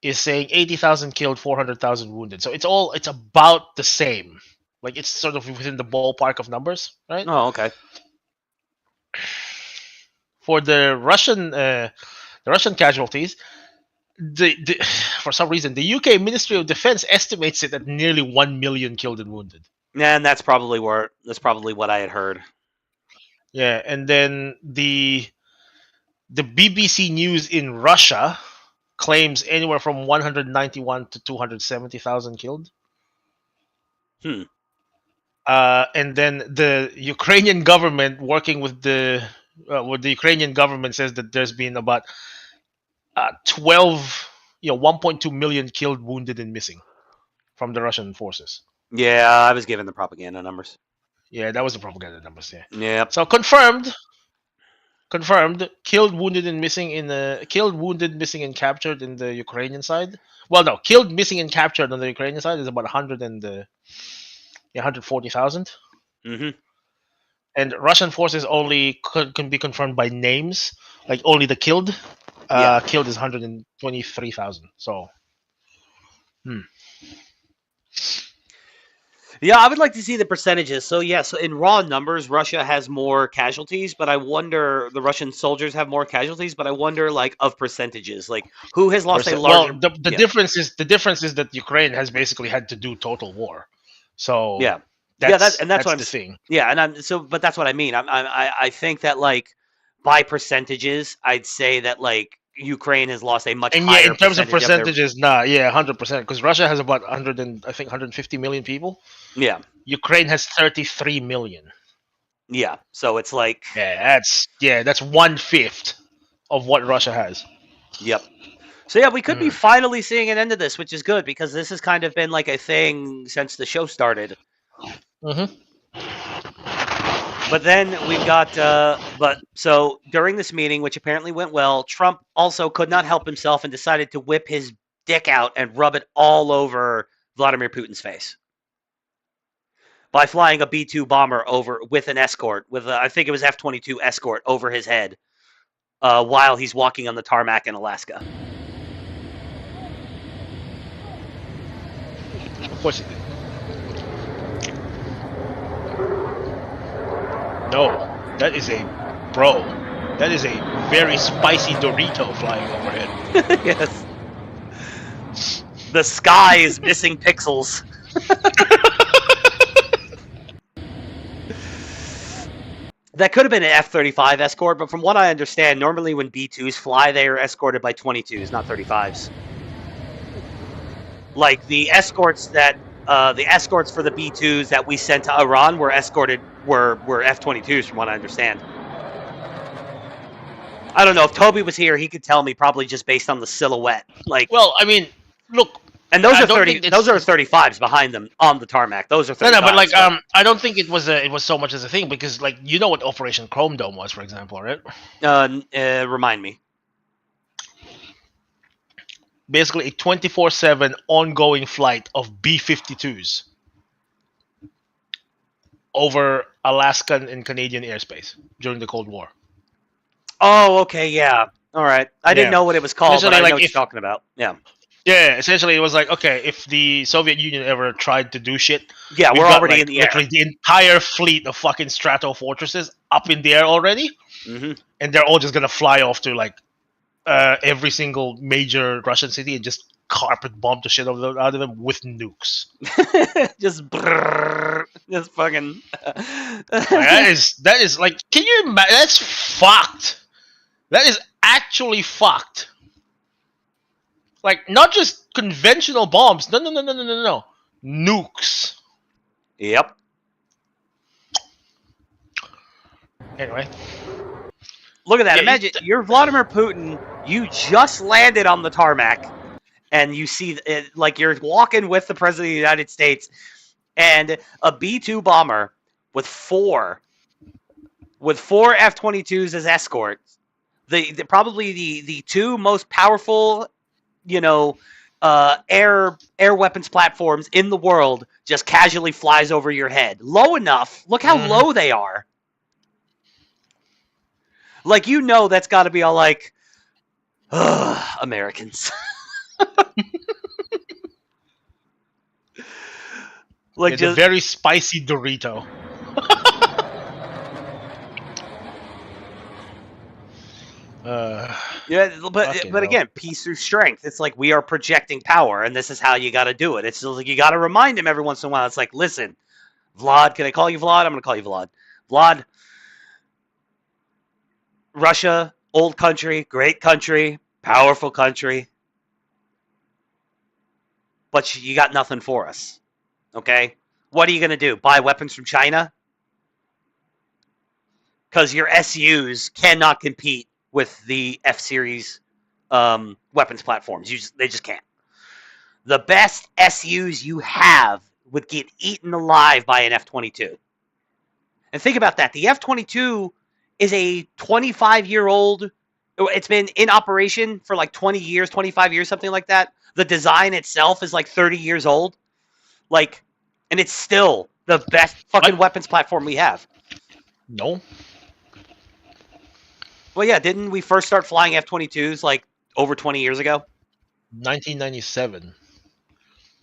is saying 80,000 killed, 400,000 wounded. So it's about the same. Like it's sort of within the ballpark of numbers, right? Oh, okay. For the Russian casualties, the for some reason the UK Ministry of Defense estimates it at nearly 1 million killed and wounded. And that's probably what I had heard. Yeah, and then the BBC News in Russia claims anywhere from 191 to 270,000 killed. And then the Ukrainian government, working with the Ukrainian government, says that there's been about 1.2 million killed, wounded, and missing from the Russian forces. Yeah, I was given the propaganda numbers. Yeah, that was the propaganda numbers. Yeah. Yep. So confirmed. Killed, wounded, and missing missing, and captured in the Ukrainian side. Well, no, killed, missing, and captured on the Ukrainian side is about 140,000. Mm-hmm. And Russian forces only can be confirmed by names, like only the killed. Killed is 123,000. So. Yeah, I would like to see the percentages. So in raw numbers, Russia has more casualties, but I wonder the Russian soldiers have more casualties. But I wonder, like, of percentages, like who has lost a larger. Well, the difference is that Ukraine has basically had to do total war. So that's the thing. Yeah, but that's what I mean. I think that, like, by percentages, I'd say that, like, Ukraine has lost a much higher in terms of percentages, 100%, because Russia has about 150 million people. Yeah. Ukraine has 33 million. Yeah. So it's like that's 1/5 of what Russia has. Yep. So we could be finally seeing an end to this, which is good because this has kind of been like a thing since the show started. Mm-hmm. But then we've got, so during this meeting, which apparently went well, Trump also could not help himself and decided to whip his dick out and rub it all over Vladimir Putin's face by flying a B-2 bomber over with an escort, with I think it was F-22 escort over his head while he's walking on the tarmac in Alaska. Of course he did. No, that is a very spicy Dorito flying overhead. Yes. The sky is missing pixels. That could have been an F-35 escort, but from what I understand, normally when B-2s fly, they are escorted by 22s, not 35s. Like the escorts for the B-2s that we sent to Iran were F-22s, from what I understand. I don't know if Toby was here; he could tell me, probably just based on the silhouette. Like, well, I mean, look, and those are 35s behind them on the tarmac. Those are 35s. No, but like, I don't think it was so much as a thing because, like, you know what Operation Chrome Dome was, for example, right? Remind me. Basically, a 24/7 ongoing flight of B-52s over Alaskan and Canadian airspace during the Cold War. Oh, okay, yeah. All right. I didn't know what it was called, but I know what you're talking about. Yeah. Yeah, essentially it was like, okay, if the Soviet Union ever tried to do shit... Yeah, we're already in the air. Literally the entire fleet of fucking Strato fortresses up in the air already. Mm-hmm. And they're all just going to fly off to, like, every single major Russian city and just carpet bomb the shit out of them with nukes. Just fucking... that is like, can you imagine? That's fucked. That is actually fucked. Like, not just conventional bombs. No. Nukes. Yep. Anyway. Look at that. Imagine, you're Vladimir Putin. You just landed on the tarmac. And you see, like, you're walking with the President of the United States. And a B-2 bomber with four F-22s as escorts. Probably the two most powerful, air weapons platforms in the world just casually flies over your head. Low enough. Look how low they are. Like, you know that's got to be all like, Americans. Like, it's a very spicy Dorito. Yeah, but again, peace through strength. It's like we are projecting power, and this is how you got to do it. It's just like you got to remind him every once in a while. It's like, listen, Vlad, can I call you Vlad? I'm going to call you Vlad. Vlad, Russia, old country, great country, powerful country, but you got nothing for us. Okay? What are you going to do? Buy weapons from China? Because your SUs cannot compete with the F-Series weapons platforms. They just can't. The best SUs you have would get eaten alive by an F-22. And think about that. The F-22 is a 25-year-old. It's been in operation for like 20 years, 25 years, something like that. The design itself is like 30 years old. Like, and it's still the best fucking weapons platform we have. No. Well, yeah, didn't we first start flying F-22s like over 20 years ago? 1997.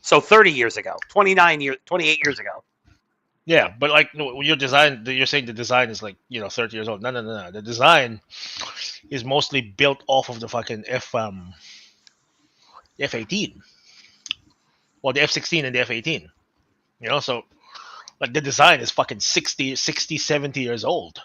So 30 years ago, 28 years ago. Yeah, but like your design, you're saying the design is like 30 years old. No. The design is mostly built off of the fucking F-18, well, the F-16 and the F-18. So like the design is fucking 60, 70 years old.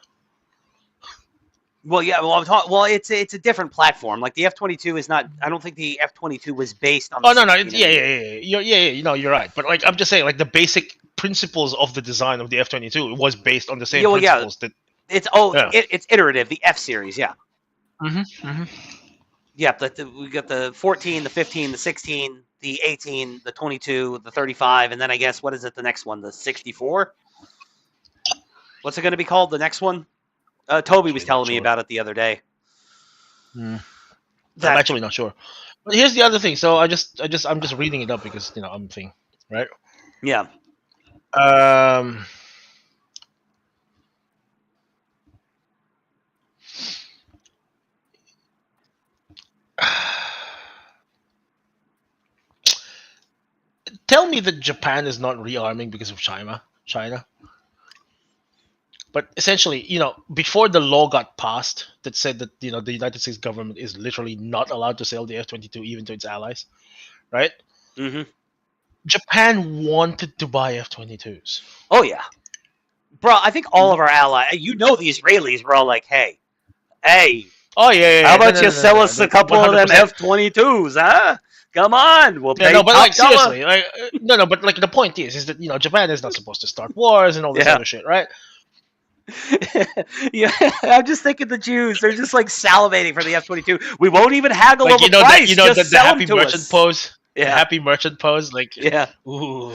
Well, yeah. Well, it's a different platform. Like the F-22 is not. I don't think the F-22 was based on. Oh no. Yeah. No, you're right. But like I'm just saying, like the basic principles of the design of the F-22 was based on the same principles that. It's iterative. The F-Series, yeah. Mm-hmm. Yeah, we got the 14, the 15, the 16, the 18, the 22, the 35, and then I guess what is it? The next one, the 64. What's it going to be called? The next one? Toby was telling me about it the other day. I'm actually not sure. But here's the other thing. So I'm just reading it up because I'm thinking, right? Yeah. Tell me that Japan is not rearming because of China. But essentially, before the law got passed that said that, the United States government is literally not allowed to sell the F-22 even to its allies, right? Mm-hmm. Japan wanted to buy F-22s. Oh, yeah. Bro, I think all of our allies, the Israelis were all like, hey. Oh, yeah. How about you sell us a couple 100%. Of them F-22s, huh? Come on, we'll pay. No, but like seriously, but like the point is that Japan is not supposed to start wars and all this other shit, right? Yeah, I'm just thinking the Jews. They're just like salivating for the F-22. We won't even haggle over price. The happy merchant pose. Yeah. The happy merchant pose. Like, yeah. Ooh.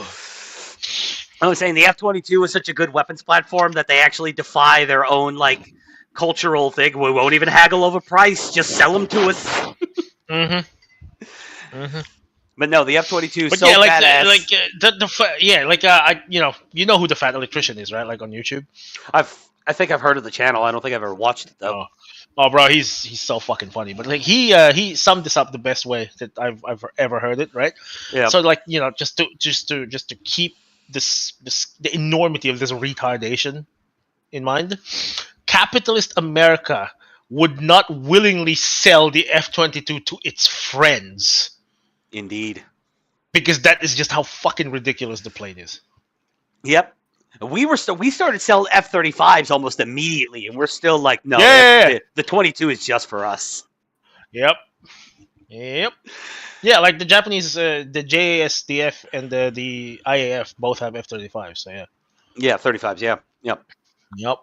I was saying the F-22 is such a good weapons platform that they actually defy their own like cultural thing. We won't even haggle over price. Just sell them to us. Mm-hmm. But no, the F-22 is so badass. You know who the fat electrician is, right? Like on YouTube. I think I've heard of the channel. I don't think I've ever watched it though. Oh bro, he's so fucking funny. But like he summed this up the best way that I've ever heard it, right? Yeah. So like just to keep the enormity of this retardation in mind, capitalist America would not willingly sell the F-22 to its friends. Indeed. Because that is just how fucking ridiculous the plane is. Yep. We started selling F-35s almost immediately, and we're still like, no, the 22 is just for us. Yep. Yeah, like the Japanese, the JASDF and the IAF both have F-35s, so yeah. Yeah, 35s, yeah. Yep.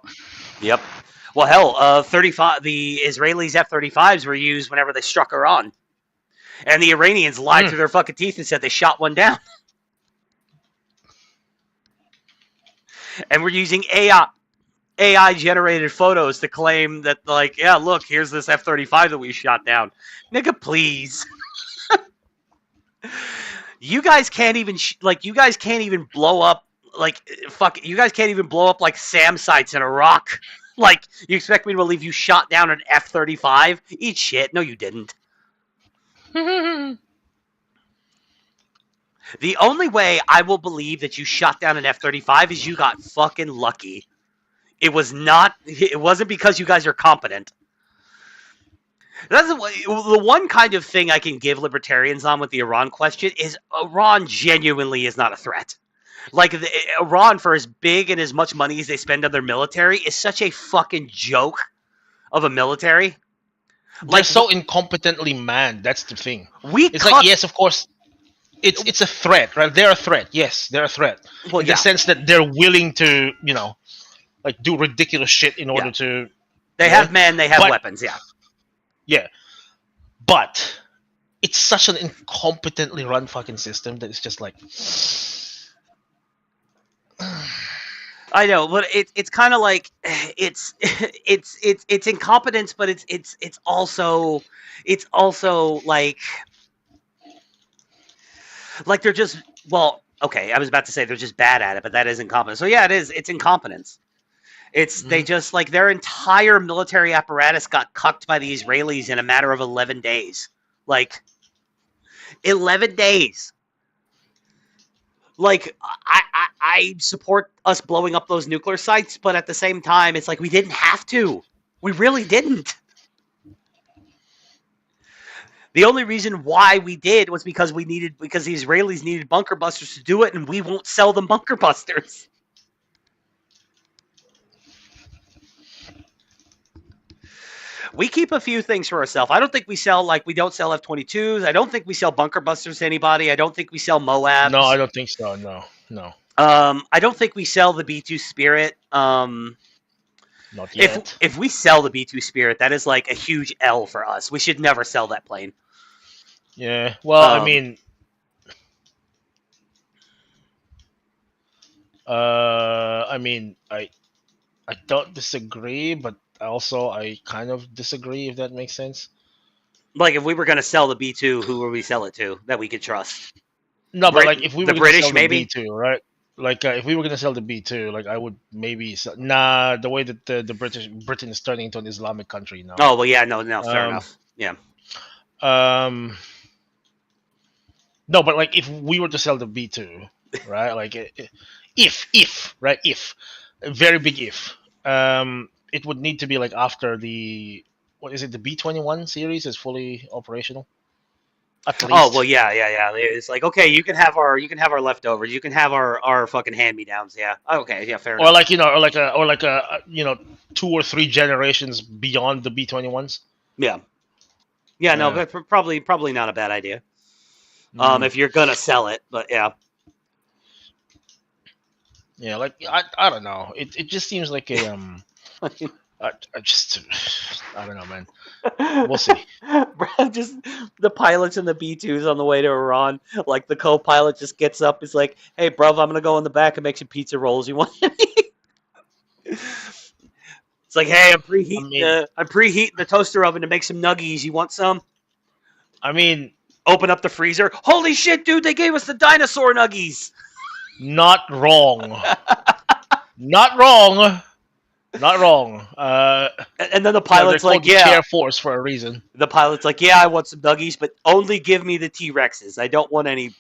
Well, hell, 35. The Israelis' F-35s were used whenever they struck Iran. And the Iranians lied through their fucking teeth and said they shot one down. And we're using AI-generated photos to claim that, like, yeah, look, here's this F-35 that we shot down. Nigga, please. You guys can't even you guys can't even blow up you guys can't even blow up like SAM sites in Iraq. Like, you expect me to believe you shot down an F-35? Eat shit. No, you didn't. The only way I will believe that you shot down an F-35 is you got fucking lucky. It wasn't because you guys are competent. That's the one kind of thing I can give libertarians on with the Iran question is Iran genuinely is not a threat. Like, Iran, for as big and as much money as they spend on their military, is such a fucking joke of a military. They're so incompetently manned. That's the thing. It's like, yes, of course, it's a threat, right? They're a threat. Yes, they're a threat. Well, in the sense that they're willing to, like, do ridiculous shit in order to. They have men. They have weapons. Yeah. Yeah, but it's such an incompetently run fucking system that it's just like. I know, but it's kind of like it's incompetence, but it's also like they're just okay. I was about to say they're just bad at it, but that is incompetence. So yeah, it is. It's incompetence. They just like their entire military apparatus got cucked by the Israelis in a matter of 11 days. Like 11 days. Like, I support us blowing up those nuclear sites, but at the same time, it's like we didn't have to. We really didn't. The only reason why we did was because the Israelis needed bunker busters to do it, and we won't sell them bunker busters. We keep a few things for ourselves. I don't think we sell, we don't sell F-22s. I don't think we sell bunker busters to anybody. I don't think we sell Moabs. No, I don't think so. No. I don't think we sell the B-2 Spirit. Not yet. If we sell the B-2 Spirit, that is like a huge L for us. We should never sell that plane. Yeah. Well, I don't disagree, but also I kind of disagree, if that makes sense. Like, if we were going to sell the B-2, who would we sell it to that we could trust? No, but like if we were the British, sell maybe the B2, right? Like if we were gonna sell the B2, like I would maybe the way that the Britain is turning into an Islamic country now. Oh well, yeah, no, fair enough. Yeah. No, but like if we were to sell the B2, right? Like if a very big if, it would need to be like after the the B-21 series is fully operational. At least. Oh well, yeah. It's like, okay, you can have our leftovers, you can have our fucking hand-me-downs. Yeah. Okay. Yeah. Fair enough. Or like a 2 or 3 generations beyond the B-21s. Yeah. Yeah. No, but probably not a bad idea. If you're gonna sell it, but yeah. Yeah, like I don't know. It just seems like a I don't know, man. We'll see. Bro, just the pilots in the B-2s on the way to Iran, like the co-pilot just gets up, he's like, "Hey, bruv, I'm gonna go in the back and make some pizza rolls. You want any?" It's like, "Hey, I'm preheating the toaster oven to make some nuggies. You want some?" I mean, open up the freezer. Holy shit, dude! They gave us the dinosaur nuggies. Not wrong. Not wrong. Not wrong. And then the pilot's like, "Yeah, Air Force for a reason." The pilot's like, "Yeah, I want some nuggies, but only give me the T-Rexes. I don't want any.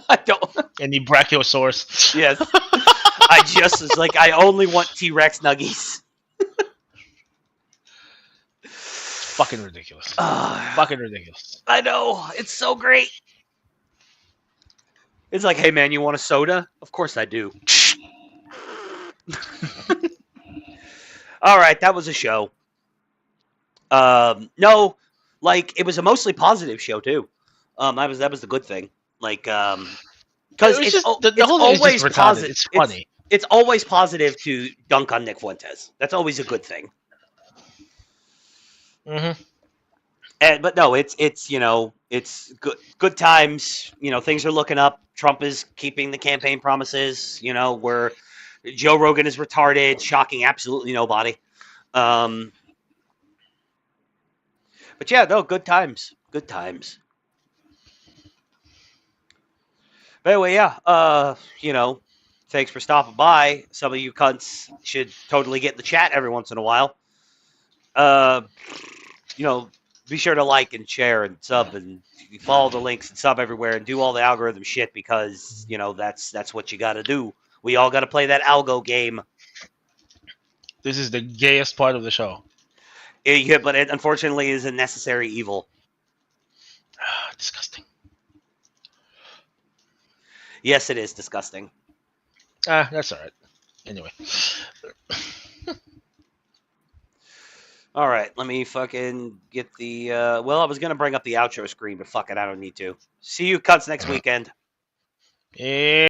I don't any Brachiosaurus." Yes, I just was like, I only want T-Rex nuggies. Fucking ridiculous. Fucking ridiculous. I know, it's so great. It's like, "Hey man, you want a soda?" Of course I do. All right, that was a show. No, like it was a mostly positive show too. That was the good thing. Like, because it's always positive. It's funny. It's always positive to dunk on Nick Fuentes. That's always a good thing. Mm-hmm. But no, it's it's good times. Things are looking up. Trump is keeping the campaign promises. Where Joe Rogan is retarded, shocking absolutely nobody. But yeah, no, good times. Good times. But anyway, yeah. Thanks for stopping by. Some of you cunts should totally get in the chat every once in a while. Be sure to like and share and sub and follow the links and sub everywhere and do all the algorithm shit because that's what you got to do. We all got to play that algo game. This is the gayest part of the show. Yeah, but it unfortunately is a necessary evil. Disgusting. Yes, it is disgusting. That's all right. Anyway. All right, let me fucking get the... I was going to bring up the outro screen, but fuck it, I don't need to. See you cunts next weekend. Yeah.